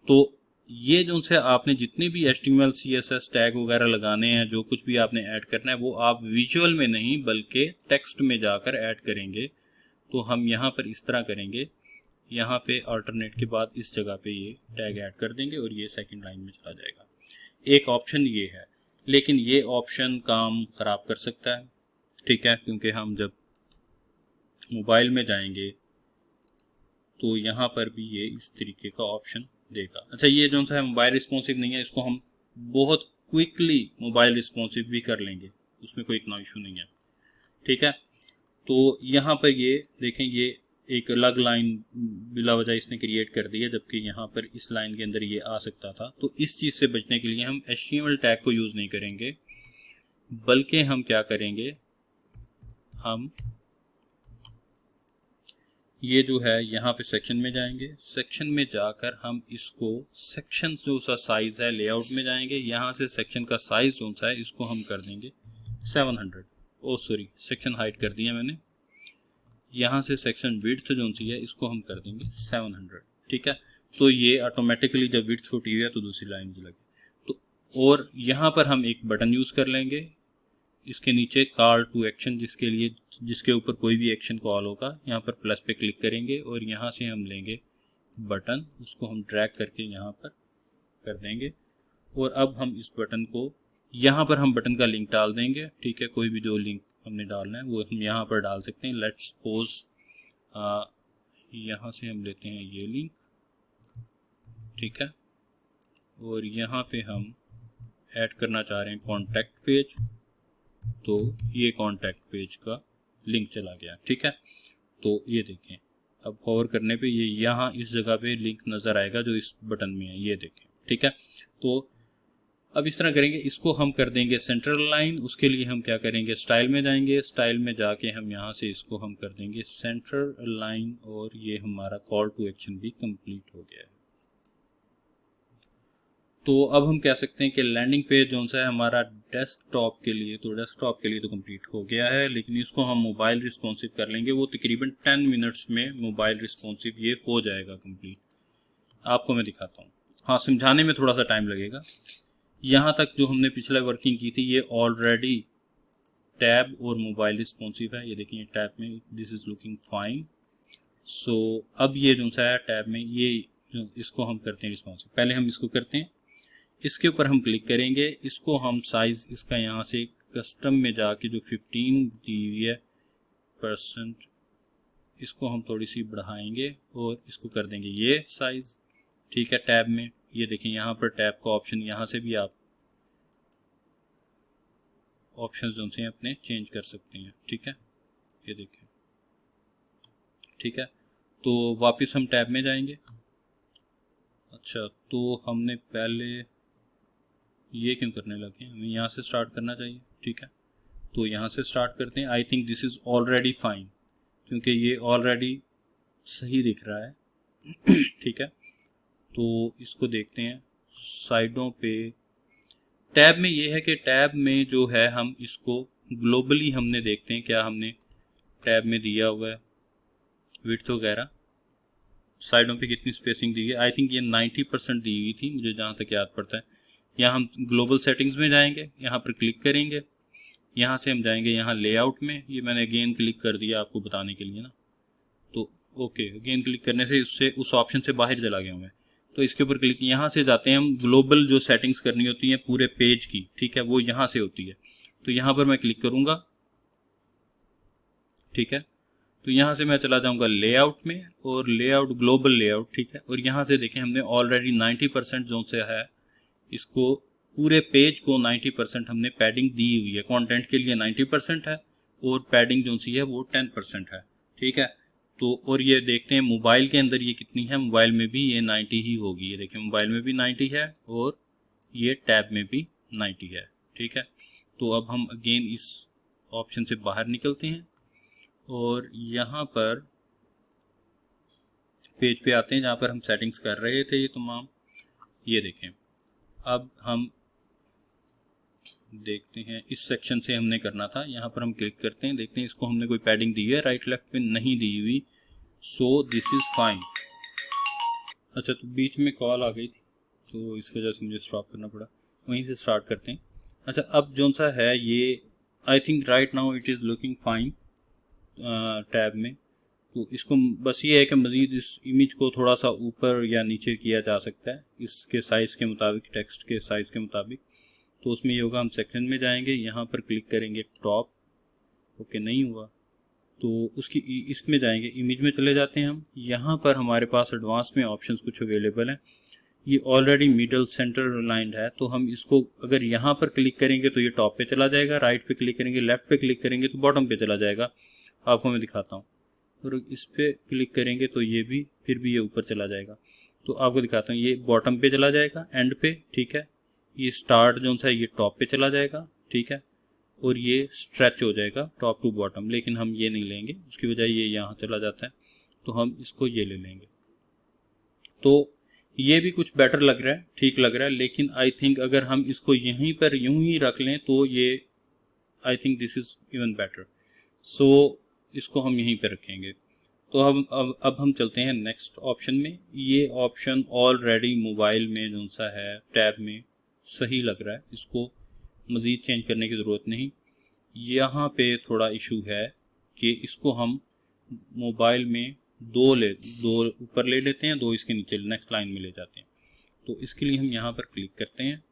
तो ये जो से आपने जितने भी HTML CSS टैग वगैरह लगाने हैं, जो कुछ भी आपने ऐड करना है, वो आप विजुअल में नहीं बल्कि टेक्स्ट में जाकर ऐड करेंगे। तो हम यहाँ पर इस तरह करेंगे, यहाँ पे अल्टरनेट के बाद इस जगह पे ये टैग ऐड कर देंगे और ये सेकंड लाइन में चला जाएगा। एक ऑप्शन ये है, लेकिन ये ऑप्शन काम ख़राब कर सकता है। ठीक है, क्योंकि हम जब मोबाइल में जाएंगे तो यहाँ पर भी ये इस तरीके का ऑप्शन देगा। अच्छा, ये जो सा है मोबाइल रिस्पॉन्सिव नहीं है, इसको हम बहुत क्विकली मोबाइल रिस्पॉन्सिव भी कर लेंगे, उसमें कोई इतना इशू नहीं है। ठीक है, तो यहाँ पर ये देखें, ये एक अलग लाइन बिला वजह इसने क्रिएट कर दी है, जबकि यहाँ पर इस लाइन के अंदर ये आ सकता था। तो इस चीज़ से बचने के लिए हम HTML टैग को यूज़ नहीं करेंगे, बल्कि हम क्या करेंगे, हम ये जो है यहाँ पे सेक्शन में जाएंगे, सेक्शन में जाकर हम इसको सेक्शन जो सा साइज़ है लेआउट में जाएंगे, यहाँ से सेक्शन का साइज़ जो सा है इसको हम कर देंगे 700। ओ सॉरी, सेक्शन हाइट कर दिया मैंने। यहाँ से सेक्शन विड्थ जो सी है इसको हम कर देंगे 700। ठीक है, तो ये ऑटोमेटिकली जब विड्थ छोटी हुई है तो दूसरी लाइन की लगे। तो और यहाँ पर हम एक बटन यूज़ कर लेंगे, इसके नीचे कॉल टू एक्शन, जिसके ऊपर कोई भी एक्शन कॉल होगा, यहाँ पर प्लस पे क्लिक करेंगे और यहाँ से हम लेंगे बटन, उसको हम ड्रैग करके यहाँ पर कर देंगे। और अब हम इस बटन को, यहाँ पर हम बटन का लिंक डाल देंगे। ठीक है, कोई भी जो लिंक हमने डालना है वो हम यहाँ पर डाल सकते हैं। लेट्स सपोज यहाँ से हम लेते हैं ये लिंक। ठीक है, और यहाँ पे हम ऐड करना चाह रहे हैं कॉन्टैक्ट पेज, तो ये कॉन्टैक्ट पेज का लिंक चला गया। ठीक है, तो ये देखें, अब होवर करने पे ये यहाँ इस जगह पे लिंक नज़र आएगा जो इस बटन में है, ये देखें। ठीक है, तो अब इस तरह करेंगे, इसको हम कर देंगे सेंट्रल लाइन। उसके लिए हम क्या करेंगे, स्टाइल में जाएंगे, स्टाइल में जाके हम यहाँ से इसको हम कर देंगे सेंट्रल लाइन, और ये हमारा कॉल टू एक्शन भी कंप्लीट हो गया है। तो अब हम कह सकते हैं कि लैंडिंग पेज जो सा है हमारा डेस्कटॉप के लिए तो कंप्लीट हो गया है, लेकिन इसको हम मोबाइल रिस्पॉन्सिव कर लेंगे। वो तकरीबन 10 मिनट्स में मोबाइल रिस्पॉन्सिव ये हो जाएगा कंप्लीट। आपको मैं दिखाता हूँ, हाँ समझाने में थोड़ा सा टाइम लगेगा। यहाँ तक जो हमने पिछला वर्किंग की थी ये ऑलरेडी टैब और मोबाइल रिस्पॉन्सिव है। ये देखिए टैब में दिस इज़ लुकिंग फाइन। सो अब ये जो सा है टैब में, ये इसको हम करते हैं रिस्पॉन्सिव। पहले हम इसको करते हैं, इसके ऊपर हम क्लिक करेंगे, इसको हम साइज़ इसका यहाँ से कस्टम में जाके जो 15 दी हुई है %, इसको हम थोड़ी सी बढ़ाएंगे और इसको कर देंगे ये साइज़, ठीक है। टैब में ये देखें यहाँ पर टैब का ऑप्शन, यहाँ से भी आप ऑप्शंस जो से अपने चेंज कर सकते हैं, ठीक है। ये देखें, ठीक है। तो वापस हम टैब में जाएंगे। अच्छा, तो हमने पहले ये क्यों करने लगे, हमें यहाँ से स्टार्ट करना चाहिए, ठीक है। तो यहाँ से स्टार्ट करते हैं। I think this is already fine, क्योंकि ये ऑलरेडी सही दिख रहा है ठीक है। तो इसको देखते हैं साइडों पे। टैब में ये है कि टैब में जो है हम इसको ग्लोबली हमने देखते हैं क्या हमने टैब में दिया हुआ है, विड्थ वगैरह, साइडों पे कितनी स्पेसिंग दी है। आई थिंक ये 90% दी हुई थी मुझे जहाँ तक याद पड़ता है। यहाँ हम ग्लोबल सेटिंग्स में जाएंगे, यहाँ पर क्लिक करेंगे, यहाँ से हम जाएंगे यहाँ लेआउट में। ये मैंने अगेन क्लिक कर दिया आपको बताने के लिए ना, तो ओके, अगेन क्लिक करने से उससे उस ऑप्शन से बाहर चला गया हूँ मैं। तो इसके ऊपर क्लिक, यहाँ से जाते हैं हम, ग्लोबल जो सेटिंग्स करनी होती है पूरे पेज की, ठीक है, वो यहाँ से होती है। तो यहाँ पर मैं क्लिक करूँगा, ठीक है। तो यहाँ से मैं चला जाऊँगा लेआउट में, और लेआउट ग्लोबल लेआउट, ठीक है। और यहाँ से देखें हमने ऑलरेडी 90% जो से है, इसको पूरे पेज को 90% हमने पैडिंग दी हुई है। कंटेंट के लिए 90% है और पैडिंग जो सी है वो 10% है, ठीक है। तो और ये देखते हैं मोबाइल के अंदर ये कितनी है, मोबाइल में भी ये 90 ही होगी। ये देखिए मोबाइल में भी 90 है और ये टैब में भी 90 है, ठीक है। तो अब हम अगेन इस ऑप्शन से बाहर निकलते हैं और यहाँ पर पेज पे आते हैं जहाँ पर हम सेटिंग्स कर रहे थे ये तमाम। ये देखें, अब हम देखते हैं इस सेक्शन से हमने करना था। यहाँ पर हम क्लिक करते हैं, देखते हैं इसको हमने कोई पैडिंग दी है, राइट लेफ्ट पे नहीं दी हुई, सो दिस इज़ फाइन। अच्छा, तो बीच में कॉल आ गई थी तो इस वजह से मुझे स्टॉप करना पड़ा, वहीं से स्टार्ट करते हैं। अच्छा, अब जो सा है ये I think right now it is looking fine tab में। तो इसको बस ये है कि मज़ीद इस इमेज को थोड़ा सा ऊपर या नीचे किया जा सकता है इसके साइज़ के मुताबिक, टेक्स्ट के साइज़ के मुताबिक। तो उसमें ये होगा, हम सेक्शन में जाएंगे, यहाँ पर क्लिक करेंगे टॉप, ओके नहीं हुआ तो उसकी इसमें जाएंगे, इमेज में चले जाते हैं हम। यहाँ पर हमारे पास एडवांस में ऑप्शंस कुछ अवेलेबल हैं। ये ऑलरेडी मिडल सेंटर अलाइंड है, तो हम इसको अगर यहाँ पर क्लिक करेंगे तो ये टॉप पे चला जाएगा, राइट पे क्लिक करेंगे, लेफ्ट पे क्लिक करेंगे तो बॉटम पे चला जाएगा। आपको मैं दिखाता हूँ, और इस पर क्लिक करेंगे तो ये भी फिर भी ये ऊपर चला जाएगा। तो आपको दिखाता हूँ, ये बॉटम पे चला जाएगा एंड पे, ठीक है। ये स्टार्ट जो सा ये टॉप पे चला जाएगा, ठीक है, और ये स्ट्रेच हो जाएगा टॉप टू बॉटम। लेकिन हम ये नहीं लेंगे, उसकी बजाय ये यहाँ चला जाता है, तो हम इसको ये ले लेंगे। तो ये भी कुछ बेटर लग रहा है, ठीक लग रहा है। लेकिन आई थिंक अगर हम इसको यहीं पर यूं ही रख लें तो ये I think this is even better. So इसको हम यहीं पर रखेंगे। तो अब हम चलते हैं नेक्स्ट ऑप्शन में। ये ऑप्शन ऑलरेडी मोबाइल में जो सा है टैब में सही लग रहा है, इसको मज़ीद चेंज करने की ज़रूरत नहीं। यहाँ पे थोड़ा इशू है कि इसको हम मोबाइल में दो ऊपर ले लेते हैं, दो इसके नीचे नेक्स्ट लाइन में ले जाते हैं। तो इसके लिए हम यहाँ पर क्लिक करते हैं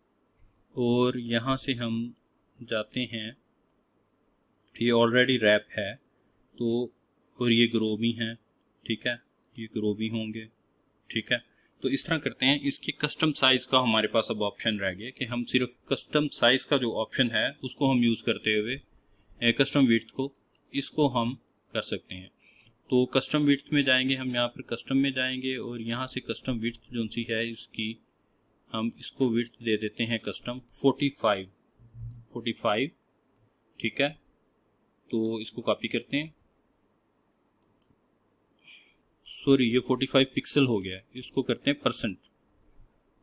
और यहाँ से हम जाते हैं, ये ऑलरेडी रैप है तो, और ये ग्रो भी हैं, ठीक है, ये ग्रो भी होंगे, ठीक है। तो इस तरह करते हैं। इसके कस्टम साइज़ का हमारे पास अब ऑप्शन रह गया कि हम सिर्फ कस्टम साइज़ का जो ऑप्शन है उसको हम यूज़ करते हुए कस्टम विड्थ को इसको हम कर सकते हैं। तो कस्टम विड्थ में जाएंगे, हम यहाँ पर कस्टम में जाएंगे और यहाँ से कस्टम विड्थ जो सी है इसकी हम इसको विड्थ दे देते हैं कस्टम 45, ठीक है। तो इसको कॉपी करते हैं, सॉरी ये 45 पिक्सल हो गया है, इसको करते हैं परसेंट,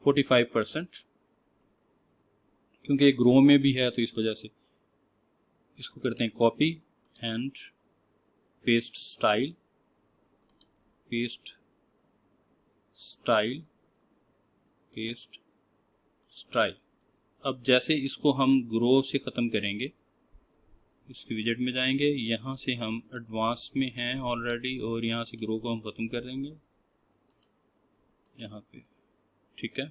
45%, क्योंकि ये ग्रो में भी है तो इस वजह से इसको करते हैं copy and paste style, paste style, paste style. अब जैसे इसको हम ग्रो से ख़त्म करेंगे, इसके विजेट में जाएंगे, यहाँ से हम एडवांस में हैं ऑलरेडी और यहाँ से ग्रो को हम ख़त्म कर देंगे यहाँ पे, ठीक है।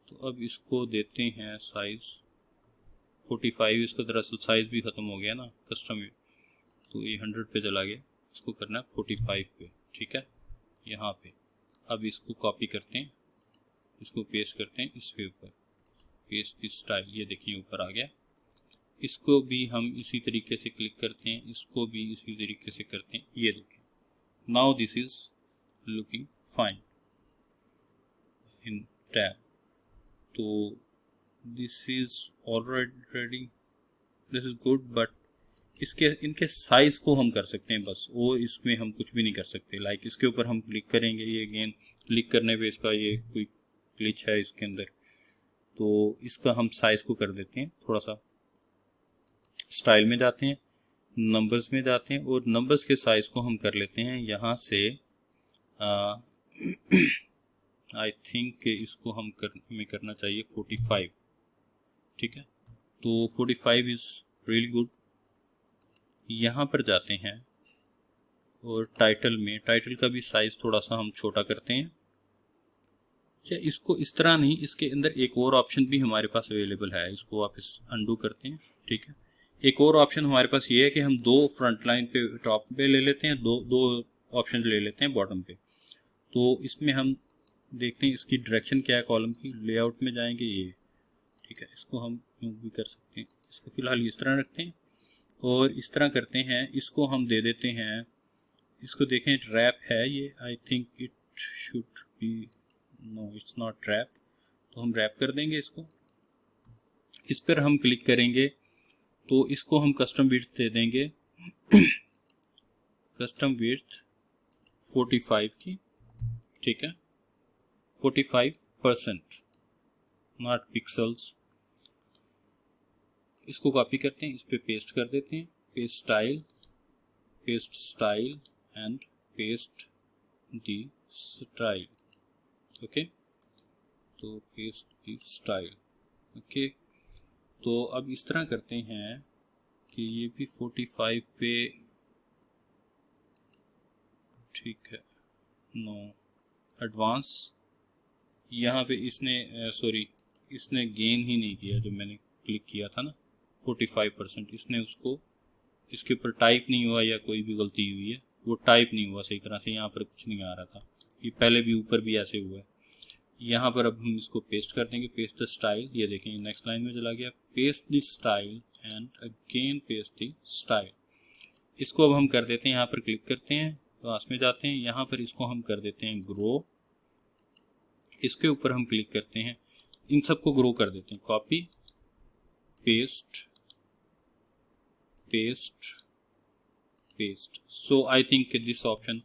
तो अब इसको देते हैं साइज़ 45, इसका दरअसल साइज़ भी ख़त्म हो गया ना कस्टम में, तो ये 100 पे चला गया। इसको करना है 45 पे, ठीक है, यहाँ पे। अब इसको कॉपी करते हैं, इसको पेस्ट करते हैं इस पे ऊपर, पेस्ट की स्टाइल, ये देखिए ऊपर आ गया। इसको भी हम इसी तरीके से क्लिक करते हैं, इसको भी इसी तरीके से करते हैं, ये देखें। Now this is looking fine in tab. तो this is already this is good, but इनके साइज को हम कर सकते हैं बस, और इसमें हम कुछ भी नहीं कर सकते। लाइक इसके ऊपर हम क्लिक करेंगे, ये अगेन क्लिक करने पे इसका ये कोई ग्लिच है इसके अंदर, तो इसका हम साइज को कर देते हैं थोड़ा सा। स्टाइल में जाते हैं, नंबर्स में जाते हैं, और नंबर्स के साइज को हम कर लेते हैं यहाँ से आई थिंक इसको हम करना चाहिए 45, ठीक है। तो 45 इज रियली गुड। यहाँ पर जाते हैं और टाइटल का भी साइज थोड़ा सा हम छोटा करते हैं। या इसको इस तरह नहीं, इसके अंदर एक और ऑप्शन भी हमारे पास अवेलेबल है, इसको वापस अंडू करते हैं, ठीक है। एक और ऑप्शन हमारे पास ये है कि हम 2 फ्रंट लाइन पे टॉप पे ले लेते हैं, दो ऑप्शन ले लेते हैं बॉटम पे। तो इसमें हम देखते हैं इसकी डायरेक्शन क्या है कॉलम की, लेआउट में जाएंगे ये, ठीक है। इसको हम भी कर सकते हैं, इसको फिलहाल इस तरह रखते हैं और इस तरह करते हैं। इसको हम दे देते हैं, इसको देखें रैप है ये, I think it should be, no it's not wrap, तो हम रैप कर देंगे इसको। इस पर हम क्लिक करेंगे तो इसको हम कस्टम विड्थ दे देंगे कस्टम विड्थ 45 की, ठीक है, 45%, नॉट पिक्सल्स। इसको कॉपी करते हैं, इस पे पेस्ट कर देते हैं, paste style and paste the style, okay. तो पेस्ट दी स्टाइल, ओके। तो अब इस तरह करते हैं कि ये भी 45 पे, ठीक है, नो एडवांस। यहाँ पे इसने गेन ही नहीं किया, जो मैंने क्लिक किया था ना 45%, इसने उसको, इसके ऊपर टाइप नहीं हुआ या कोई भी गलती हुई है, वो टाइप नहीं हुआ सही तरह से, यहाँ पर कुछ नहीं आ रहा था। ये पहले भी ऊपर भी ऐसे हुआ है। यहाँ पर अब हम इसको पेस्ट कर देंगे, पेस्ट द स्टाइल, ये देखें नेक्स्ट लाइन में चला गया, paste the style and again paste the style. इसको अब हम कर देते हैं, यहाँ पर क्लिक करते हैं, पास में जाते हैं, यहाँ पर इसको हम कर देते हैं ग्रो। इसके ऊपर हम क्लिक करते हैं, इन सबको ग्रो कर देते हैं, copy paste paste paste. So I think this option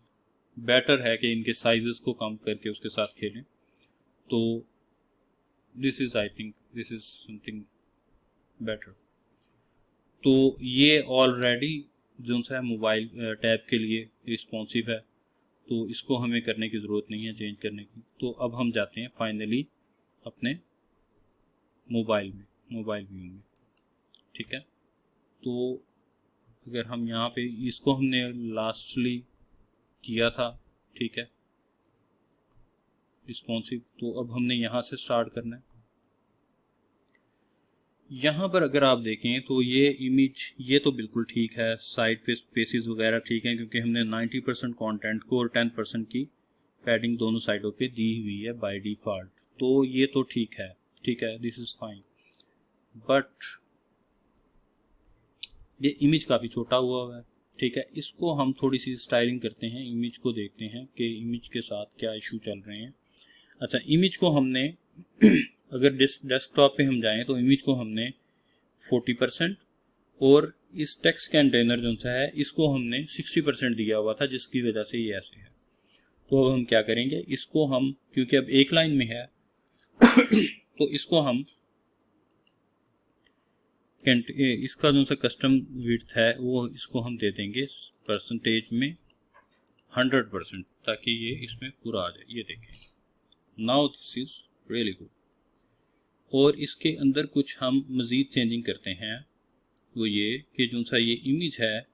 better है कि इनके साइजेस को कम करके उसके साथ खेलें। तो this is, I think this is something better. तो ये ऑलरेडी जो सा है मोबाइल टैब के लिए रिस्पॉन्सिव है, तो इसको हमें करने की ज़रूरत नहीं है चेंज करने की। तो अब हम जाते हैं फाइनली अपने मोबाइल व्यू में, ठीक है। तो अगर हम यहाँ पे, इसको हमने लास्टली किया था, ठीक है, रिस्पॉन्सिव, तो अब हमने यहाँ से स्टार्ट करना है। यहाँ पर अगर आप देखें तो ये इमेज, ये तो बिल्कुल ठीक है, साइड पे स्पेसिस वगैरह ठीक है, क्योंकि हमने 90% कंटेंट को और 10% की पैडिंग दोनों साइडों पे दी हुई है बाय डिफ़ॉल्ट, तो ये तो ठीक है, दिस इज़ फाइन। बट ये इमेज काफ़ी छोटा हुआ है, ठीक है। इसको हम थोड़ी सी स्टाइलिंग करते हैं, इमेज को देखते हैं कि इमेज के साथ क्या इशू चल रहे हैं। अच्छा, इमेज को हमने अगर डेस्कटॉप पे हम जाएं तो इमेज को हमने 40% और इस टेक्स्ट कंटेनर जो सा है इसको हमने 60% दिया हुआ था, जिसकी वजह से ये ऐसे है। तो अब हम क्या करेंगे, इसको हम, क्योंकि अब एक लाइन में है तो इसको हम इसका जो सा कस्टम विड्थ है वो इसको हम दे देंगे परसेंटेज में 100%, ताकि ये इसमें पूरा आ जाए। ये देखें, now this is really good. और इसके अंदर कुछ हम मज़ीद चेंजिंग करते हैं, वो ये कि जो सा ये इमेज है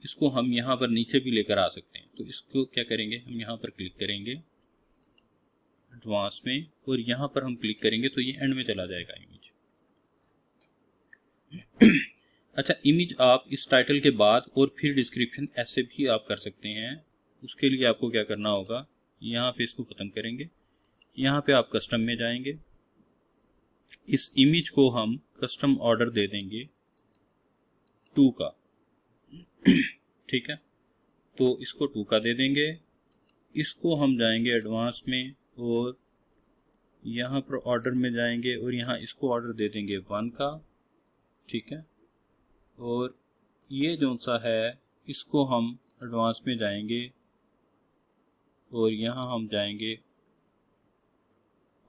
इसको हम यहाँ पर नीचे भी लेकर आ सकते हैं। तो इसको क्या करेंगे, हम यहाँ पर क्लिक करेंगे एडवांस में, और यहाँ पर हम क्लिक करेंगे तो ये एंड में चला जाएगा इमेज। अच्छा, इमेज आप इस टाइटल के बाद और फिर डिस्क्रिप्शन ऐसे भी आप कर सकते हैं। उसके लिए आपको क्या करना होगा, यहाँ पे इसको ख़त्म करेंगे, यहाँ पे आप कस्टम में जाएंगे, इस इमेज को हम कस्टम ऑर्डर दे देंगे 2 का। ठीक है, तो इसको 2 का दे देंगे। इसको हम जाएंगे एडवांस में और यहाँ पर ऑर्डर में जाएंगे और यहाँ इसको ऑर्डर दे देंगे 1 का। ठीक है, और ये जो सा है इसको हम एडवांस में जाएंगे और यहाँ हम जाएंगे,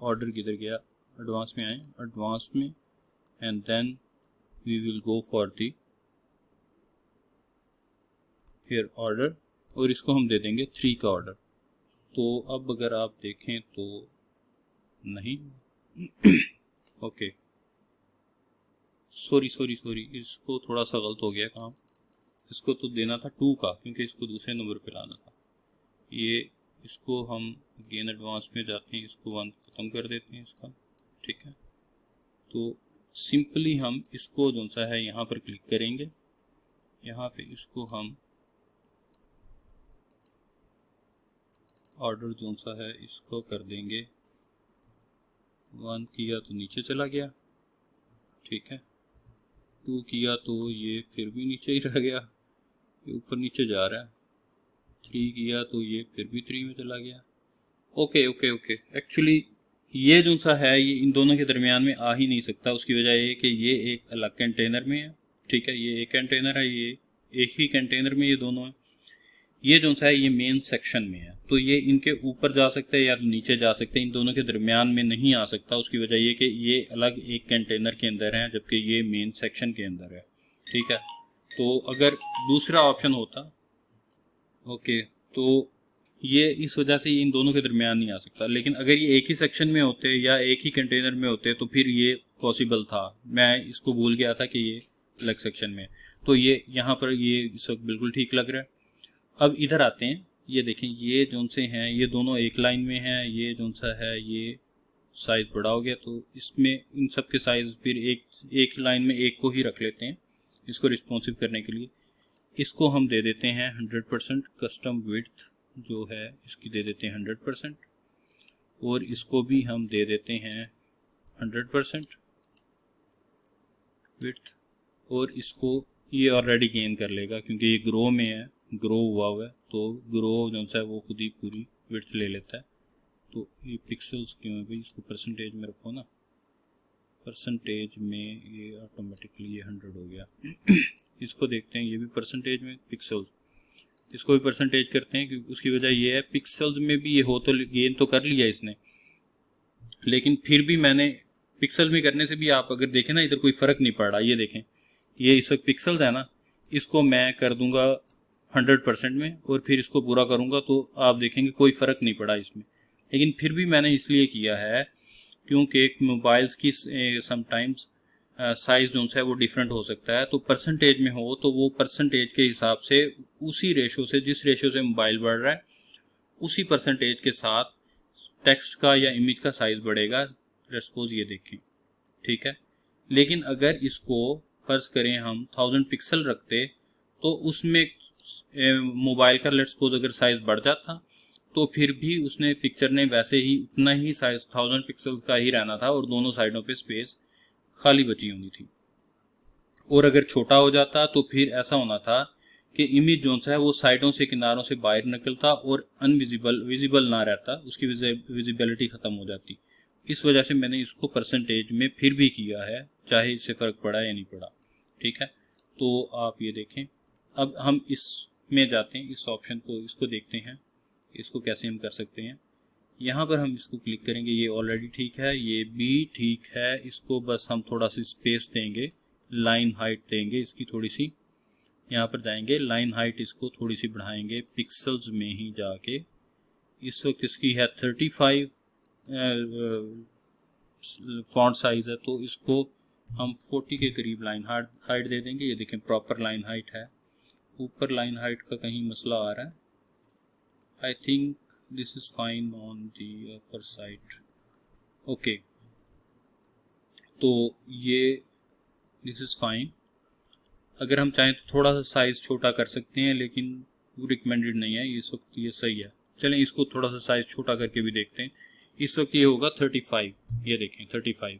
ऑर्डर किधर गया, एडवांस में आए, एडवांस में, and then we will go for the फिर ऑर्डर, और इसको हम दे देंगे 3 का ऑर्डर। तो अब अगर आप देखें तो नहीं ओके, सॉरी, इसको थोड़ा सा गलत हो गया काम। इसको तो देना था 2 का, क्योंकि इसको दूसरे नंबर पे लाना था। ये इसको हम अगेन एडवांस में जाते हैं, इसको 1 ख़त्म कर देते हैं इसका। ठीक है, तो सिंपली हम इसको जो सा है यहाँ पर क्लिक करेंगे, यहाँ पे इसको हम ऑर्डर जो सा है इसको कर देंगे 1 किया तो नीचे चला गया। ठीक है, 2 किया तो ये फिर भी नीचे ही रह गया, ये ऊपर नीचे जा रहा है। 3 किया तो ये फिर भी 3 में चला गया। ओके, एक्चुअली ये जो सा है ये इन दोनों के दरमियान में आ ही नहीं सकता। उसकी वजह ये कि ये एक अलग कंटेनर में है। ठीक है, ये एक कंटेनर है, ये एक ही कंटेनर में ये दोनों है। ये जो सा है ये मेन सेक्शन में है, तो ये इनके ऊपर जा सकता है या नीचे जा सकते हैं, इन दोनों के दरमियान में नहीं आ सकता। उसकी वजह ये कि ये अलग एक कंटेनर के अंदर है जबकि ये मेन सेक्शन के अंदर है। ठीक है, तो अगर दूसरा ऑप्शन होता, ओके, तो ये इस वजह से इन दोनों के दरमियान नहीं आ सकता। लेकिन अगर ये एक ही सेक्शन में होते या एक ही कंटेनर में होते तो फिर ये पॉसिबल था। मैं इसको भूल गया था कि ये अलग सेक्शन में, तो ये यहाँ पर ये इस वक्त बिल्कुल ठीक लग रहा है। अब इधर आते हैं, ये देखें, ये जोन से हैं ये दोनों एक लाइन में हैं, ये जोन सा है ये साइज़ बड़ा हो गया, तो इसमें इन सब के साइज़ फिर एक लाइन में एक को ही रख लेते हैं इसको रिस्पॉन्सिव करने के लिए। इसको हम दे देते हैं 100%, कस्टम विड्थ जो है इसकी दे देते हैं 100%, और इसको भी हम दे देते हैं 100% विड्थ, और इसको ये ऑलरेडी गेन कर लेगा क्योंकि ये ग्रो में है, ग्रो हुआ है, तो ग्रो जो है वो खुद ही पूरी विड्थ ले लेता है। तो ये पिक्सल्स क्यों है भाई, इसको परसेंटेज में रखो ना, परसेंटेज में ये ऑटोमेटिकली ये 100 हो गया। इसको देखते हैं, ये भी परसेंटेज में पिक्सल्स, इसको भी परसेंटेज करते हैं क्योंकि उसकी वजह ये है पिक्सल्स में भी ये हो तो गेन तो कर लिया इसने, लेकिन फिर भी मैंने पिक्सल में करने से भी आप अगर देखें ना इधर कोई फ़र्क नहीं पड़ रहा। ये देखें, ये इस वक्त पिक्सल्स है ना, इसको मैं कर दूंगा 100% में और फिर इसको पूरा करूंगा तो आप देखेंगे कोई फ़र्क नहीं पड़ा इसमें। लेकिन फिर भी मैंने इसलिए किया है क्योंकि मोबाइल्स की समटाइम्स साइज़ जो है वो डिफरेंट हो सकता है, तो परसेंटेज में हो तो वो परसेंटेज के हिसाब से उसी रेशो से, जिस रेशो से मोबाइल बढ़ रहा है उसी परसेंटेज के साथ टेक्स्ट का या इमेज का साइज़ बढ़ेगा। सपोज ये देखें, ठीक है, लेकिन अगर इसको फर्ज करें हम 1000 पिक्सल रखते तो उसमें मोबाइल का लेट्स सपोज अगर साइज़ बढ़ जाता तो फिर भी उसने पिक्चर ने वैसे ही उतना ही साइज 1000 पिक्सल्स का ही रहना था और दोनों साइडों पे स्पेस खाली बची होनी थी। और अगर छोटा हो जाता तो फिर ऐसा होना था कि इमेज जोन सा है वो साइडों से किनारों से बाहर निकलता और विजिबल ना रहता, उसकी विजिबिलिटी ख़त्म हो जाती। इस वजह से मैंने इसको परसेंटेज में फिर भी किया है, चाहे इससे फ़र्क पड़ा या नहीं पड़ा। ठीक है, तो आप ये देखें, अब हम इसमें जाते हैं, इस ऑप्शन को इसको देखते हैं इसको कैसे हम कर सकते हैं। यहाँ पर हम इसको क्लिक करेंगे, ये ऑलरेडी ठीक है, ये भी ठीक है, इसको बस हम थोड़ा सी स्पेस देंगे, लाइन हाइट देंगे इसकी थोड़ी सी, यहाँ पर जाएंगे लाइन हाइट इसको थोड़ी सी बढ़ाएंगे पिक्सल्स में ही जाके। इस वक्त इसकी है 35 फॉन्ट साइज है, तो इसको हम 40 के करीब लाइन हाइट दे देंगे। ये देखें प्रॉपर लाइन हाइट है, ऊपर लाइन हाइट का कहीं मसला आ रहा है, आई think this is fine on the upper side. Okay, तो ये दिस इज फाइन। अगर हम चाहें तो थोड़ा सा साइज़ छोटा कर सकते हैं, लेकिन वो रिकमेंडेड नहीं है इस वक्त, ये सही है। चलें इसको थोड़ा सा साइज़ छोटा करके भी देखते हैं। इस वक्त ये होगा 35, ये देखें 35।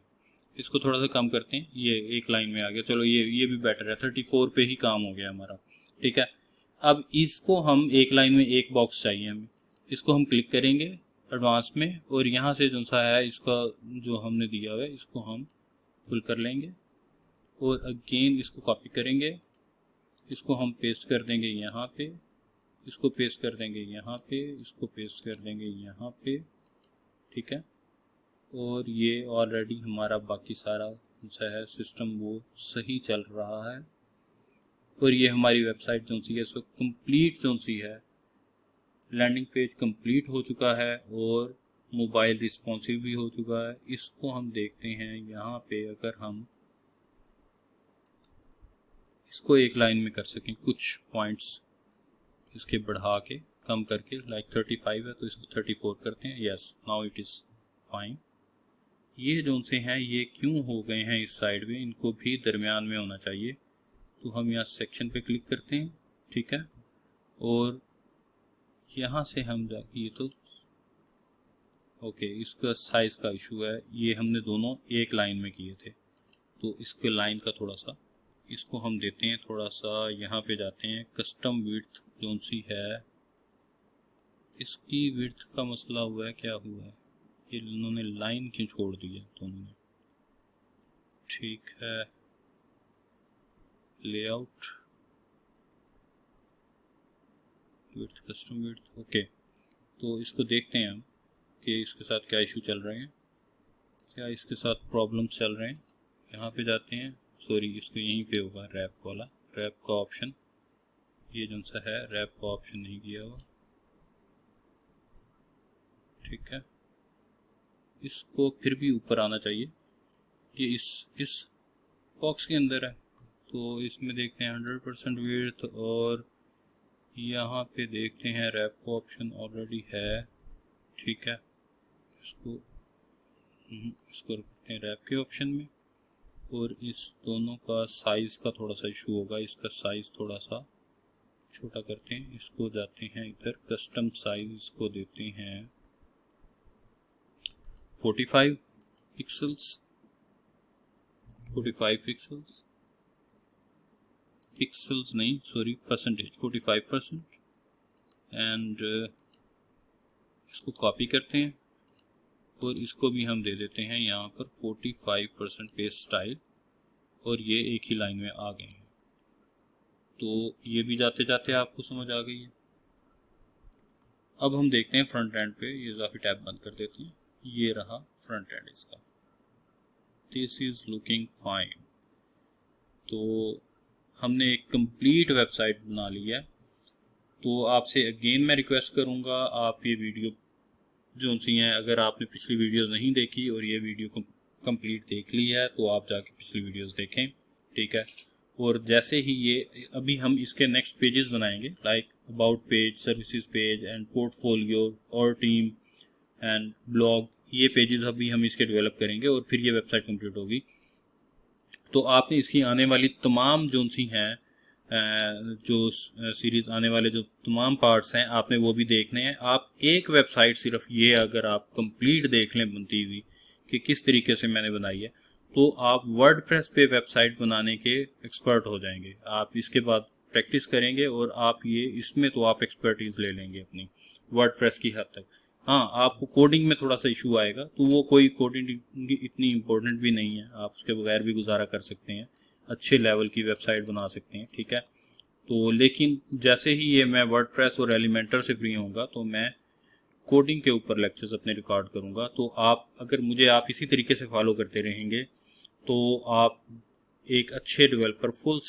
इसको थोड़ा सा कम करते हैं, ये एक लाइन में आ गया। चलो ये भी बेटर है, 34 पे ही काम हो गया हमारा, ठीक है। अब इसको हम एक लाइन में एक बॉक्स चाहिए हमें, इसको हम क्लिक करेंगे एडवांस में, और यहाँ से जो सा है इसका जो हमने दिया हुआ है इसको हम फुल कर लेंगे, और अगेन इसको कॉपी करेंगे, इसको हम पेस्ट कर देंगे यहाँ पे, इसको पेस्ट कर देंगे यहाँ पे, इसको पेस्ट कर देंगे यहाँ पे, ठीक है। और ये ऑलरेडी हमारा बाकी सारा जो है सिस्टम वो सही चल रहा है, और ये हमारी वेबसाइट जो सी है इस वक्त कंप्लीट जो सी है, लैंडिंग पेज कंप्लीट हो चुका है और मोबाइल रिस्पॉन्सिव भी हो चुका है। इसको हम देखते हैं यहाँ पे, अगर हम इसको एक लाइन में कर सकें, कुछ पॉइंट्स इसके बढ़ा के कम करके, लाइक 35 है तो इसको 34 करते हैं। Yes, now it is fine. ये जो से हैं ये क्यों हो गए हैं इस साइड में, इनको भी दरमियान में होना चाहिए। तो हम यहाँ सेक्शन पे क्लिक करते हैं, ठीक है, और यहाँ से हम जाके ये तो ओके, इसका साइज़ का इशू है, ये हमने दोनों एक लाइन में किए थे, तो इसके लाइन का थोड़ा सा इसको हम देते हैं थोड़ा सा, यहाँ पे जाते हैं कस्टम विड्थ जो सी है, इसकी विड्थ का मसला हुआ है, क्या हुआ है, ये इन्होंने लाइन क्यों छोड़ दी है दोनों ने, ठीक है। Layout width, custom width, okay. तो इसको देखते हैं हम कि इसके साथ क्या इशू चल रहे हैं, क्या इसके साथ प्रॉब्लम चल रहे हैं। यहाँ पे जाते हैं, सॉरी इसको यहीं पे होगा रैप वाला, रैप का ऑप्शन, ये जो सा है रैप का ऑप्शन नहीं किया हुआ, ठीक है। इसको फिर भी ऊपर आना चाहिए, ये इस बॉक्स के अंदर है, तो इसमें देखते हैं 100% विड्थ, और यहाँ पे देखते हैं रैप का ऑप्शन ऑलरेडी है, ठीक है। इसको रखते हैं रैप के ऑप्शन में, और इस दोनों का साइज़ का थोड़ा सा इशू होगा, इसका साइज़ थोड़ा सा छोटा करते हैं। इसको जाते हैं इधर कस्टम साइज, इसको देते हैं 45 पिक्सल्स, 45 पिक्सल्स नहीं सॉरी परसेंटेज, 45%, एंड इसको कॉपी करते हैं और इसको भी हम दे देते हैं यहाँ पर 45% पेज स्टाइल, और ये एक ही लाइन में आ गए हैं। तो ये भी जाते जाते आपको समझ आ गई है। अब हम देखते हैं फ्रंट एंड पे, ये इजाफी टैब बंद कर देते हैं, ये रहा फ्रंट एंड इसका, दिस इज लुकिंग फाइन। तो हमने एक कंप्लीट वेबसाइट बना ली है। तो आपसे अगेन मैं रिक्वेस्ट करूँगा, आप ये वीडियो जो सी हैं, अगर आपने पिछली वीडियोस नहीं देखी और ये वीडियो को कंप्लीट देख ली है तो आप जाके पिछली वीडियोस देखें, ठीक है। और जैसे ही ये अभी हम इसके नेक्स्ट पेजेस बनाएंगे, like about page, services page and portfolio और टीम एंड ब्लॉग, ये पेजेस अभी हम इसके डेवलप करेंगे और फिर ये वेबसाइट कंप्लीट होगी। तो आपने इसकी आने वाली तमाम जो सी हैं, जो सीरीज़ आने वाले जो तमाम पार्ट्स हैं आपने वो भी देखने हैं। आप एक वेबसाइट सिर्फ ये अगर आप कंप्लीट देख लें बनती हुई कि किस तरीके से मैंने बनाई है, तो आप वर्डप्रेस पे वेबसाइट बनाने के एक्सपर्ट हो जाएंगे। आप इसके बाद प्रैक्टिस करेंगे और आप ये इसमें तो आप एक्सपर्टीज़ ले लेंगे अपनी वर्डप्रेस की हद तक। हाँ, आपको कोडिंग में थोड़ा सा इशू आएगा, तो वो कोई कोडिंग इतनी इम्पोर्टेंट भी नहीं है, आप उसके बगैर भी गुजारा कर सकते हैं, अच्छे लेवल की वेबसाइट बना सकते हैं, ठीक है। तो लेकिन जैसे ही ये मैं वर्डप्रेस और एलिमेंटर से फ्री होऊंगा तो मैं कोडिंग के ऊपर लेक्चर्स अपने रिकॉर्ड करूंगा। तो आप अगर मुझे आप इसी तरीके से फॉलो करते रहेंगे तो आप एक अच्छे डेवलपर, फुल